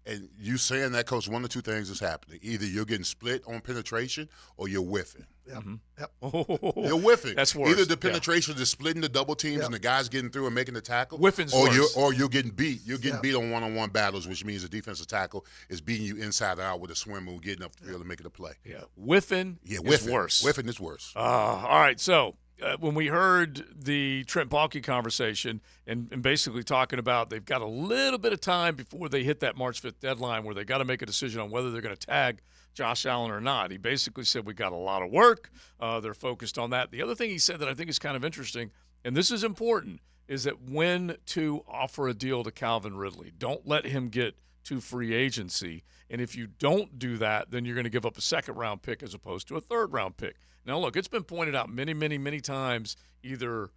and you saying that, Coach, 1 or 2 things is happening. Either you're getting split on penetration or you're whiffing. Yep. You're whiffing. That's worse. Either the penetration is splitting the double teams and the guys getting through and making the tackle. Whiffing's worse. Or you're getting beat. You're getting beat on one-on-one battles, which means the defensive tackle is beating you inside or out with a swim move, getting up the field and making a play. Yeah. Whiffing is worse. Whiffing is worse. All right, so when we heard the Trent Baalke conversation and basically talking about they've got a little bit of time before they hit that March 5th deadline where they got to make a decision on whether they're going to tag Josh Allen or not. He basically said we got a lot of work. They're focused on that. The other thing he said that I think is kind of interesting, and this is important, is that when to offer a deal to Calvin Ridley. Don't let him get to free agency. And if you don't do that, then you're going to give up a second-round pick as opposed to a third-round pick. Now, look, it's been pointed out many, many, many times, either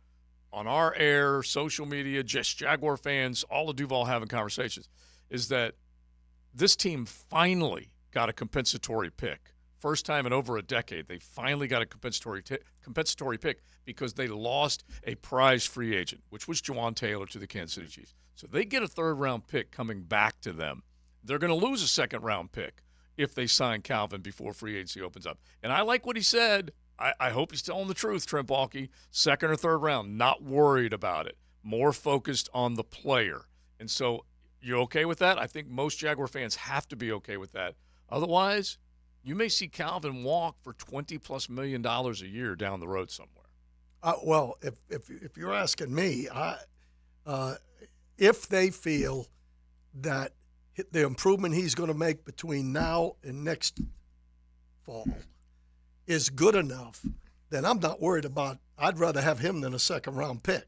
on our air, social media, just Jaguar fans, all of Duval having conversations, is that this team finally got a compensatory pick. First time in over a decade, they finally got a compensatory pick because they lost a prize free agent, which was Jawan Taylor to the Kansas City Chiefs. So they get a third-round pick coming back to them. They're going to lose a second-round pick if they sign Calvin before free agency opens up. And I like what he said. I hope he's telling the truth, Trent Baalke. Second or third round, not worried about it. More focused on the player. And so you okay with that? I think most Jaguar fans have to be okay with that. Otherwise, you may see Calvin walk for $20+ million a year down the road somewhere. Well, if you're asking me, if they feel that the improvement he's going to make between now and next fall is good enough, then I'm not worried about. I'd rather have him than a second-round pick.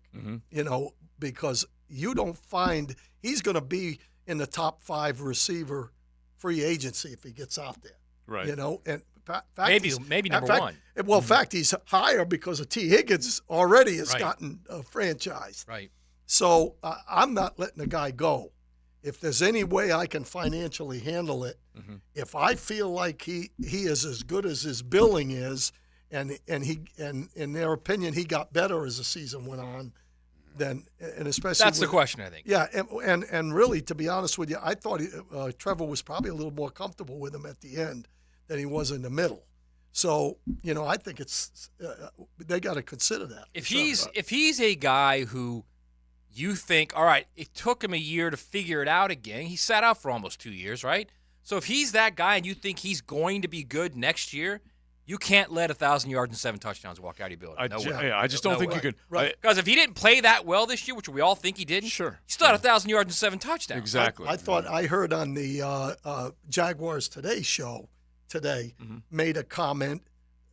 Because you don't find he's going to be in the top 5 receiver free agency if he gets out there. Right. And maybe number one. Well, in fact, he's higher because of T. Higgins already has gotten franchised. Right. So I'm not letting the guy go. If there's any way I can financially handle it, if I feel like he is as good as his billing is, and in their opinion he got better as the season went on, then and especially that's the question, I think. Yeah, and really, to be honest with you, I thought Trevor was probably a little more comfortable with him at the end than he was in the middle. So I think it's they got to consider that. If he's a guy who you think, all right, it took him a year to figure it out again. He sat out for almost 2 years, right? So if he's that guy and you think he's going to be good next year, you can't let 1,000 yards and 7 touchdowns walk out of your building. No way. I just don't think you could. Right. Because if he didn't play that well this year, which we all think he didn't, sure, he still had 1,000 yards and 7 touchdowns. Exactly. I thought I heard on the Jaguars Today show today made a comment.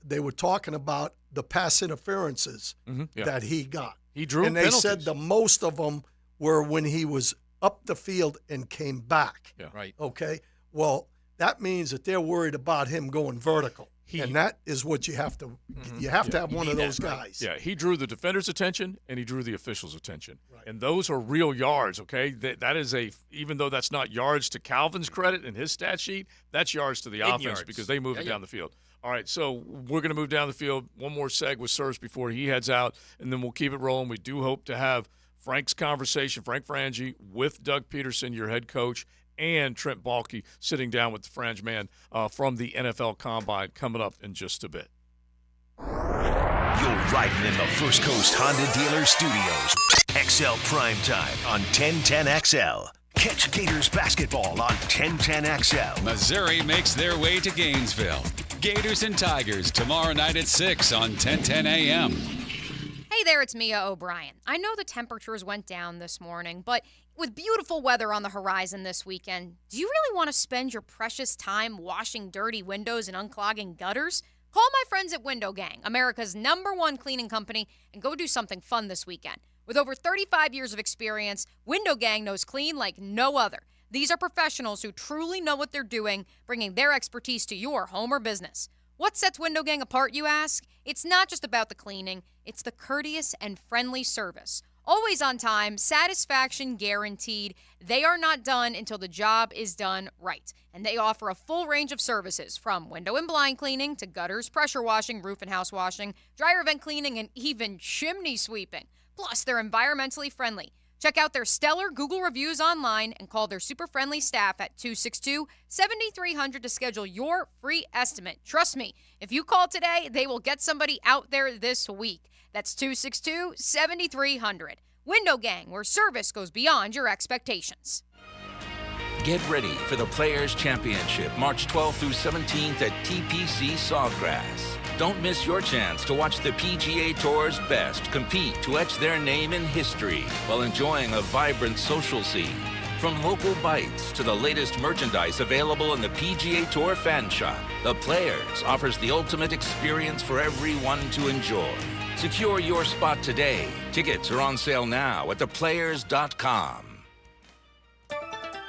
They were talking about the pass interferences that he got. He drew and they penalties. said the most of them were when he was up the field and came back. Yeah. Right. Okay. Well, that means that they're worried about him going vertical. And that is what you have to you have to have one of those guys. Yeah, he drew the defender's attention and he drew the official's attention. Right. And those are real yards, okay? That is even though that's not yards to Calvin's credit in his stat sheet, that's yards to the offense because they moved it down the field. All right, so we're going to move down the field. One more seg with Searcy before he heads out, and then we'll keep it rolling. We do hope to have Frank's conversation, Frank Frangie, with Doug Peterson, your head coach, and Trent Baalke sitting down with the Frange man from the NFL Combine coming up in just a bit. You're riding in the First Coast Honda Dealer Studios. XL Primetime on 1010XL. Catch Gators basketball on 1010XL. Missouri makes their way to Gainesville. Gators and Tigers tomorrow night at 6 on 1010 a.m. Hey there, it's Mia O'Brien. I know the temperatures went down this morning, but with beautiful weather on the horizon this weekend, do you really want to spend your precious time washing dirty windows and unclogging gutters? Call my friends at Window Gang, America's #1 cleaning company, and go do something fun this weekend. With over 35 years of experience, Window Gang knows clean like no other. These are professionals who truly know what they're doing, bringing their expertise to your home or business. What sets Window Gang apart, you ask? It's not just about the cleaning, it's the courteous and friendly service. Always on time, satisfaction guaranteed. They are not done until the job is done right. And they offer a full range of services from window and blind cleaning to gutters, pressure washing, roof and house washing, dryer vent cleaning, and even chimney sweeping. Plus, they're environmentally friendly. Check out their stellar Google reviews online and call their super friendly staff at 262-7300 to schedule your free estimate. Trust me, if you call today, they will get somebody out there this week. That's 262-7300. Window Gang, where service goes beyond your expectations. Get ready for the Players' Championship, March 12th through 17th at TPC Sawgrass. Don't miss your chance to watch the PGA Tour's best compete to etch their name in history while enjoying a vibrant social scene. From local bites to the latest merchandise available in the PGA Tour fan shop, The Players offers the ultimate experience for everyone to enjoy. Secure your spot today. Tickets are on sale now at theplayers.com.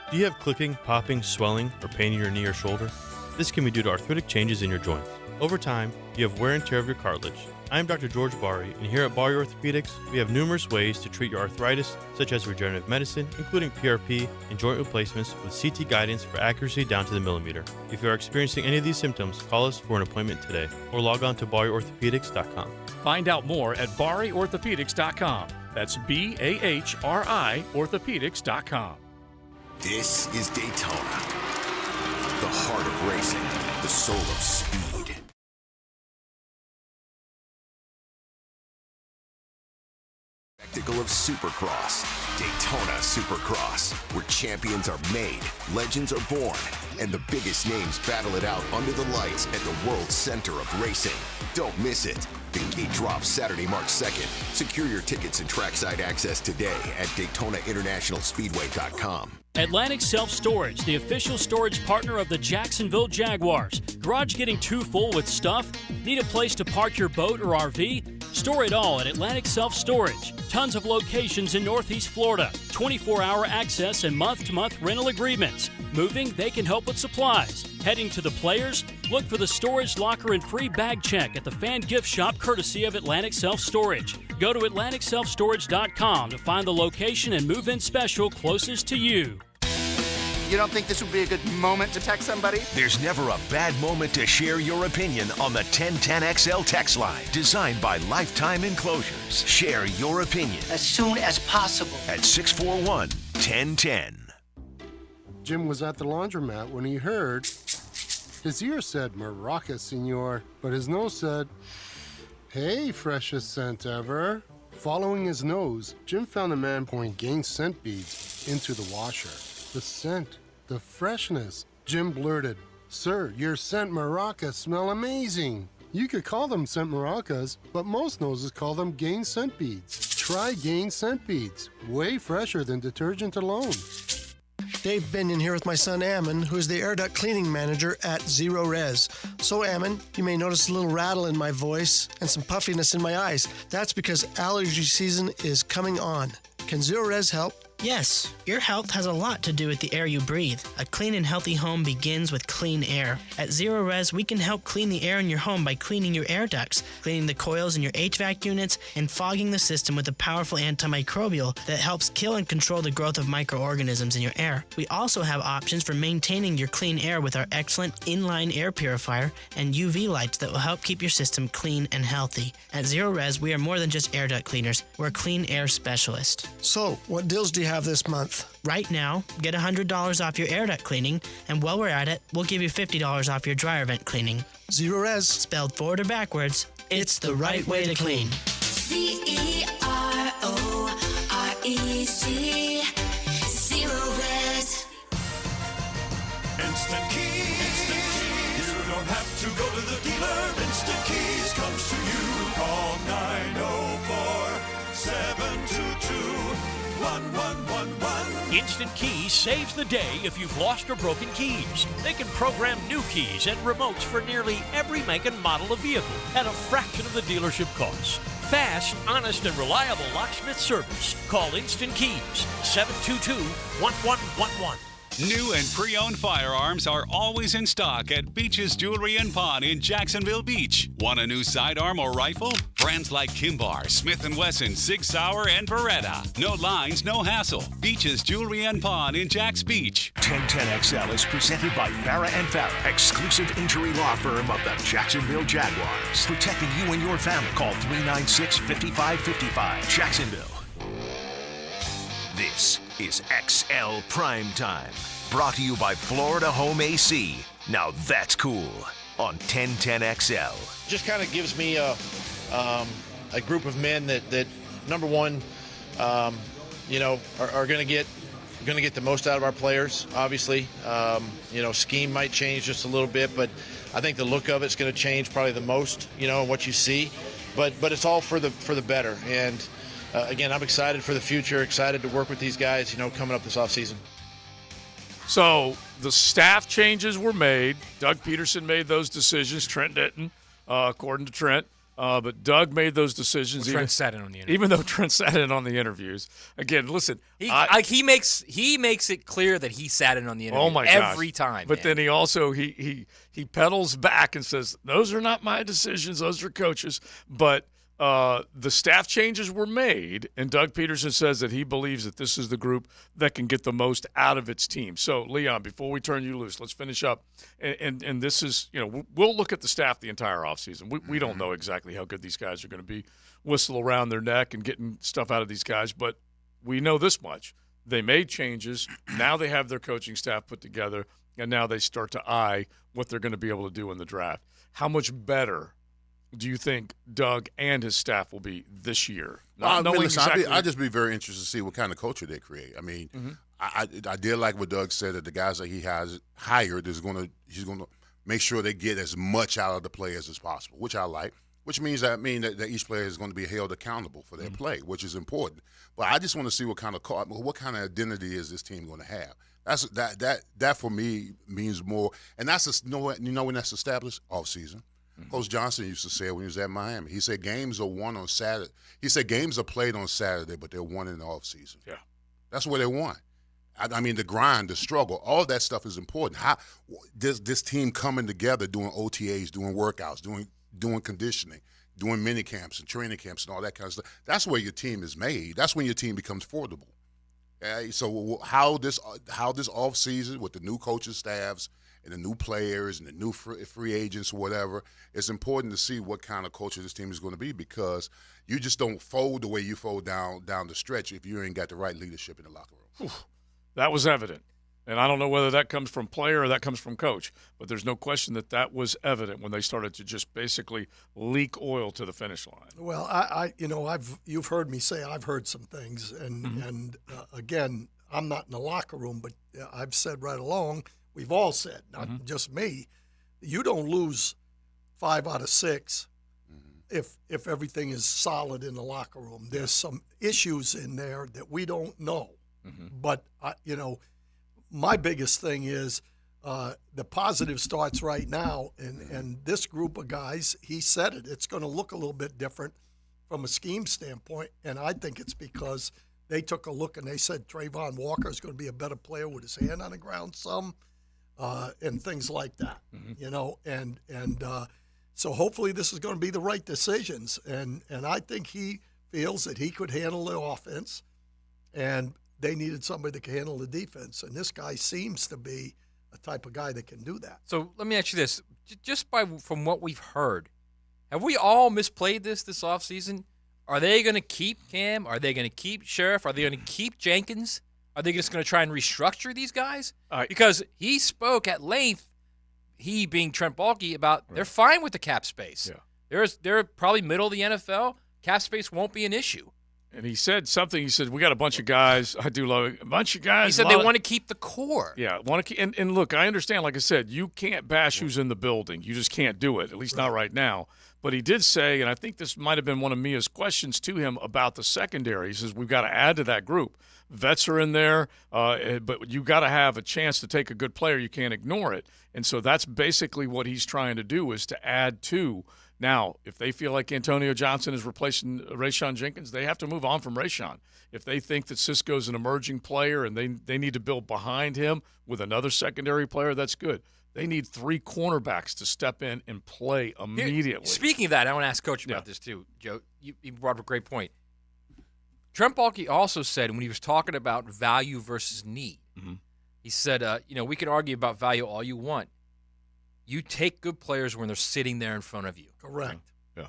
Do you have clicking, popping, swelling, or pain in your knee or shoulder? This can be due to arthritic changes in your joints. Over time, you have wear and tear of your cartilage. I am Dr. George Bari, and here at Bari Orthopedics, we have numerous ways to treat your arthritis, such as regenerative medicine, including PRP and joint replacements with CT guidance for accuracy down to the millimeter. If you are experiencing any of these symptoms, call us for an appointment today, or log on to bariorthopedics.com. Find out more at bariorthopedics.com. That's BAHRI orthopedics.com. This is Daytona, the heart of racing, the soul of speed. Spectacle of Supercross, Daytona Supercross, where champions are made, legends are born, and the biggest names battle it out under the lights at the world center of racing. Don't miss it. The gate drops Saturday, March 2nd. Secure your tickets and trackside access today at DaytonaInternationalSpeedway.com. Atlantic Self Storage, the official storage partner of the Jacksonville Jaguars. Garage getting too full with stuff? Need a place to park your boat or RV? Store it all at Atlantic Self Storage. Tons of locations in Northeast Florida. 24-hour access and month-to-month rental agreements. Moving? They can help with supplies. Heading to the Players? Look for the storage locker and free bag check at the fan gift shop courtesy of Atlantic Self Storage. Go to AtlanticSelfStorage.com to find the location and move-in special closest to you. You don't think this would be a good moment to text somebody? There's never a bad moment to share your opinion on the 1010XL text line, designed by Lifetime Enclosures. Share your opinion as soon as possible at 641-1010. Jim was at the laundromat when he heard his ear said Maraca, senor, but his nose said, hey, freshest scent ever. Following his nose, Jim found a man pouring Gain scent beads into the washer. The scent, the freshness. Jim blurted, sir, your scent maracas smell amazing. You could call them scent maracas, but most noses call them Gain scent beads. Try Gain scent beads. Way fresher than detergent alone. Dave Binion here with my son Ammon, who is the air duct cleaning manager at Zero Res. So Ammon, you may notice a little rattle in my voice and some puffiness in my eyes. That's because allergy season is coming on. Can Zero Res help? Yes, your health has a lot to do with the air you breathe. A clean and healthy home begins with clean air. At Zero Res, we can help clean the air in your home by cleaning your air ducts, cleaning the coils in your HVAC units, and fogging the system with a powerful antimicrobial that helps kill and control the growth of microorganisms in your air. We also have options for maintaining your clean air with our excellent inline air purifier and UV lights that will help keep your system clean and healthy. At Zero Res, we are more than just air duct cleaners. We're a clean air specialist. So, what deals do you have this month? Right now, get $100 off your air duct cleaning, and while we're at it, we'll give you $50 off your dryer vent cleaning. Zero Res. Spelled forward or backwards, it's the right way to clean. CEROREC. Zero Res. Instant Keys. You don't have to go to the dealer. Instant Keys comes to you. Call 904-722-1111. Instant Keys saves the day if you've lost or broken keys. They can program new keys and remotes for nearly every make and model of vehicle at a fraction of the dealership cost. Fast, honest, and reliable locksmith service. Call Instant Keys, 722-1111. New and pre-owned firearms are always in stock at Beach's Jewelry and Pawn in Jacksonville Beach. Want a new sidearm or rifle? Brands like Kimbar, Smith & Wesson, Sig Sauer, and Beretta. No lines, no hassle. Beach's Jewelry and Pawn in Jacks Beach. 1010XL is presented by Farah & Farah, exclusive injury law firm of the Jacksonville Jaguars. Protecting you and your family. Call 396-5555. Jacksonville. This is XL Primetime, brought to you by Florida Home AC. Now that's cool on 1010XL. Just kind of gives me a group of men that number one, are going to get going to get the most out of our players, obviously. Scheme might change just a little bit, but I think the look of it's going to change probably the most, what you see. But it's all for the better. And, again, I'm excited for the future, excited to work with these guys, coming up this offseason. So the staff changes were made. Doug Peterson made those decisions. Trent didn't, according to Trent. But Doug made those decisions. Trent sat in on the interviews. Even though Trent sat in on the interviews. Again, listen. He makes it clear that he sat in on the interview every time. But then he also he pedals back and says, those are not my decisions. Those are coaches. But the staff changes were made, and Doug Peterson says that he believes that this is the group that can get the most out of its team. So, Leon, before we turn you loose, let's finish up. And this is, we'll look at the staff the entire offseason. We don't know exactly how good these guys are going to be. Whistle around their neck and getting stuff out of these guys, but we know this much. They made changes. Now they have their coaching staff put together, and now they start to eye what they're going to be able to do in the draft. How much better do you think Doug and his staff will be this year? I'd just be very interested to see what kind of culture they create. I mean, I did like what Doug said, that the guys that he has hired he's going to make sure they get as much out of the players as possible, which I like. Which means that each player is going to be held accountable for their play, which is important. But I just want to see what kind of identity is this team going to have. That for me means more, and that's when that's established off season. Coach Johnson used to say when he was at Miami, he said games are won on Saturday. He said games are played on Saturday, but they're won in the off season. Yeah, that's where they won. I mean, the grind, the struggle, all that stuff is important. How this team coming together, doing OTAs, doing workouts, doing conditioning, doing mini camps and training camps and all that kind of stuff. That's where your team is made. That's when your team becomes formidable. So how this off season with the new coaching staffs and the new players and the new free agents or whatever, it's important to see what kind of culture this team is going to be, because you just don't fold the way you fold down the stretch if you ain't got the right leadership in the locker room. That was evident. And I don't know whether that comes from player or that comes from coach, but there's no question that was evident when they started to just basically leak oil to the finish line. Well, you've heard me say I've heard some things, and again, I'm not in the locker room, but I've said right along, we've all said, not just me, you don't lose 5 out of 6 if everything is solid in the locker room. There's some issues in there that we don't know, but my biggest thing is the positive starts right now, and this group of guys, he said it, it's going to look a little bit different from a scheme standpoint, and I think it's because they took a look and they said Trayvon Walker is going to be a better player with his hand on the ground and things like that, so hopefully this is going to be the right decisions, and I think he feels that he could handle the offense, and they needed somebody that can handle the defense, and this guy seems to be a type of guy that can do that. So let me ask you this. Just from what we've heard, have we all misplayed this offseason? Are they going to keep Cam? Are they going to keep Sheriff? Are they going to keep Jenkins? Are they just going to try and restructure these guys? Because he spoke at length, he being Trent Baalke, about they're fine with the cap space. Yeah. They're probably middle of the NFL. Cap space won't be an issue. And he said something. He said, we got a bunch of guys. I do love it. A bunch of guys. He said they want to keep the core. Yeah, want to keep. And look, I understand, like I said, you can't bash who's in the building. You just can't do it, at least not right now. But he did say, and I think this might have been one of Mia's questions to him about the secondary. He says, we've got to add to that group. Vets are in there, but you got to have a chance to take a good player. You can't ignore it. And so that's basically what he's trying to do, is to add to. Now, if they feel like Antonio Johnson is replacing Rayshon Jenkins, they have to move on from Rayshon. If they think that Cisco's an emerging player and they need to build behind him with another secondary player, that's good. They need 3 cornerbacks to step in and play immediately. Speaking of that, I want to ask Coach about this too, Joe. You brought up a great point. Trent Baalke also said when he was talking about value versus need, he said, we can argue about value all you want. You take good players when they're sitting there in front of you. Correct. Yeah.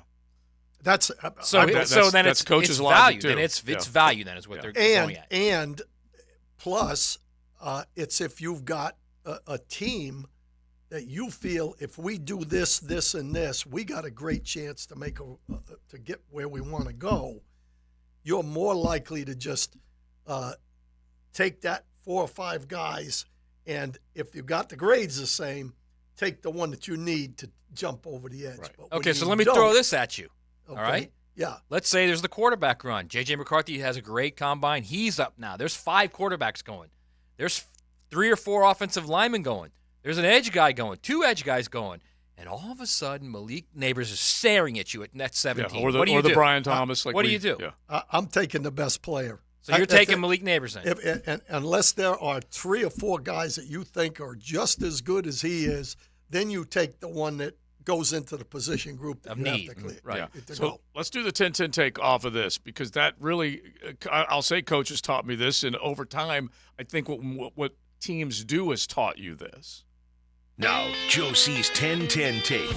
That's then it's coach's value. Too. Then it's value. Then is what they're going at. And plus, it's if you've got a team that you feel if we do this, this, and this, we got a great chance to to get where we want to go. You're more likely to just take that 4 or 5 guys, and if you got the grades the same, take the one that you need to jump over the edge. Right. But when Okay, so you let me don't- throw this at you. Okay, All right? Yeah. Let's say there's the quarterback run. J.J. McCarthy has a great combine. He's up now. There's 5 quarterbacks going. There's 3 or 4 offensive linemen going. There's an edge guy going, 2 edge guys going. And all of a sudden, Malik Neighbors is staring at you at net 17. or the, what do you do? Brian Thomas. What do you do? Yeah. I'm taking the best player. So you're taking Malik Neighbors in. Unless there are 3 or 4 guys that you think are just as good as he is, then you take the one that goes into the position group that Of you need. have to clear. Right. to So go. let's do the 10-10 take off of this, because that really, I'll say coaches taught me this, and over time, I think what teams do has taught you this. Now, Joe C's 10-10 tape.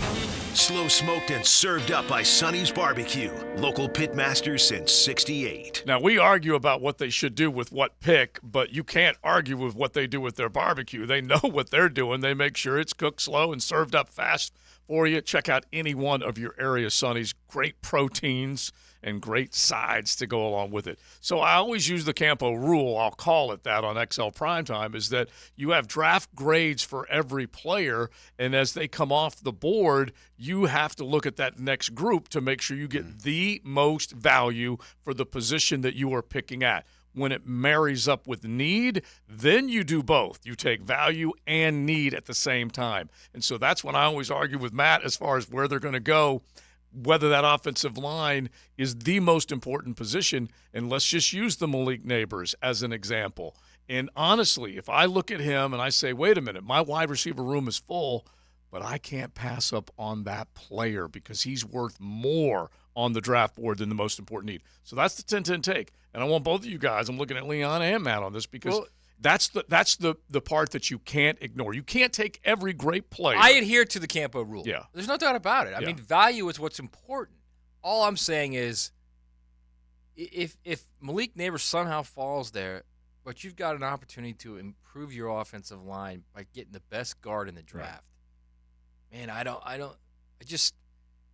Slow smoked and served up by Sonny's Barbecue. Local pit masters since 68. Now, we argue about what they should do with what pick, but you can't argue with what they do with their barbecue. They know what they're doing. They make sure it's cooked slow and served up fast for you. Check out any one of your area Sonny's. Great proteins and great sides to go along with it. So I always use the Campo rule, I'll call it that on XL Primetime, is that you have draft grades for every player, and as they come off the board, you have to look at that next group to make sure you get the most value for the position that you are picking at. When it marries up with need, then you do both. You take value and need at the same time. And so that's when I always argue with Matt as far as where they're going to go, whether that offensive line is the most important position. And let's just use the Malik Neighbors as an example. And honestly, if I look at him and I say, wait a minute, my wide receiver room is full, but I can't pass up on that player because he's worth more on the draft board than the most important need. So that's the 10-10 take. And I want both of you guys, I'm looking at Leon and Matt on this, because that's the part that you can't ignore. You can't take every great player. I adhere to the Campo rule. Yeah. There's no doubt about it. I mean, value is what's important. All I'm saying is if Malik Neighbors somehow falls there, but you've got an opportunity to improve your offensive line by getting the best guard in the draft. Man,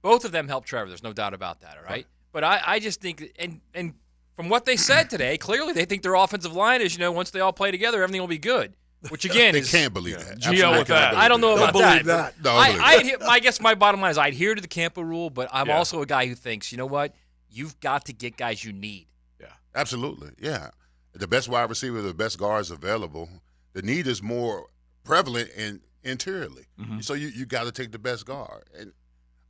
both of them help Trevor. There's no doubt about that, all right? But I just think, and from what they said today, clearly they think their offensive line is, once they all play together, everything will be good. Which, again, they can't believe that. Gio with that. I don't know about that. No, I guess my bottom line is I adhere to the Campo rule, but I'm also a guy who thinks, you know what? You've got to get guys you need. Yeah, absolutely. Yeah. The best wide receiver, the best guards available. The need is more prevalent interiorly. Mm-hmm. So you got to take the best guard. And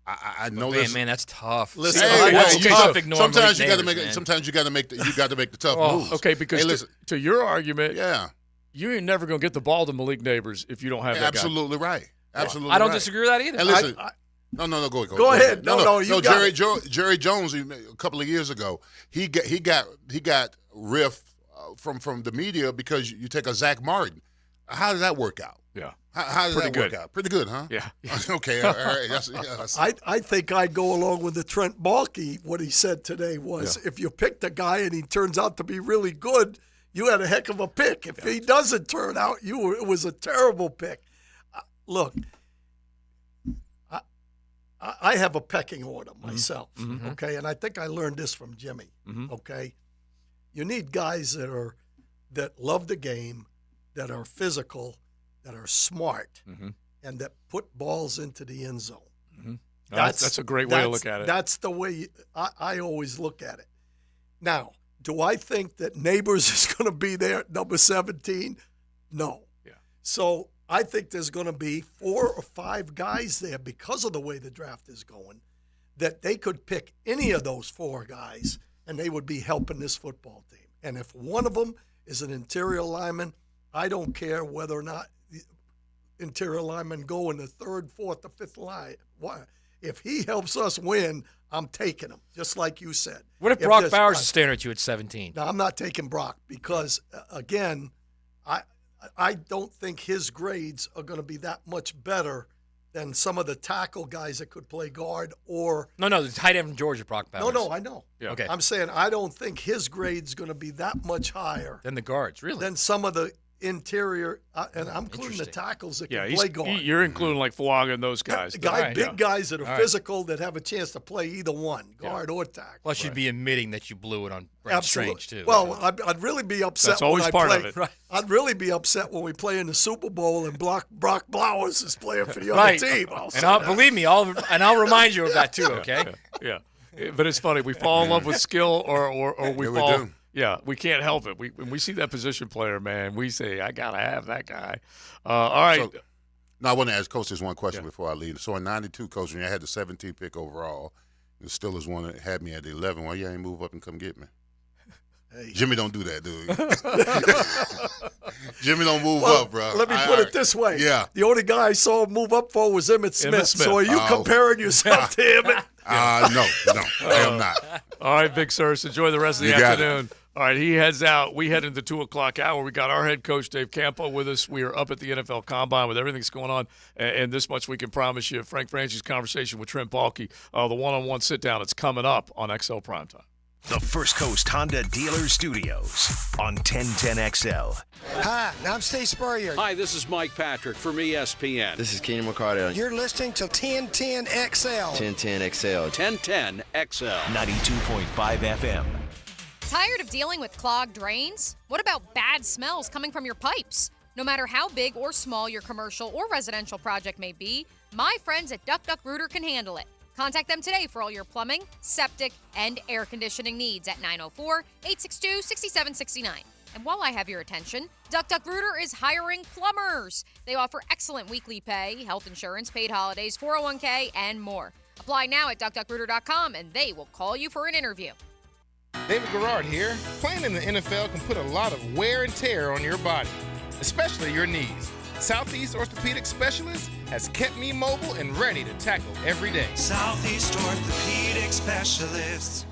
I know man, that's tough. Listen, that's tough. Ignoring sometimes you got to Neighbors, make man. Sometimes you got to make the tough moves. Okay, because listen, to your argument, yeah, you ain't never going to get the ball to Malik Neighbors if you don't have that guy. Absolutely right. Absolutely I don't right. diskigree with that either. And listen, no, go ahead. Go ahead. No, you got Jerry Jones a couple of years ago, he got riff from the media because you take a Zach Martin. How did that work out? Yeah. How did that work out? Pretty good, huh? Yeah. Okay. All right. I think I'd go along with the Trent Baalke. What he said today was, if you picked a guy and he turns out to be really good, you had a heck of a pick. If he doesn't turn out, it was a terrible pick. Look, I have a pecking order myself, okay? And I think I learned this from Jimmy, okay? You need guys that love the game, that are physical, that are smart, and that put balls into the end zone. That's a great way to look at it. That's the way I always look at it. Now, do I think that Neighbors is going to be there at number 17? No. Yeah. So I think there's going to be 4 or 5 guys there because of the way the draft is going that they could pick any of those 4 guys and they would be helping this football team. And if one of them is an interior lineman, I don't care whether or not the interior linemen go in the 3rd, 4th, or 5th line. Why? If he helps us win, I'm taking him, just like you said. What if Brock Bowers is staring at you at 17? No, I'm not taking Brock because, again, I don't think his grades are going to be that much better than some of the tackle guys that could play guard or – No, the tight end from Georgia, Brock Bowers. No, I know. Yeah. Okay. I'm saying I don't think his grade's going to be that much higher Than the guards, really? than some of the interior, and I'm including the tackles that can play guard. You're including like Fuaga and those guys. Big guys that are physical that have a chance to play either one, guard or tackle. Plus, you'd be admitting that you blew it on Brent Strange too. Well, I'd really be upset. That's always when part I play. of it. Right. I'd really be upset when we play in the Super Bowl and Brock Blowers is playing for the other team. Believe me, I'll remind you of that too. Okay. Yeah. But it's funny. We fall in love with skill, or we fall. do. Yeah, we can't help it. When we see that position player, man, we say, I got to have that guy. All right. So, I want to ask Coach this one question before I leave. So in 92, Coach, when I had the 17th pick overall, the Steelers one that had me at the 11, why you ain't move up and come get me? Hey. Jimmy don't do that, dude. Jimmy don't move up, bro. Let me put it this way. Yeah. The only guy I saw move up for was Emmitt Smith. So are you comparing yourself to Emmitt? No, I am not. All right, Big Sirs, enjoy the rest of the afternoon. All right, he heads out. We head into 2 o'clock hour. We got our head coach, Dave Campo, with us. We are up at the NFL Combine with everything that's going on. And this much we can promise you. Frank Francie's conversation with Trent Baalke, the one-on-one sit-down, it's coming up on XL Primetime. The First Coast Honda Dealer Studios on 1010XL. Hi, I'm Steve Spurrier. Hi, this is Mike Patrick from ESPN. This is Keenan McCarty. You're listening to 1010XL. 1010XL. 1010XL. 92.5 FM. Tired of dealing with clogged drains? What about bad smells coming from your pipes? No matter how big or small your commercial or residential project may be, my friends at Duck Duck Rooter can handle it. Contact them today for all your plumbing, septic, and air conditioning needs at 904-862-6769. And while I have your attention, Duck Duck Rooter is hiring plumbers. They offer excellent weekly pay, health insurance, paid holidays, 401k, and more. Apply now at duckduckrooter.com and they will call you for an interview. David Garrard here. Playing in the NFL can put a lot of wear and tear on your body, especially your knees. Southeast Orthopedic Specialist has kept me mobile and ready to tackle every day. Southeast Orthopedic Specialist.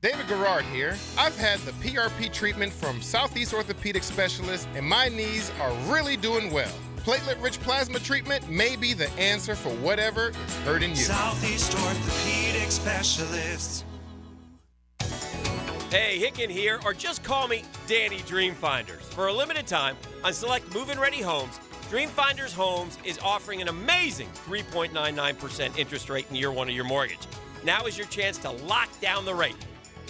David Garrard here. I've had the PRP treatment from Southeast Orthopedic Specialist, and my knees are really doing well. Platelet-rich plasma treatment may be the answer for whatever is hurting you. Southeast Orthopedic Specialist. Hey, Hicken here, or just call me Danny Dreamfinders. For a limited time, on select move-in ready homes, Dreamfinders Homes is offering an amazing 3.99% interest rate in year one of your mortgage. Now is your chance to lock down the rate.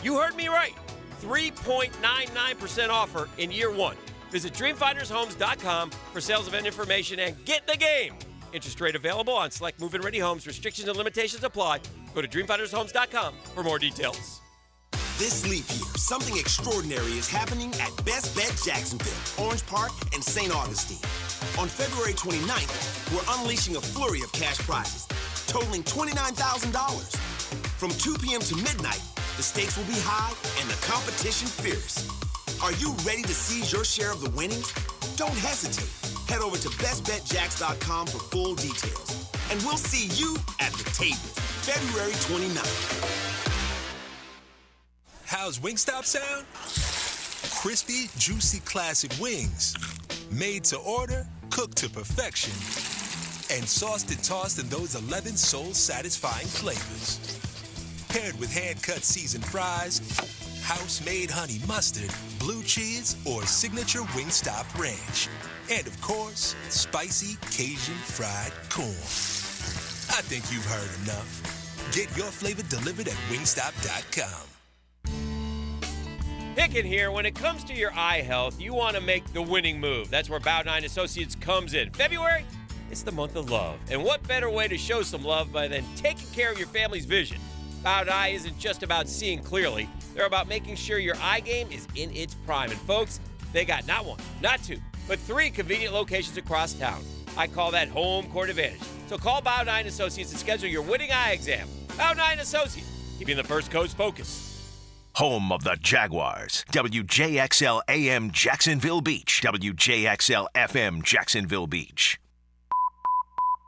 You heard me right. 3.99% offer in year one. Visit dreamfindershomes.com for sales event information and get the game. Interest rate available on select move-in ready homes. Restrictions and limitations apply. Go to dreamfindershomes.com for more details. This leap year, something extraordinary is happening at Best Bet Jacksonville, Orange Park, and St. Augustine. On February 29th, we're unleashing a flurry of cash prizes, totaling $29,000. From 2 p.m. to midnight, the stakes will be high and the competition fierce. Are you ready to seize your share of the winnings? Don't hesitate. Head over to bestbetjacks.com for full details. And we'll see you at the table, February 29th. How's Wingstop sound? Crispy, juicy, classic wings. Made to order, cooked to perfection. And sauced and tossed in those 11 soul-satisfying flavors. Paired with hand-cut seasoned fries, house-made honey mustard, blue cheese, or signature Wingstop ranch. And, of course, spicy Cajun fried corn. I think you've heard enough. Get your flavor delivered at wingstop.com. Hicken here. When it comes to your eye health, you want to make the winning move. That's where Bowdine Associates comes in. February, it's the month of love. And what better way to show some love than taking care of your family's vision? Bowdine isn't just about seeing clearly. They're about making sure your eye game is in its prime. And folks, they got not one, not two, but 3 convenient locations across town. I call that home court advantage. So call Bowdine Associates and schedule your winning eye exam. Bowdine Associates, keeping the First Coast focused. Home of the Jaguars. WJXL AM Jacksonville Beach. WJXL FM Jacksonville Beach.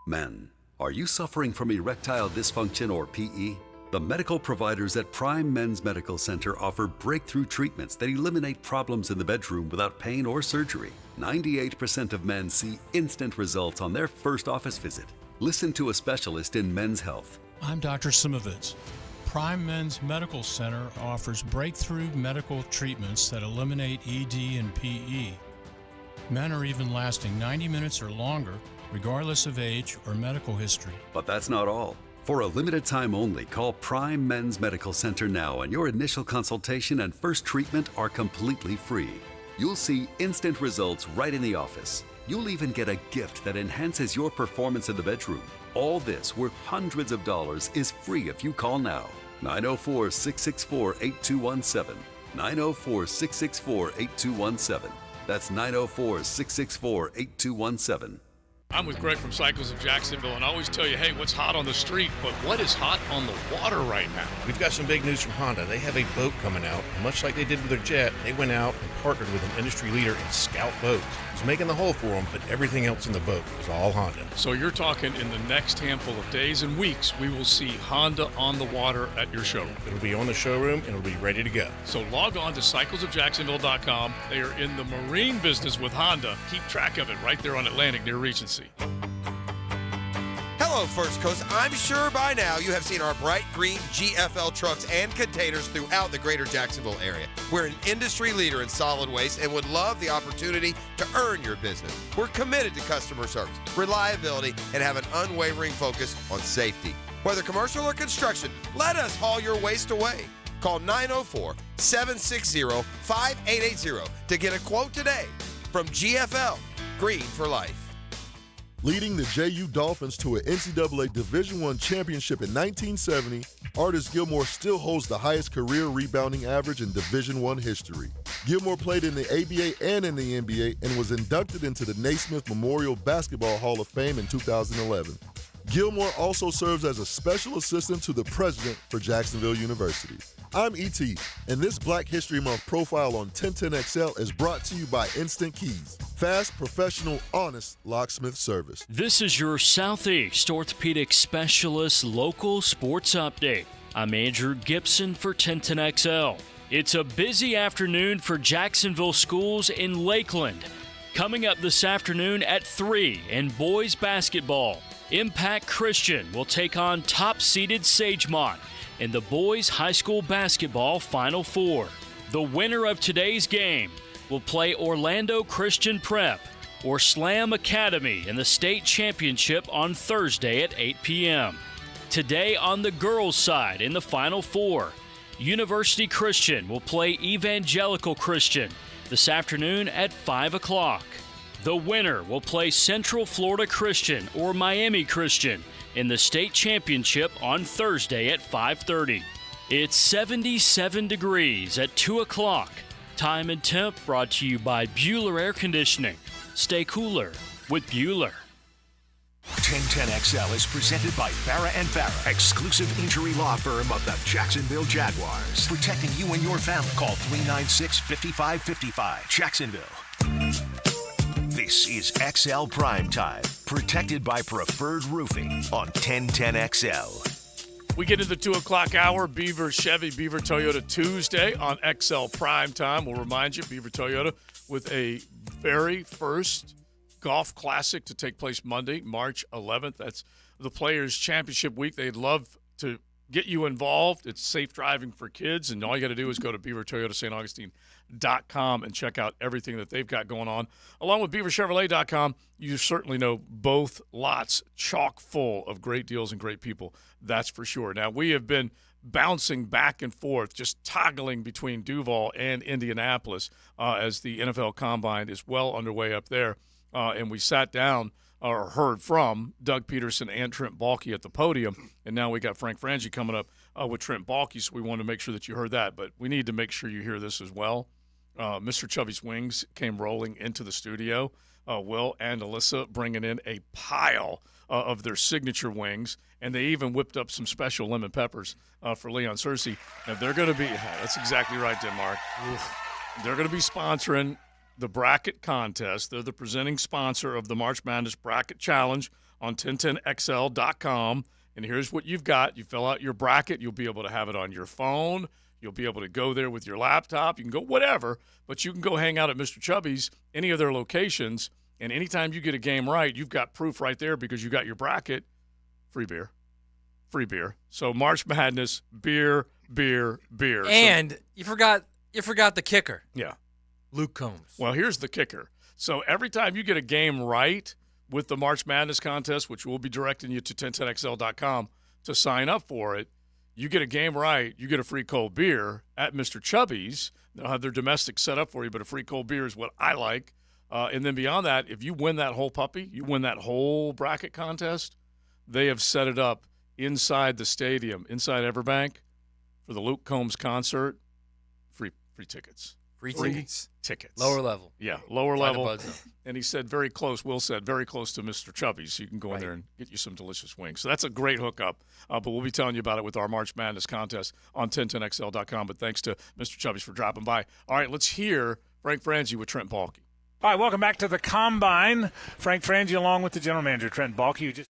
Men, are you suffering from erectile dysfunction or PE? The medical providers at Prime Men's Medical Center offer breakthrough treatments that eliminate problems in the bedroom without pain or surgery. 98% of men see instant results on their first office visit. Listen to a specialist in men's health. I'm Dr. Simovitz. Prime Men's Medical Center offers breakthrough medical treatments that eliminate ED and PE. Men are even lasting 90 minutes or longer, regardless of age or medical history. But that's not all. For a limited time only, call Prime Men's Medical Center now, and your initial consultation and first treatment are completely free. You'll see instant results right in the office. You'll even get a gift that enhances your performance in the bedroom. All this, worth hundreds of dollars, is free if you call now. 904-664-8217. 904-664-8217. That's 904-664-8217. I'm with Greg from Cycles of Jacksonville, and I always tell you, hey, what's hot on the street, but what is hot on the water right now? We've got some big news from Honda. They have a boat coming out, and much like they did with their jet, they went out and partnered with an industry leader in Scout Boats. He's making the hull for them, but everything else in the boat is all Honda. So you're talking in the next handful of days and weeks, we will see Honda on the water at your showroom. It'll be on the showroom, and it'll be ready to go. So log on to cyclesofjacksonville.com. They are in the marine business with Honda. Keep track of it right there on Atlantic near Regency. Hello, First Coast. I'm sure by now you have seen our bright green GFL trucks and containers throughout the greater Jacksonville area. We're an industry leader in solid waste and would love the opportunity to earn your business. We're committed to customer service, reliability, and have an unwavering focus on safety. Whether commercial or construction, let us haul your waste away. Call 904-760-5880 to get a quote today. From GFL, Green for Life. Leading the JU Dolphins to an NCAA Division I championship in 1970, Artis Gilmore still holds the highest career rebounding average in Division I history. Gilmore played in the ABA and in the NBA and was inducted into the Naismith Memorial Basketball Hall of Fame in 2011. Gilmore also serves as a special assistant to the president for Jacksonville University. I'm E.T., and this Black History Month profile on 1010XL is brought to you by Instant Keys. Fast, professional, honest locksmith service. This is your Southeast Orthopedic Specialist local sports update. I'm Andrew Gibson for 1010XL. It's a busy afternoon for Jacksonville schools in Lakeland. Coming up this afternoon at 3 in boys basketball, Impact Christian will take on top-seeded Sagemont in the boys high school basketball Final Four. The winner of today's game will play Orlando Christian Prep or Slam Academy in the state championship on Thursday at 8 p.m. Today on the girls' side in the Final Four, University Christian will play Evangelical Christian this afternoon at 5 o'clock. The winner will play Central Florida Christian or Miami Christian in the state championship on Thursday at 5:30. It's 77 degrees at 2 o'clock. Time and temp brought to you by Bueller Air Conditioning. Stay cooler with Bueller. 1010XL is presented by Farah & Farah, exclusive injury law firm of the Jacksonville Jaguars. Protecting you and your family. Call 396-5555. Jacksonville. This is XL Primetime, protected by Preferred Roofing on 1010XL. We get into the 2 o'clock hour, Beaver Chevy, Beaver Toyota Tuesday on XL Primetime. We'll remind you, Beaver Toyota with a very first golf classic to take place Monday, March 11th. That's the Players' Championship Week. They'd love to get you involved. It's safe driving for kids, and all you got to do is go to beavertoyota.com and check out everything that they've got going on. Along with beaverchevrolet.com, you certainly know both lots chock full of great deals and great people. That's for sure. Now, we have been bouncing back and forth, just toggling between Duval and Indianapolis as the NFL Combine is well underway up there. And we sat down or heard from Doug Peterson and Trent Baalke at the podium, and now we got Frank Frangie coming up with Trent Baalke, so we wanted to make sure that you heard that. But we need to make sure you hear this as well. Mr. Chubby's Wings came rolling into the studio. Will and Alyssa bringing in a pile of their signature wings, and they even whipped up some special lemon peppers for Leon Searcy. Now, they're going to be – that's exactly right, Denmark. They're going to be sponsoring the bracket contest. They're the presenting sponsor of the March Madness Bracket Challenge on 1010XL.com. And here's what you've got. You fill out your bracket. You'll be able to have it on your phone. You'll be able to go there with your laptop. You can go whatever, but you can go hang out at Mr. Chubby's, any of their locations, and anytime you get a game right, you've got proof right there because you got your bracket. Free beer. Free beer. So March Madness, beer. And you forgot the kicker. Yeah. Luke Combs. Well, here's the kicker. So every time you get a game right with the March Madness contest, which we'll be directing you to 1010xl.com to sign up for it, you get a game right, you get a free cold beer at Mr. Chubby's. They'll have their domestic set up for you, but a free cold beer is what I like. And then beyond that, if you win that whole puppy, you win that whole bracket contest, they have set it up inside the stadium, inside Everbank, for the Luke Combs concert. Free tickets. Free tickets. Lower level. Yeah, lower Find the level. buzz zone. And he said very close, Will said, very close to Mr. Chubby's. So you can go in there and get you some delicious wings. So that's a great hookup. But we'll be telling you about it with our March Madness contest on 1010xl.com. But thanks to Mr. Chubby's for dropping by. All right, let's hear Frank Frangie with Trent Baalke. All right, welcome back to the Combine. Frank Frangie along with the general manager, Trent Baalke, who just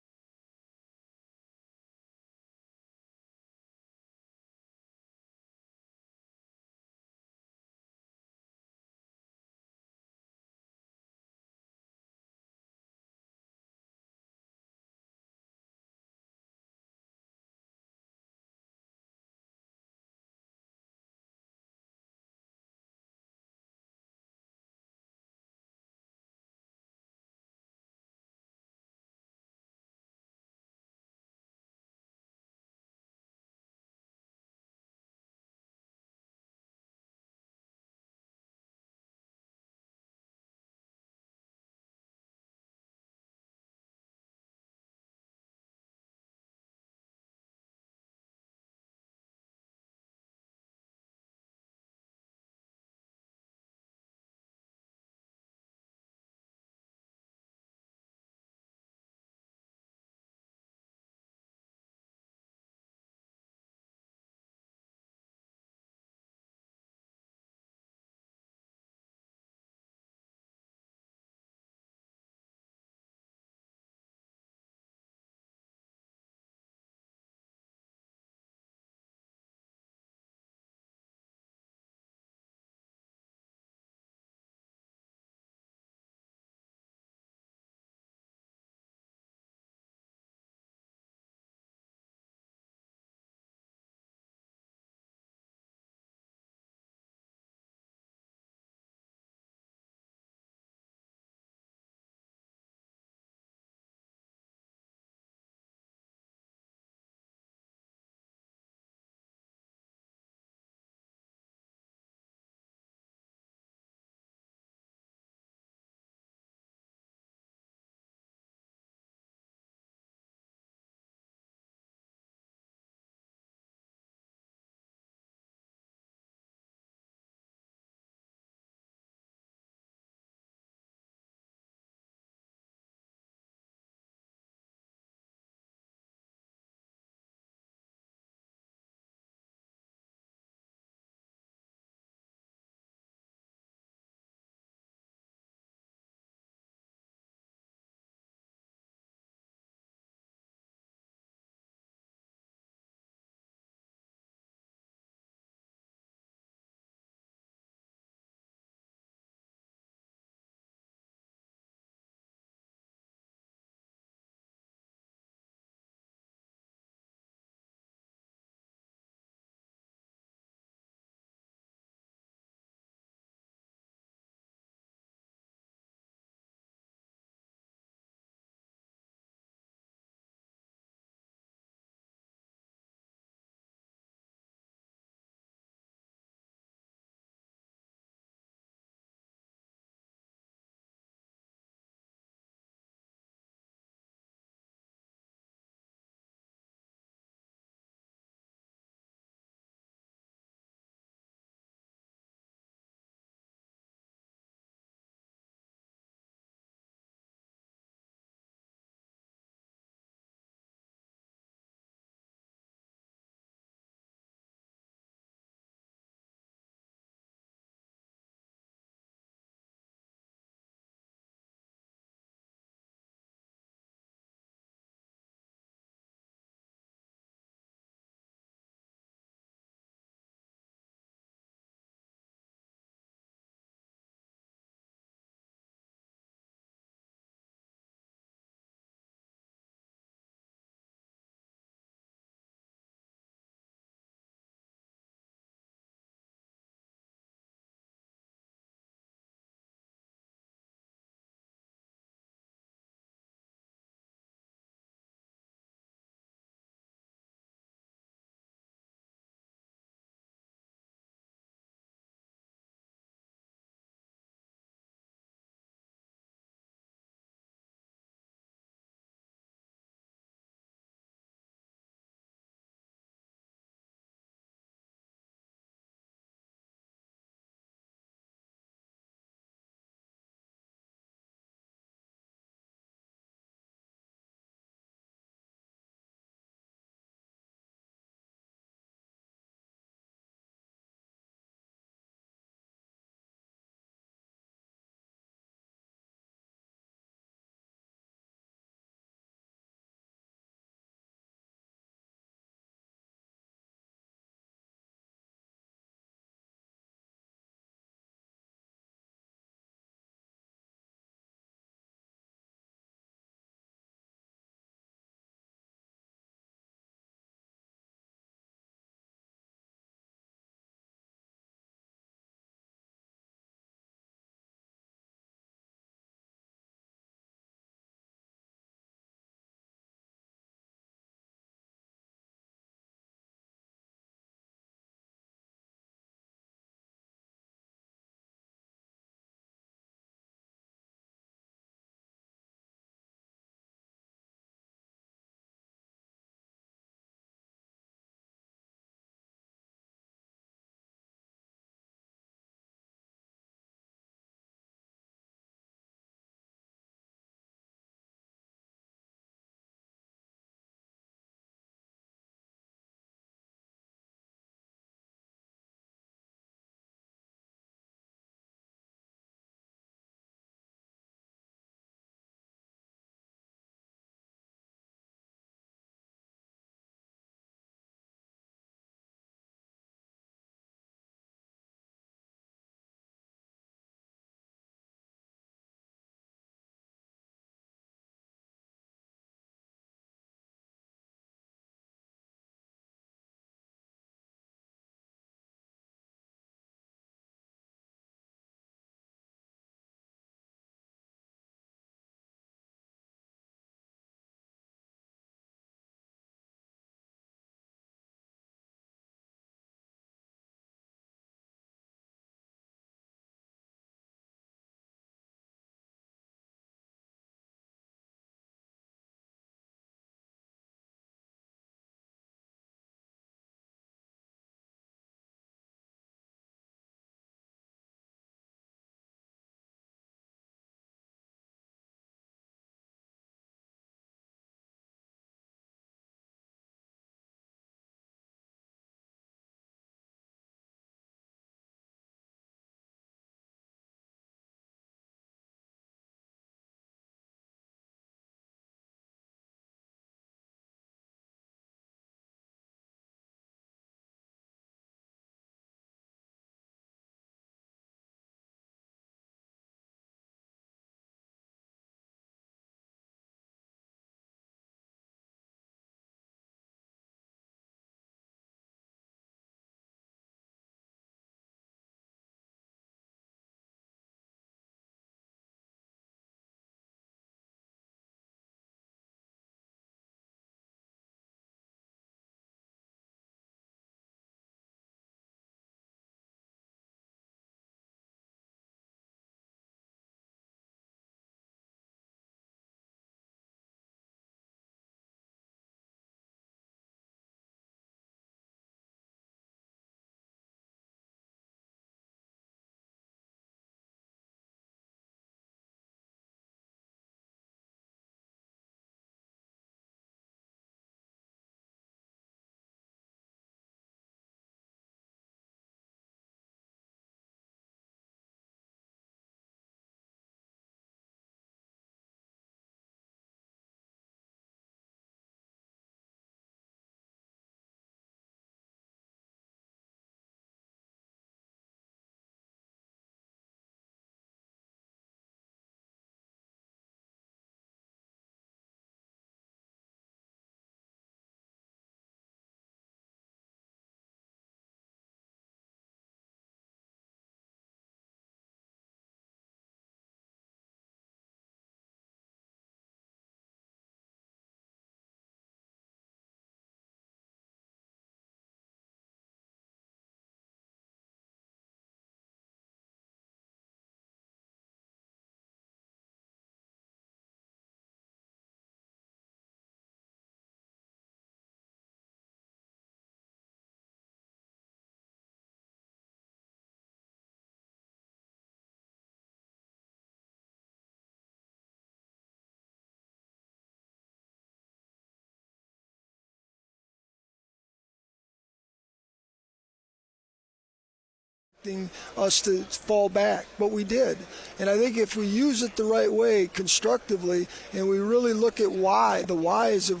expecting us to fall back, but we did. And I think if we use it the right way, constructively, and we really look at the whys of,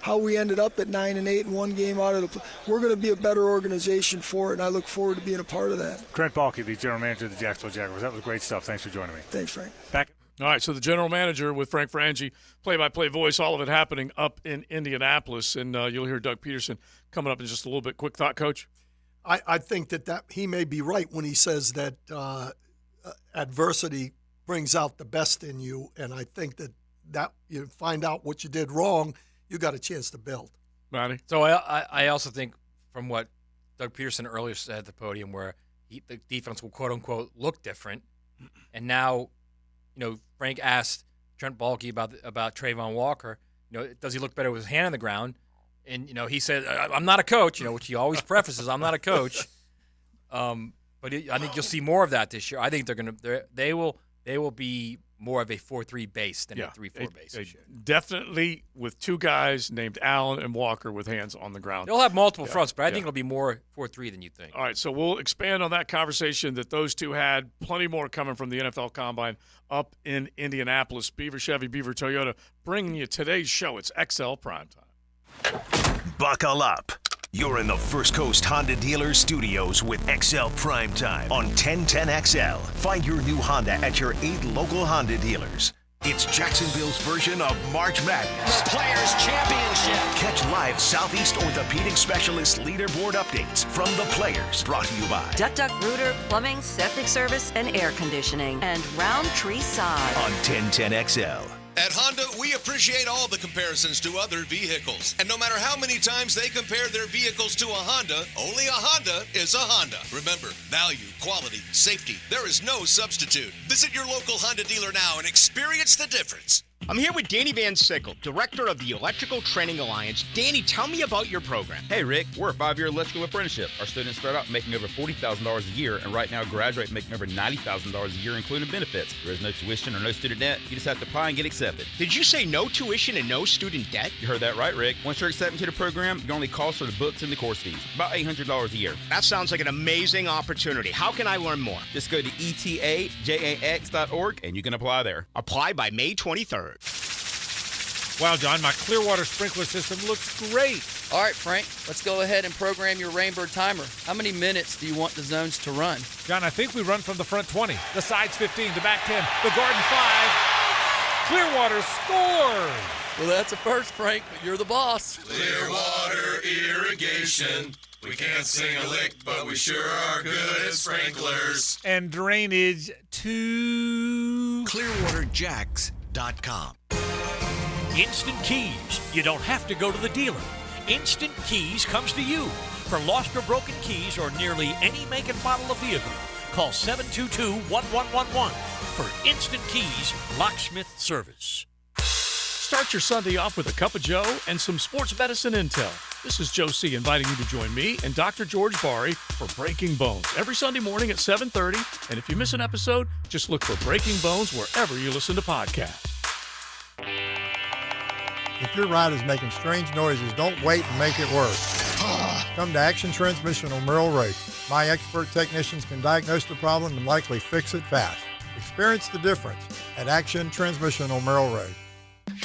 how we ended up at 9-8 and one game out of we're going to be a better organization for it, and I look forward to being a part of that. Trent Baalke, the general manager of the Jacksonville Jaguars. That was great stuff. Thanks for joining me. Thanks, Frank. Back. All right, so the general manager with Frank Frangie, play-by-play voice, all of it happening up in Indianapolis, and you'll hear Doug Peterson coming up in just a little bit. Quick thought, Coach? I think that he may be right when he says that adversity brings out the best in you, and I think that you find out what you did wrong, you got a chance to build. Ronnie? So I also think from what Doug Peterson earlier said at the podium where the defense will, quote-unquote, look different, and now – Frank asked Trent Baalke about Trayvon Walker. Does he look better with his hand on the ground? And he said, "I'm not a coach." Which he always prefaces, "I'm not a coach." But I think you'll see more of that this year. I think they will be more of a 4-3 base than a 3-4 base this year. Definitely with two guys named Allen and Walker with hands on the ground. They'll have multiple fronts, but I think it'll be more 4-3 than you think. All right, so we'll expand on that conversation that those two had. Plenty more coming from the NFL Combine up in Indianapolis. Beaver Chevy, Beaver Toyota, bringing you today's show. It's XL Primetime. Buckle up. You're in the First Coast Honda Dealer Studios with XL Primetime on 1010XL. Find your new Honda at your 8 local Honda dealers. It's Jacksonville's version of March Madness. The Players' Championship. Catch live Southeast Orthopedic Specialist leaderboard updates from the Players. Brought to you by Duck Duck Rooter, Plumbing, Septic Service, and Air Conditioning. And Roundtree Sod. On 1010XL. At Honda, we appreciate all the comparisons to other vehicles. And no matter how many times they compare their vehicles to a Honda, only a Honda is a Honda. Remember, value, quality, safety, there is no substitute. Visit your local Honda dealer now and experience the difference. I'm here with Danny Van Sickle, director of the Electrical Training Alliance. Danny, tell me about your program. Hey, Rick, we're a 5-year electrical apprenticeship. Our students start out making over $40,000 a year, and right now graduate making over $90,000 a year, including benefits. There is no tuition or no student debt. You just have to apply and get accepted. Did you say no tuition and no student debt? You heard that right, Rick. Once you're accepted to the program, your only cost for the books and the course fees. About $800 a year. That sounds like an amazing opportunity. How can I learn more? Just go to etajax.org, and you can apply there. Apply by May 23rd. Wow, John, my Clearwater sprinkler system looks great. All right, Frank, let's go ahead and program your Rainbird timer. How many minutes do you want the zones to run? John, I think we run from the front 20, the sides 15, the back 10, the garden 5. Clearwater scores! Well, that's a first, Frank, but you're the boss. Clearwater Irrigation. We can't sing a lick, but we sure are good at sprinklers. And drainage to ClearwaterJacks.com. Instant Keys. You don't have to go to the dealer. Instant Keys comes to you. For lost or broken keys or nearly any make and model of vehicle, call 722-1111 for Instant Keys locksmith service. Start your Sunday off with a cup of Joe and some sports medicine intel. This is Joe C. inviting you to join me and Dr. George Bari for Breaking Bones every Sunday morning at 7:30. And if you miss an episode, just look for Breaking Bones wherever you listen to podcasts. If your ride is making strange noises, don't wait and make it worse. Come to Action Transmission on Merrill Road. My expert technicians can diagnose the problem and likely fix it fast. Experience the difference at Action Transmission on Merrill Road.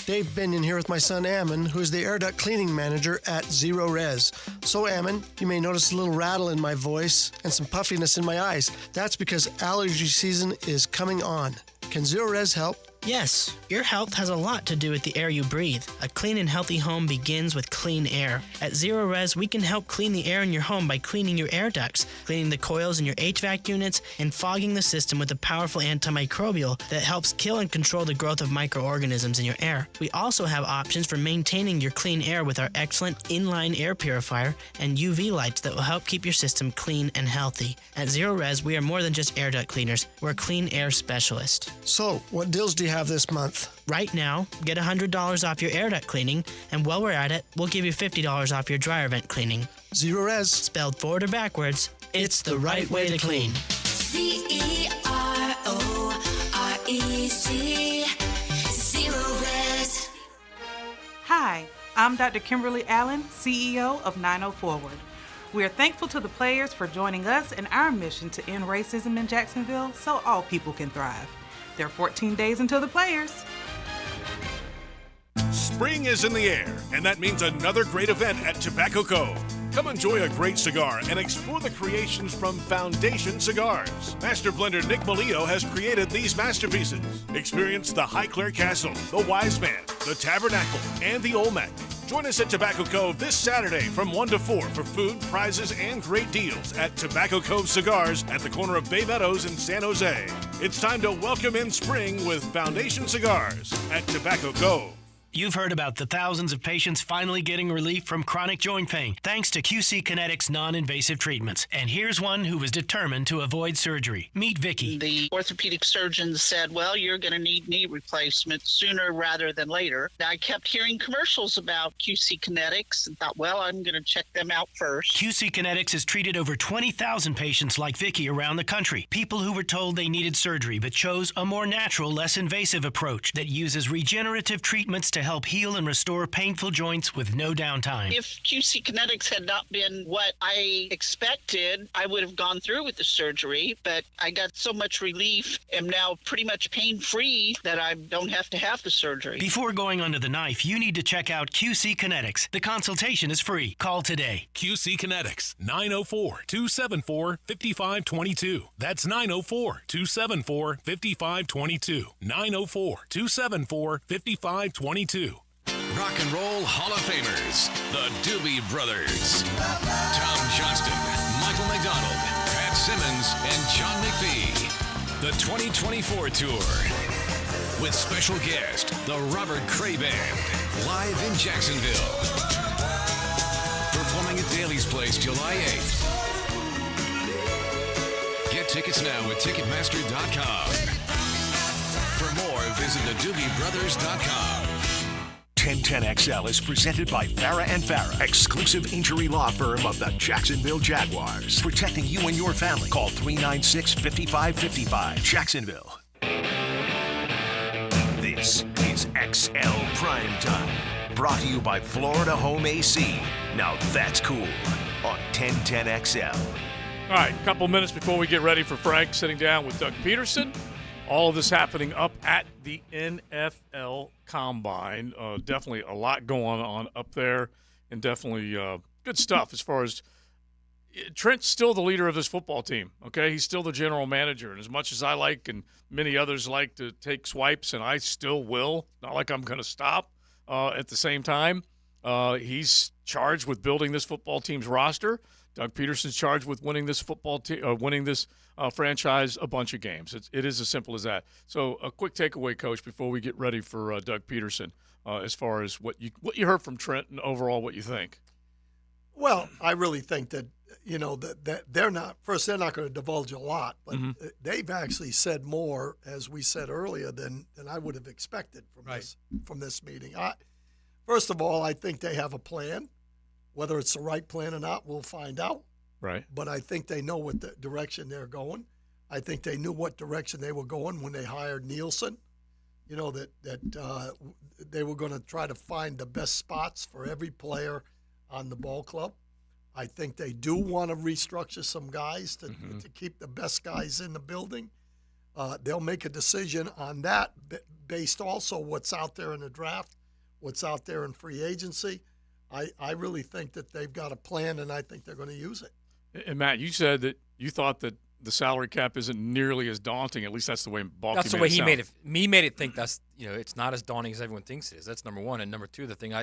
Dave Binion here with my son Ammon, who is the air duct cleaning manager at Zero Res. So Ammon, you may notice a little rattle in my voice and some puffiness in my eyes. That's because allergy season is coming on. Can Zero Res help? Yes, your health has a lot to do with the air you breathe. A clean and healthy home begins with clean air. At Zero Res, we can help clean the air in your home by cleaning your air ducts, cleaning the coils in your HVAC units, and fogging the system with a powerful antimicrobial that helps kill and control the growth of microorganisms in your air. We also have options for maintaining your clean air with our excellent inline air purifier and UV lights that will help keep your system clean and healthy. At Zero Res, we are more than just air duct cleaners. We're a clean air specialist. So, what deals do you have this month? Right now, get $100 off your air duct cleaning, and while we're at it, we'll give you $50 off your dryer vent cleaning. Zero Res. Spelled forward or backwards, it's the right way to clean. CEROREC. Zero Res. Hi, I'm Dr. Kimberly Allen, CEO of 90 Forward. We are thankful to the players for joining us in our mission to end racism in Jacksonville so all people can thrive. There are 14 days until the players. Spring is in the air, and that means another great event at Tobacco Cove. Come enjoy a great cigar and explore the creations from Foundation Cigars. Master blender Nick Malio has created these masterpieces. Experience the Highclere Castle, the Wise Man, the Tabernacle, and the Olmec. Join us at Tobacco Cove this Saturday from 1 to 4 for food, prizes, and great deals at Tobacco Cove Cigars at the corner of Bay Meadows and San Jose. It's time to welcome in spring with Foundation Cigars at Tobacco Cove. You've heard about the thousands of patients finally getting relief from chronic joint pain thanks to QC Kinetics non-invasive treatments. And here's one who was determined to avoid surgery. Meet Vicky. The orthopedic surgeon said, well, you're going to need knee replacement sooner rather than later. I kept hearing commercials about QC Kinetics and thought, well, I'm going to check them out first. QC Kinetics has treated over 20,000 patients like Vicky around the country. People who were told they needed surgery but chose a more natural, less invasive approach that uses regenerative treatments to help heal and restore painful joints with no downtime. If QC Kinetics had not been what I expected, I would have gone through with the surgery, but I got so much relief, am now pretty much pain-free that I don't have to have the surgery. Before going under the knife, you need to check out QC Kinetics. The consultation is free. Call today. QC Kinetics, 904-274-5522. That's 904-274-5522. 904-274-5522. Rock and Roll Hall of Famers, the Doobie Brothers. Tom Johnston, Michael McDonald, Pat Simmons, and John McPhee. The 2024 Tour. With special guest, the Robert Cray Band, live in Jacksonville. Performing at Daly's Place July 8th. Get tickets now at Ticketmaster.com. For more, visit thedoobiebrothers.com. 1010XL is presented by Farah & Farah, exclusive injury law firm of the Jacksonville Jaguars. Protecting you and your family. Call 396-5555. Jacksonville. This is XL Primetime. Brought to you by Florida Home AC. Now that's cool on 1010XL. All right, a couple minutes before we get ready for Frank sitting down with Doug Peterson. All of this happening up at the NFL Combine. Definitely a lot going on up there, and definitely good stuff as far as Trent's still the leader of this football team, okay? He's still the general manager, and as much as I like and many others like to take swipes, and I still will, not like I'm going to stop at the same time, he's charged with building this football team's roster. Doug Peterson's charged with winning this franchise a bunch of games. It is as simple as that. So a quick takeaway, Coach, before we get ready for Doug Peterson, as far as what you heard from Trent and overall what you think. Well, I really think that that they're not going to divulge a lot, but they've actually said more, as we said earlier, than I would have expected from this meeting. First of all, I think they have a plan. Whether it's the right plan or not, we'll find out. Right. But I think they know what the direction they're going. I think they knew what direction they were going when they hired Nielsen. That they were going to try to find the best spots for every player on the ball club. I think they do want to restructure some guys to keep the best guys in the building. They'll make a decision on that based also what's out there in the draft, what's out there in free agency. I really think that they've got a plan, and I think they're going to use it. And, Matt, you said that you thought that the salary cap isn't nearly as daunting. At least that's the way Balky That's the way he made it. He made it think that's it's not as daunting as everyone thinks it is. That's number one. And number two, the thing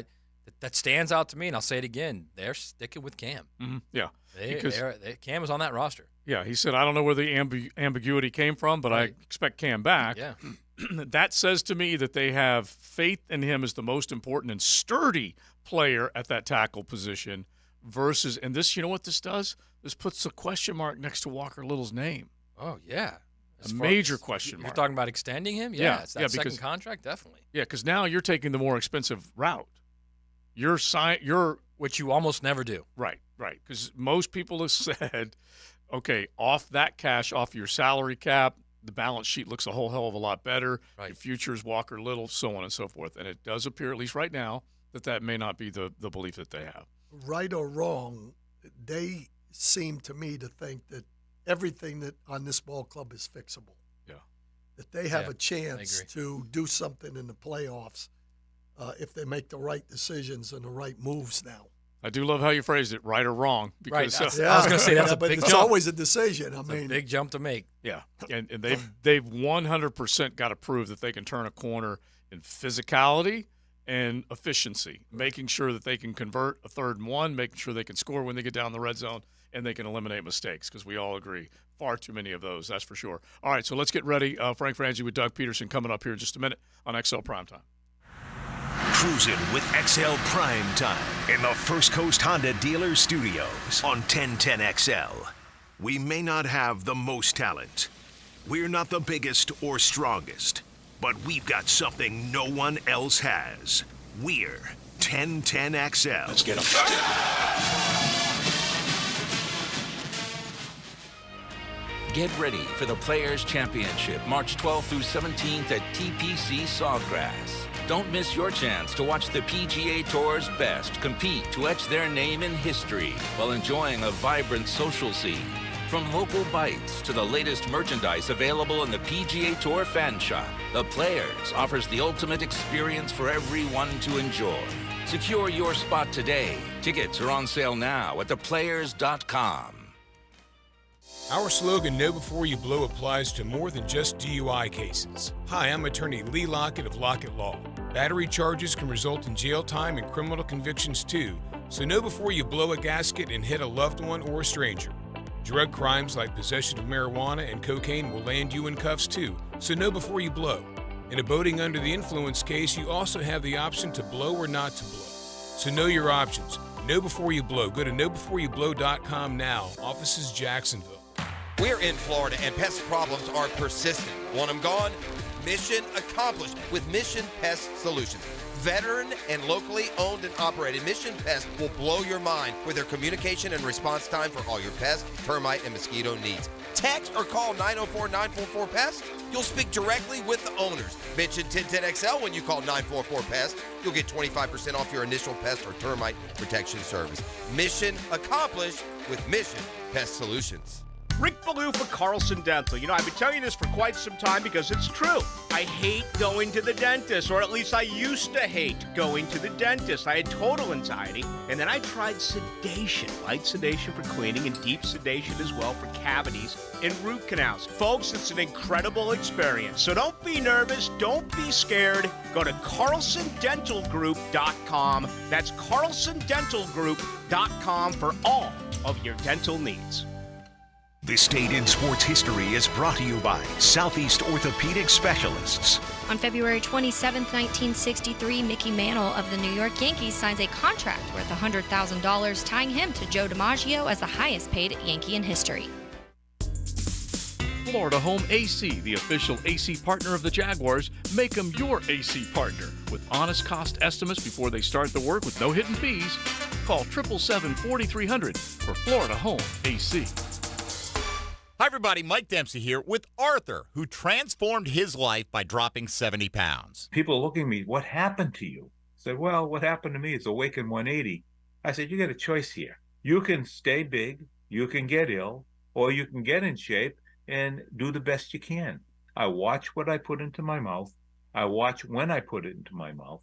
that stands out to me, and I'll say it again, they're sticking with Cam. Mm-hmm. Yeah, Cam was on that roster. Yeah, he said, I don't know where the ambiguity came from, but I expect Cam back. Yeah. That says to me that they have faith in him as the most important and sturdy player at that tackle position versus, and this, you know what this does? This puts a question mark next to Walker Little's name. Oh, yeah. A major question mark. You're talking about extending him? Yeah, it's that second contract, definitely. Yeah, because now you're taking the more expensive route. Which you almost never do. Right. Because most people have said, okay, off that cash, off your salary cap, the balance sheet looks a whole hell of a lot better. Right. Your future is Walker Little, so on and so forth. And it does appear, at least right now, that may not be the belief that they have. Right or wrong, they seem to me to think that everything that on this ball club is fixable. Yeah. That they have a chance to do something in the playoffs if they make the right decisions and the right moves now. I do love how you phrased it, right or wrong. Because, I was going to say that's a big jump. It's always a decision. It's a big jump to make. Yeah, and they've 100% got to prove that they can turn a corner in physicality and efficiency, making sure that they can convert a 3rd and 1, making sure they can score when they get down the red zone, and they can eliminate mistakes, because we all agree far too many of those, that's for sure. All right, so let's get ready. Frank Frangie with Doug Peterson coming up here in just a minute on XL Primetime. Cruising with XL Primetime in the First Coast Honda Dealer Studios on 1010XL. We may not have the most talent. We're not the biggest or strongest, but we've got something no one else has. We're 1010XL. Let's get them. Get ready for the Players' Championship, March 12th through 17th at TPC Sawgrass. Don't miss your chance to watch the PGA Tour's best compete to etch their name in history while enjoying a vibrant social scene. From local bites to the latest merchandise available in the PGA Tour fan shop, the Players offers the ultimate experience for everyone to enjoy. Secure your spot today. Tickets are on sale now at theplayers.com. Our slogan, Know Before You Blow, applies to more than just DUI cases. Hi, I'm attorney Lee Lockett of Lockett Law. Battery charges can result in jail time and criminal convictions too, so know before you blow a gasket and hit a loved one or a stranger. Drug crimes like possession of marijuana and cocaine will land you in cuffs too, so know before you blow. In a boating under the influence case, you also have the option to blow or not to blow. So know your options. Know before you blow. Go to knowbeforeyouBlow.com now. Offices Jacksonville. We're in Florida, and pest problems are persistent. Want them gone? Mission accomplished with Mission Pest Solutions. Veteran and locally owned and operated, Mission Pest will blow your mind with their communication and response time for all your pest, termite, and mosquito needs. Text or call 904-944-PEST. You'll speak directly with the owners. Mention 1010XL when you call 944-PEST. You'll get 25% off your initial pest or termite protection service. Mission accomplished with Mission Pest Solutions. Rick Ballou for Carlson Dental. You know, I've been telling you this for quite some time because it's true. I hate going to the dentist, or at least I used to hate going to the dentist. I had total anxiety, and then I tried sedation. Light sedation for cleaning and deep sedation as well for cavities and root canals. Folks, it's an incredible experience. So don't be nervous. Don't be scared. Go to carlsondentalgroup.com. That's carlsondentalgroup.com for all of your dental needs. This Date in Sports History is brought to you by Southeast Orthopedic Specialists. On February 27, 1963, Mickey Mantle of the New York Yankees signs a contract worth $100,000, tying him to Joe DiMaggio as the highest-paid Yankee in history. Florida Home AC, the official AC partner of the Jaguars. Make them your AC partner with honest cost estimates before they start the work with no hidden fees. Call 777-4300 for Florida Home AC. Hi, everybody. Mike Dempsey here with Arthur, who transformed his life by dropping 70 pounds. People are looking at me, what happened to you? I said, well, what happened to me is Awaken 180. I said, you got a choice here. You can stay big, you can get ill, or you can get in shape and do the best you can. I watch what I put into my mouth. I watch when I put it into my mouth.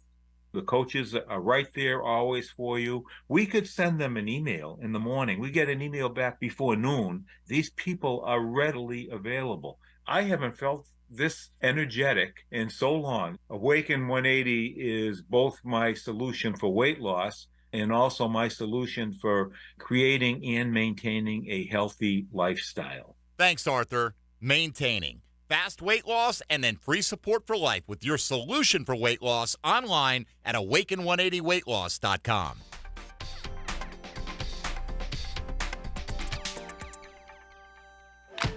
The coaches are right there always for you. We could send them an email in the morning. We get an email back before noon. These people are readily available. I haven't felt this energetic in so long. Awaken 180 is both my solution for weight loss and also my solution for creating and maintaining a healthy lifestyle. Thanks, Arthur. Maintaining fast weight loss and then free support for life with your solution for weight loss online at awaken180weightloss.com.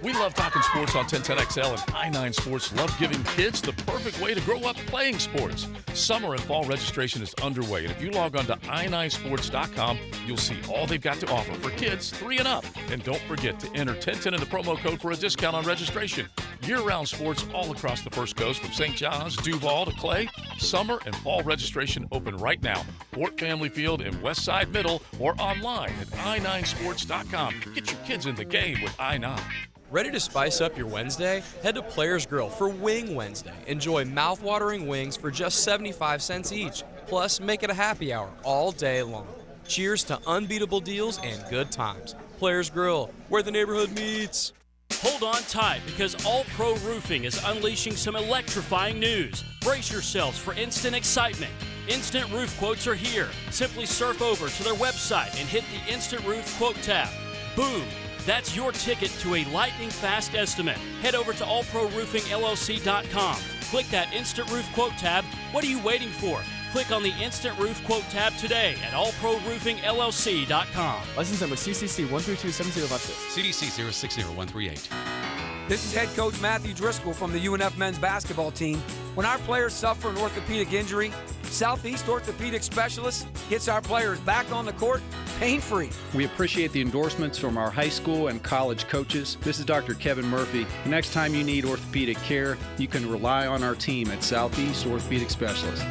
We love talking sports on 1010XL, and I9 Sports love giving kids the perfect way to grow up playing sports. Summer and fall registration is underway, and if you log on to i9sports.com, you'll see all they've got to offer for kids 3 and up. And don't forget to enter 1010 in the promo code for a discount on registration. Year-round sports all across the First Coast, from St. John's, Duval to Clay. Summer and fall registration open right now. Fort Family Field in Westside Middle or online at i9sports.com. Get your kids in the game with i9. Ready to spice up your Wednesday? Head to Players Grill for Wing Wednesday. Enjoy mouth-watering wings for just 75 cents each. Plus, make it a happy hour all day long. Cheers to unbeatable deals and good times. Players Grill, where the neighborhood meets. Hold on tight because All Pro Roofing is unleashing some electrifying news. Brace yourselves for instant excitement. Instant Roof Quotes are here. Simply surf over to their website and hit the Instant Roof Quote tab. Boom! That's your ticket to a lightning-fast estimate. Head over to allproroofingllc.com. Click that Instant Roof Quote tab. What are you waiting for? Click on the Instant Roof Quote tab today at allproroofingllc.com. License number CCC 1327056. CDC 060138. This is head coach Matthew Driscoll from the UNF men's basketball team. When our players suffer an orthopedic injury, Southeast Orthopedic Specialists gets our players back on the court pain-free. We appreciate the endorsements from our high school and college coaches. This is Dr. Kevin Murphy. The next time you need orthopedic care, you can rely on our team at Southeast Orthopedic Specialists.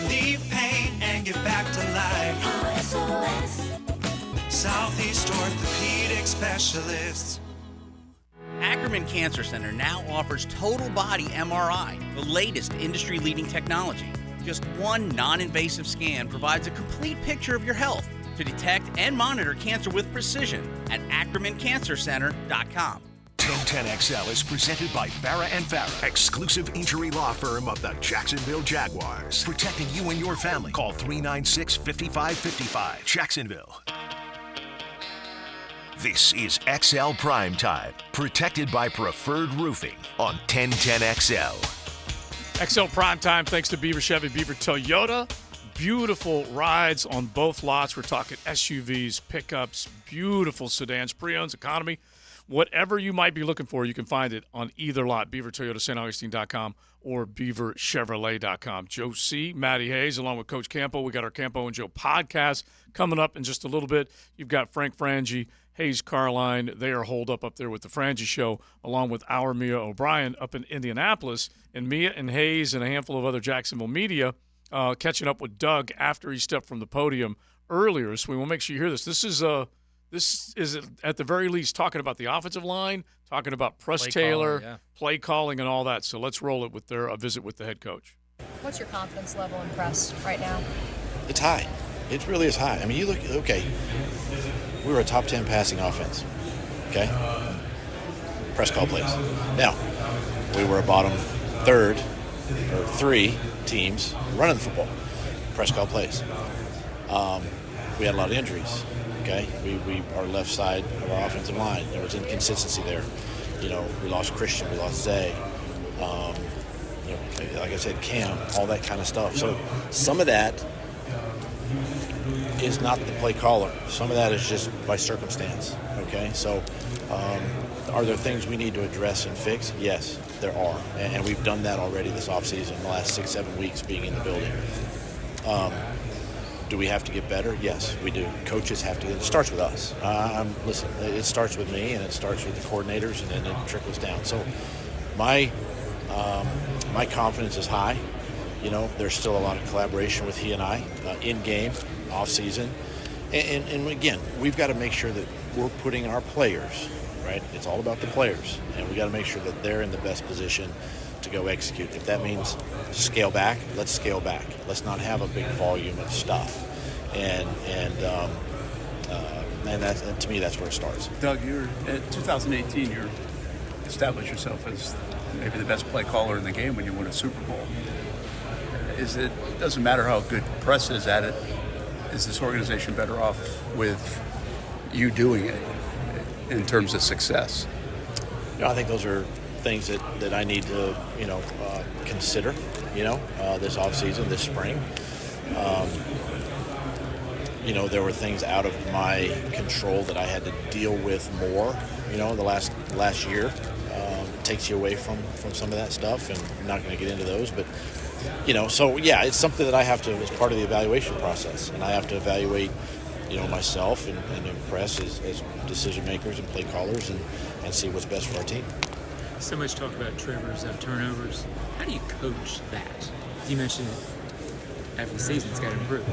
Relieve pain and get back to life. SOS. Southeast Orthopedic Specialists. Ackerman Cancer Center now offers total body MRI, the latest industry-leading technology. Just one non-invasive scan provides a complete picture of your health to detect and monitor cancer with precision at AckermanCancerCenter.com. 1010XL is presented by Farah & Farah, exclusive injury law firm of the Jacksonville Jaguars. Protecting you and your family. Call 396-5555. Jacksonville. This is XL Primetime, protected by Preferred Roofing on 1010XL. XL Primetime, thanks to Beaver Chevy, Beaver Toyota. Beautiful rides on both lots. We're talking SUVs, pickups, beautiful sedans, pre-owns, economy. Whatever you might be looking for, you can find it on either lot, beavertoyota.staugustine.com or beaverchevrolet.com. Joe C., Matty Hayes, along with Coach Campo. We got our Campo and Joe podcast coming up in just a little bit. You've got Frank Frangie, Hayes Carline. They are holed up there with the Frangie Show, along with our Mia O'Brien up in Indianapolis. And Mia and Hayes and a handful of other Jacksonville media catching up with Doug after he stepped from the podium earlier. So we will make sure you hear this. This is at the very least talking about the offensive line, talking about Press Taylor, play calling, and all that. So let's roll it with their visit with the head coach. What's your confidence level in press right now? It's high. It really is high. I mean, you look, okay, we were a top 10 passing offense, okay? Press call plays. Now, we were a bottom third or three teams running the football. Press call plays. We had a lot of injuries. Okay, we our left side of our offensive line, there was inconsistency there. You know, we lost Christian, we lost Zay. Like I said, Cam, all that kind of stuff. So some of that is not the play caller. Some of that is just by circumstance. Okay, so are there things we need to address and fix? Yes, there are, and we've done that already this offseason, the last 6-7 weeks being in the building. Do we have to get better? Yes, we do. Coaches have to. It starts with us. Listen, it starts with me, and it starts with the coordinators, and then it trickles down. So my confidence is high. You know, there's still a lot of collaboration with he and I in game, off season, and again, we've got to make sure that we're putting our players right. It's all about the players, and we got to make sure that they're in the best position to go execute. If that means scale back, let's scale back. Let's not have a big volume of stuff. And that's, to me, that's where it starts. Doug, you're at 2018. You established yourself as maybe the best play caller in the game when you win a Super Bowl. It doesn't matter how good press is at it. Is this organization better off with you doing it in terms of success? You know, I think those are things that I need to, consider, this offseason, this spring. There were things out of my control that I had to deal with more, the last year. It takes you away from some of that stuff, and I'm not going to get into those. But, it's something that I have to, as part of the evaluation process, and I have to evaluate, myself and impress as decision makers and play callers and see what's best for our team. So much talk about Trevor's turnovers. How do you coach that? You mentioned after the season. It's got to improve.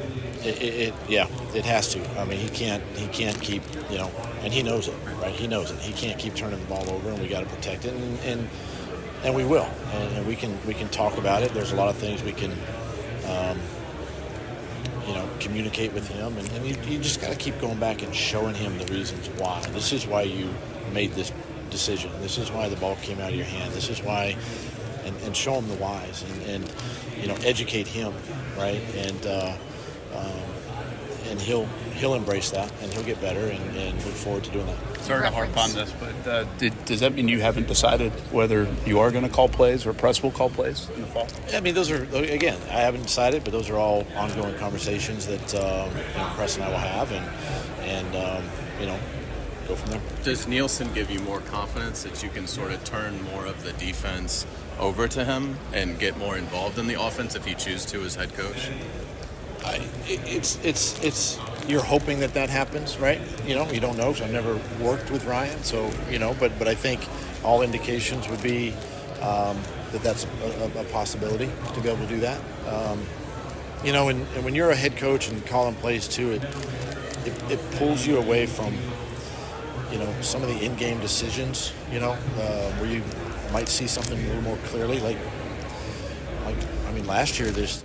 It has to. I mean, he can't keep, and he knows it, right? He knows it. He can't keep turning the ball over, and we got to protect it, and we will, and we can talk about it. There's a lot of things we can, communicate with him, and you just got to keep going back and showing him the reasons why. This is why you made this decision. This is why the ball came out of your hand. This is why, and show him the whys, and educate him, right? And he'll embrace that, and he'll get better, and look forward to doing that. Sorry to harp on this, but does that mean you haven't decided whether you are going to call plays or Press will call plays in the fall? I mean, those are, again, I haven't decided, but those are all ongoing conversations that Press and I will have, and go from there. Does Nielsen give you more confidence that you can sort of turn more of the defense over to him and get more involved in the offense if you choose to as head coach? It's you're hoping that happens, right? You don't know, because I've never worked with Ryan, so but I think all indications would be that's a possibility to be able to do that. And when you're a head coach and calling plays too, it pulls you away from some of the in-game decisions, where you might see something a little more clearly. Like last year there's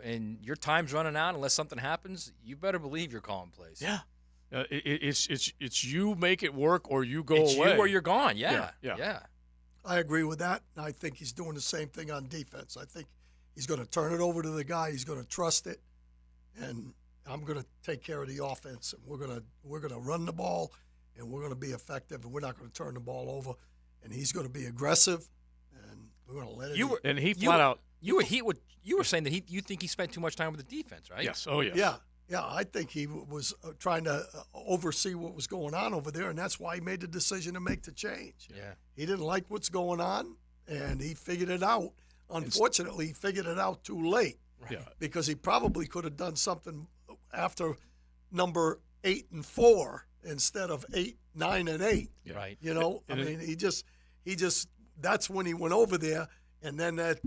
and your time's running out, unless something happens, you better believe you're calling plays. Yeah. It's you make it work or you go It's away. you or you're gone. Yeah. I agree with that. I think he's doing the same thing on defense. I think he's going to turn it over to the guy. He's going to trust it, and I'm going to take care of the offense. And we're going to run the ball, and we're going to be effective, and we're not going to turn the ball over. And he's going to be aggressive, and we're going to let it. You were saying that you think he spent too much time with the defense, right? Yes. Oh, yes. Yeah, I think he was trying to oversee what was going on over there, and that's why he made the decision to make the change. Yeah. He didn't like what's going on, and he figured it out. Unfortunately, he figured it out too late. Yeah. Because he probably could have done something after number 8 and 4 instead of 8, 9 and 8. Yeah. Right. You know, I mean, he just that's when he went over there. And then it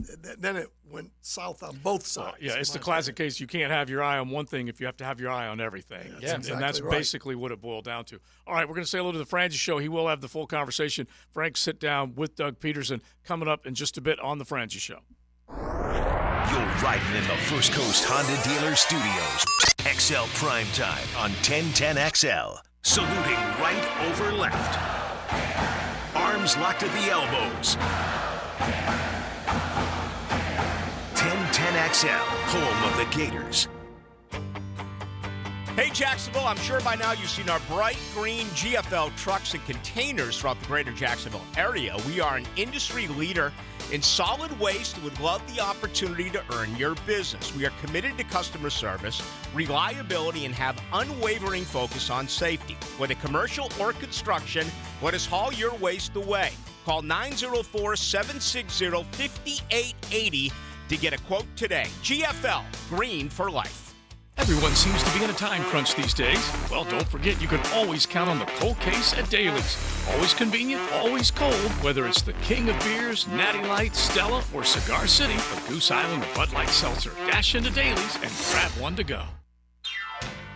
went south on both sides. It's the classic case. You can't have your eye on one thing if you have to have your eye on everything. And that's basically what it boiled down to. All right, we're going to say hello to the Frangie Show. He will have the full conversation. Frank, sit down with Doug Peterson coming up in just a bit on the Frangie Show. You're riding in the First Coast Honda Dealer Studios. XL Primetime on 1010XL. Saluting right over left. Arms locked at the elbows. 1010XL, home of the Gators. Hey, Jacksonville, I'm sure by now you've seen our bright green GFL trucks and containers throughout the greater Jacksonville area. We are an industry leader in solid waste and would love the opportunity to earn your business. We are committed to customer service, reliability, and have unwavering focus on safety. Whether commercial or construction, let us haul your waste away. Call 904-760-5880 to get a quote today. GFL, green for life. Everyone seems to be in a time crunch these days. Well, don't forget you can always count on the cold case at Daly's. Always convenient, always cold, whether it's the king of beers, Natty Light, Stella, or Cigar City, or Goose Island, or Bud Light Seltzer. Dash into Daly's and grab one to go.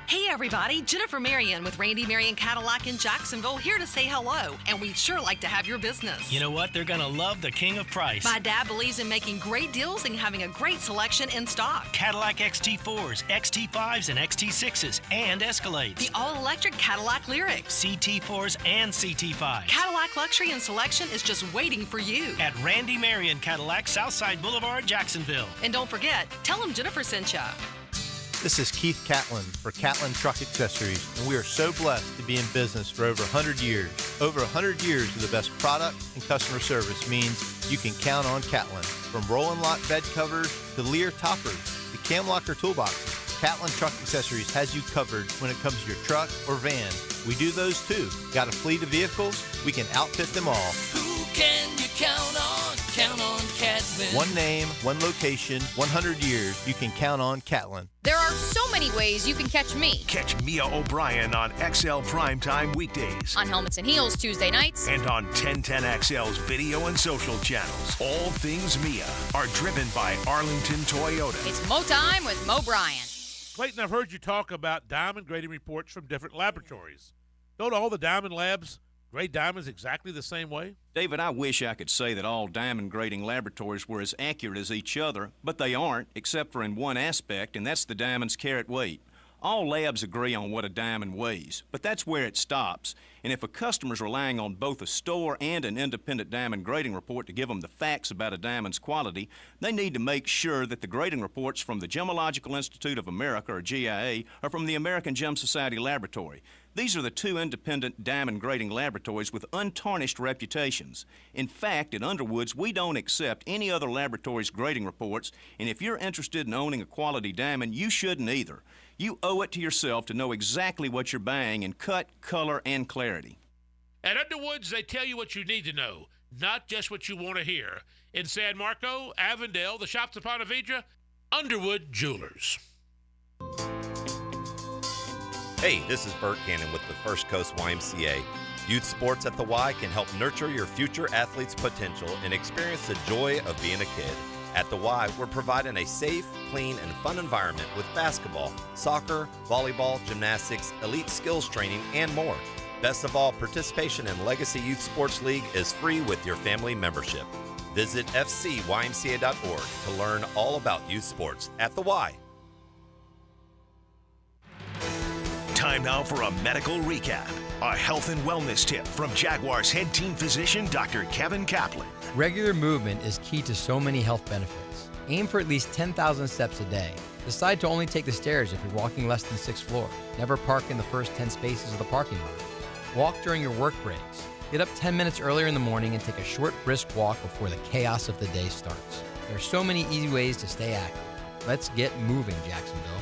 Hey everybody, Jennifer Marion with Randy Marion Cadillac in Jacksonville here to say hello, and we'd sure like to have your business. You know what? They're going to love the king of price. My dad believes in making great deals and having a great selection in stock. Cadillac XT4s, XT5s, and XT6s, and Escalades. The all-electric Cadillac Lyriq. CT4s and CT5s. Cadillac luxury and selection is just waiting for you. At Randy Marion Cadillac, Southside Boulevard, Jacksonville. And don't forget, tell them Jennifer sent ya. This is Keith Catlin for Catlin Truck Accessories, and we are so blessed to be in business for over 100 years. Over 100 years of the best product and customer service means you can count on Catlin. From Roll and Lock bed covers to Lear toppers to cam locker toolboxes, Catlin Truck Accessories has you covered when it comes to your truck or van. We do those too. Got a fleet of vehicles? We can outfit them all. Who can you count on? Count on Catlin. One name, one location, 100 years. You can count on Catlin. There are so many ways you can catch me. Catch Mia O'Brien on XL Primetime weekdays. On Helmets and Heels Tuesday nights. And on 1010XL's video and social channels. All things Mia are driven by Arlington Toyota. It's Mo Time with Mo Bryan. Clayton, I've heard you talk about diamond grading reports from different laboratories. Don't all the diamond labs grade diamonds exactly the same way? David, I wish I could say that all diamond grading laboratories were as accurate as each other, but they aren't, except for in one aspect, and that's the diamond's carat weight. All labs agree on what a diamond weighs, but that's where it stops. And if a customer's relying on both a store and an independent diamond grading report to give them the facts about a diamond's quality, they need to make sure that the grading reports from the Gemological Institute of America, or GIA, or from the American Gem Society Laboratory. These are the two independent diamond grading laboratories with untarnished reputations. In fact, at Underwood's, we don't accept any other laboratory's grading reports, and if you're interested in owning a quality diamond, you shouldn't either. You owe it to yourself to know exactly what you're buying in cut, color, and clarity. At Underwood's, they tell you what you need to know, not just what you want to hear. In San Marco, Avondale, the Shops of Ponte Vedra, Underwood Jewelers. Hey, this is Bert Cannon with the First Coast YMCA. Youth sports at the Y can help nurture your future athlete's potential and experience the joy of being a kid. At the Y, we're providing a safe, clean, and fun environment with basketball, soccer, volleyball, gymnastics, elite skills training, and more. Best of all, participation in Legacy Youth Sports League is free with your family membership. Visit fcymca.org to learn all about youth sports at the Y. Time now for a medical recap. A health and wellness tip from Jaguars head team physician Dr. Kevin Kaplan. Regular movement is key to so many health benefits. Aim for at least 10,000 steps a day. Decide to only take the stairs if you're walking less than 6th floor. Never park in the first 10 spaces of the parking lot. Walk during your work breaks. Get up 10 minutes earlier in the morning and take a short, brisk walk before the chaos of the day starts. There are so many easy ways to stay active. Let's get moving, Jacksonville.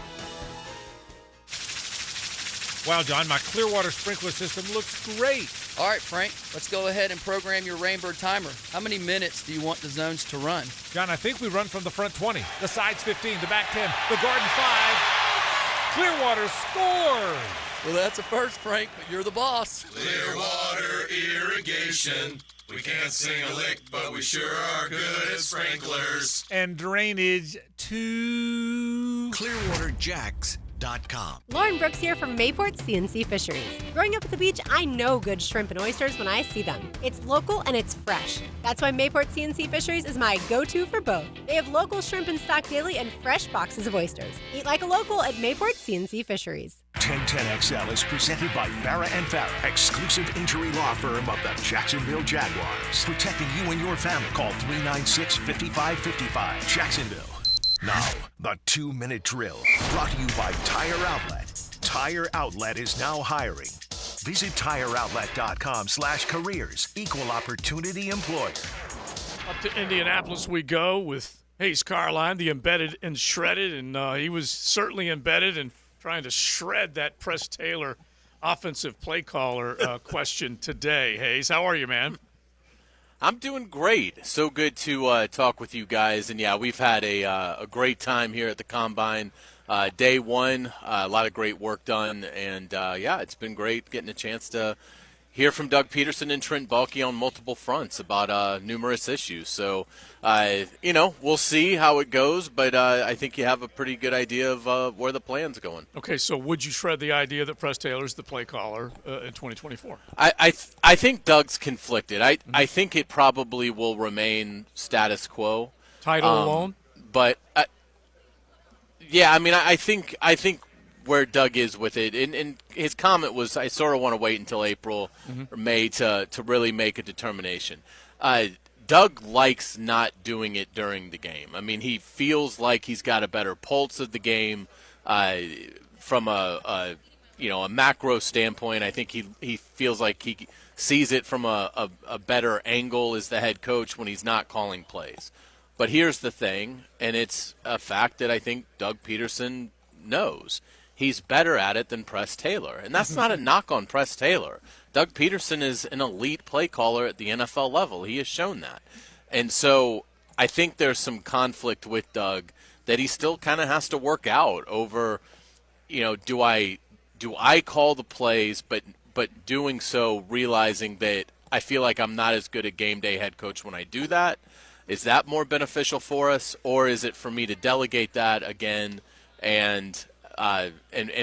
Wow, John, my Clearwater sprinkler system looks great. All right, Frank, let's go ahead and program your Rainbird timer. How many minutes do you want the zones to run? John, I think we run from the front 20, the sides 15, the back 10, the garden 5. Clearwater scores! Well, that's a first, Frank, but you're the boss. Clearwater irrigation. We can't sing a lick, but we sure are good at sprinklers. And drainage to ClearwaterJacks.com. Lauren Brooks here from Mayport CNC Fisheries. Growing up at the beach, I know good shrimp and oysters when I see them. It's local and it's fresh. That's why Mayport CNC Fisheries is my go-to for both. They have local shrimp in stock daily and fresh boxes of oysters. Eat like a local at Mayport CNC Fisheries. 1010XL is presented by Farah & Farah, exclusive injury law firm of the Jacksonville Jaguars. Protecting you and your family. Call 396-5555. Jacksonville. Now, the 2-minute drill, brought to you by Tire Outlet. Tire Outlet is now hiring. Visit tireoutlet.com/careers. Equal opportunity employer. Up to Indianapolis we go with Hayes Carline, the embedded and shredded, and he was certainly embedded and trying to shred that Press Taylor offensive play caller question today. Hayes, how are you, man? I'm doing great. So good to talk with you guys. And, yeah, we've had a great time here at the Combine. Day one, a lot of great work done. And, yeah, it's been great getting a chance to hear from Doug Peterson and Trent Baalke on multiple fronts about numerous issues. So, we'll see how it goes. But I think you have a pretty good idea of where the plan's going. Okay, so would you shred the idea that Press Taylor's the play caller in 2024? I think Doug's conflicted. I think it probably will remain status quo. Title alone? But, yeah, I mean, I think where Doug is with it, and his comment was, I sort of want to wait until April or May to really make a determination. Doug likes not doing it during the game. I mean, he feels like he's got a better pulse of the game from a macro standpoint. I think he feels like he sees it from a better angle as the head coach when he's not calling plays. But here's the thing, and it's a fact that I think Doug Peterson knows. He's better at it than Press Taylor. And that's not a knock on Press Taylor. Doug Peterson is an elite play caller at the NFL level. He has shown that. And so I think there's some conflict with Doug that he still kind of has to work out over, do I call the plays, but doing so realizing that I feel like I'm not as good a game day head coach when I do that. Is that more beneficial for us, or is it for me to delegate that again and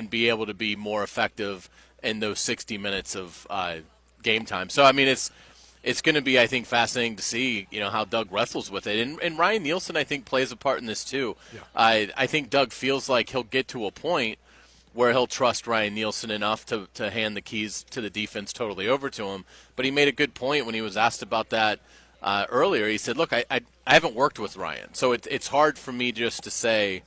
be able to be more effective in those 60 minutes of game time? So, I mean, it's going to be, I think, fascinating to see, how Doug wrestles with it. And Ryan Nielsen, I think, plays a part in this too. Yeah. I think Doug feels like he'll get to a point where he'll trust Ryan Nielsen enough to hand the keys to the defense totally over to him. But he made a good point when he was asked about that earlier. He said, look, I haven't worked with Ryan, so it's hard for me just to say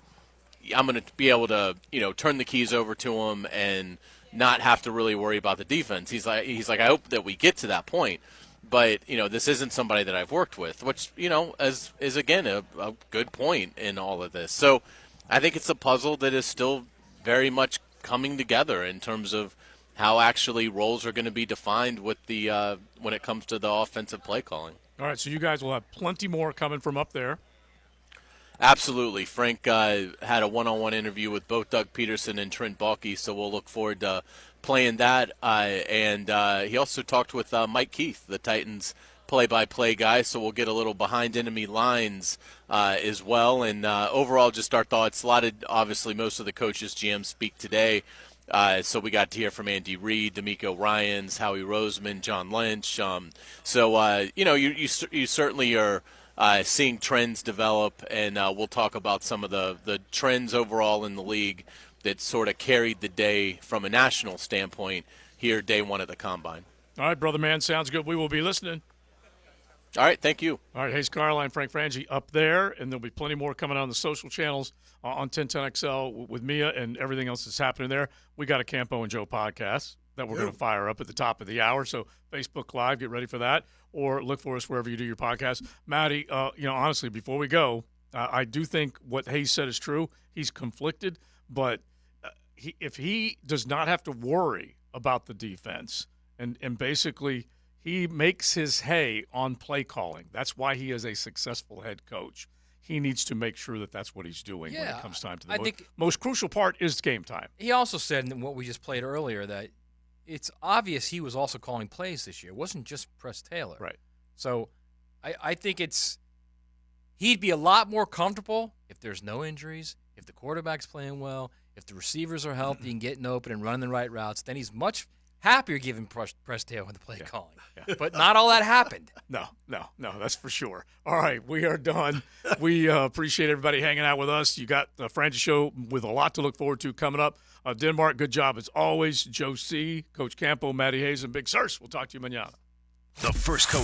I'm going to be able to, turn the keys over to him and not have to really worry about the defense. He's like, I hope that we get to that point. But, this isn't somebody that I've worked with, which, is again, a good point in all of this. So I think it's a puzzle that is still very much coming together in terms of how actually roles are going to be defined with the when it comes to the offensive play calling. All right, so you guys will have plenty more coming from up there. Absolutely. Frank had a one-on-one interview with both Doug Peterson and Trent Baalke, so we'll look forward to playing that. And he also talked with Mike Keith, the Titans play-by-play guy, so we'll get a little behind enemy lines as well. And overall, just our thoughts. A lot of, obviously, most of the coaches, GMs speak today. So we got to hear from Andy Reid, D'Amico Ryans, Howie Roseman, John Lynch. You certainly are seeing trends develop, and we'll talk about some of the trends overall in the league that sort of carried the day from a national standpoint here day one of the Combine. All right, brother man, sounds good. We will be listening. All right, thank you. All right, Hayes Caroline, Frank Frangie up there, and there'll be plenty more coming on the social channels on 1010XL with Mia and everything else that's happening there. We got a Campo and Joe podcast that we're going to fire up at the top of the hour, so Facebook Live, get ready for that, or look for us wherever you do your podcast. Maddie, honestly, before we go, I do think what Hayes said is true. He's conflicted, but if he does not have to worry about the defense and basically – he makes his hay on play calling. That's why he is a successful head coach. He needs to make sure that that's what he's doing when it comes time to the most crucial part is game time. He also said in what we just played earlier that it's obvious he was also calling plays this year. It wasn't just Press Taylor. Right. So I think he'd be a lot more comfortable if there's no injuries, if the quarterback's playing well, if the receivers are healthy and getting open and running the right routes. Then he's much happier giving Press Taylor the play calling. Yeah. But not all that happened. No, that's for sure. All right, we are done. We appreciate everybody hanging out with us. You got the Frangie Show with a lot to look forward to coming up. Denmark, good job as always. Joe C., Coach Campo, Matty Hayes, and Big Searcy. We'll talk to you mañana. The First Coast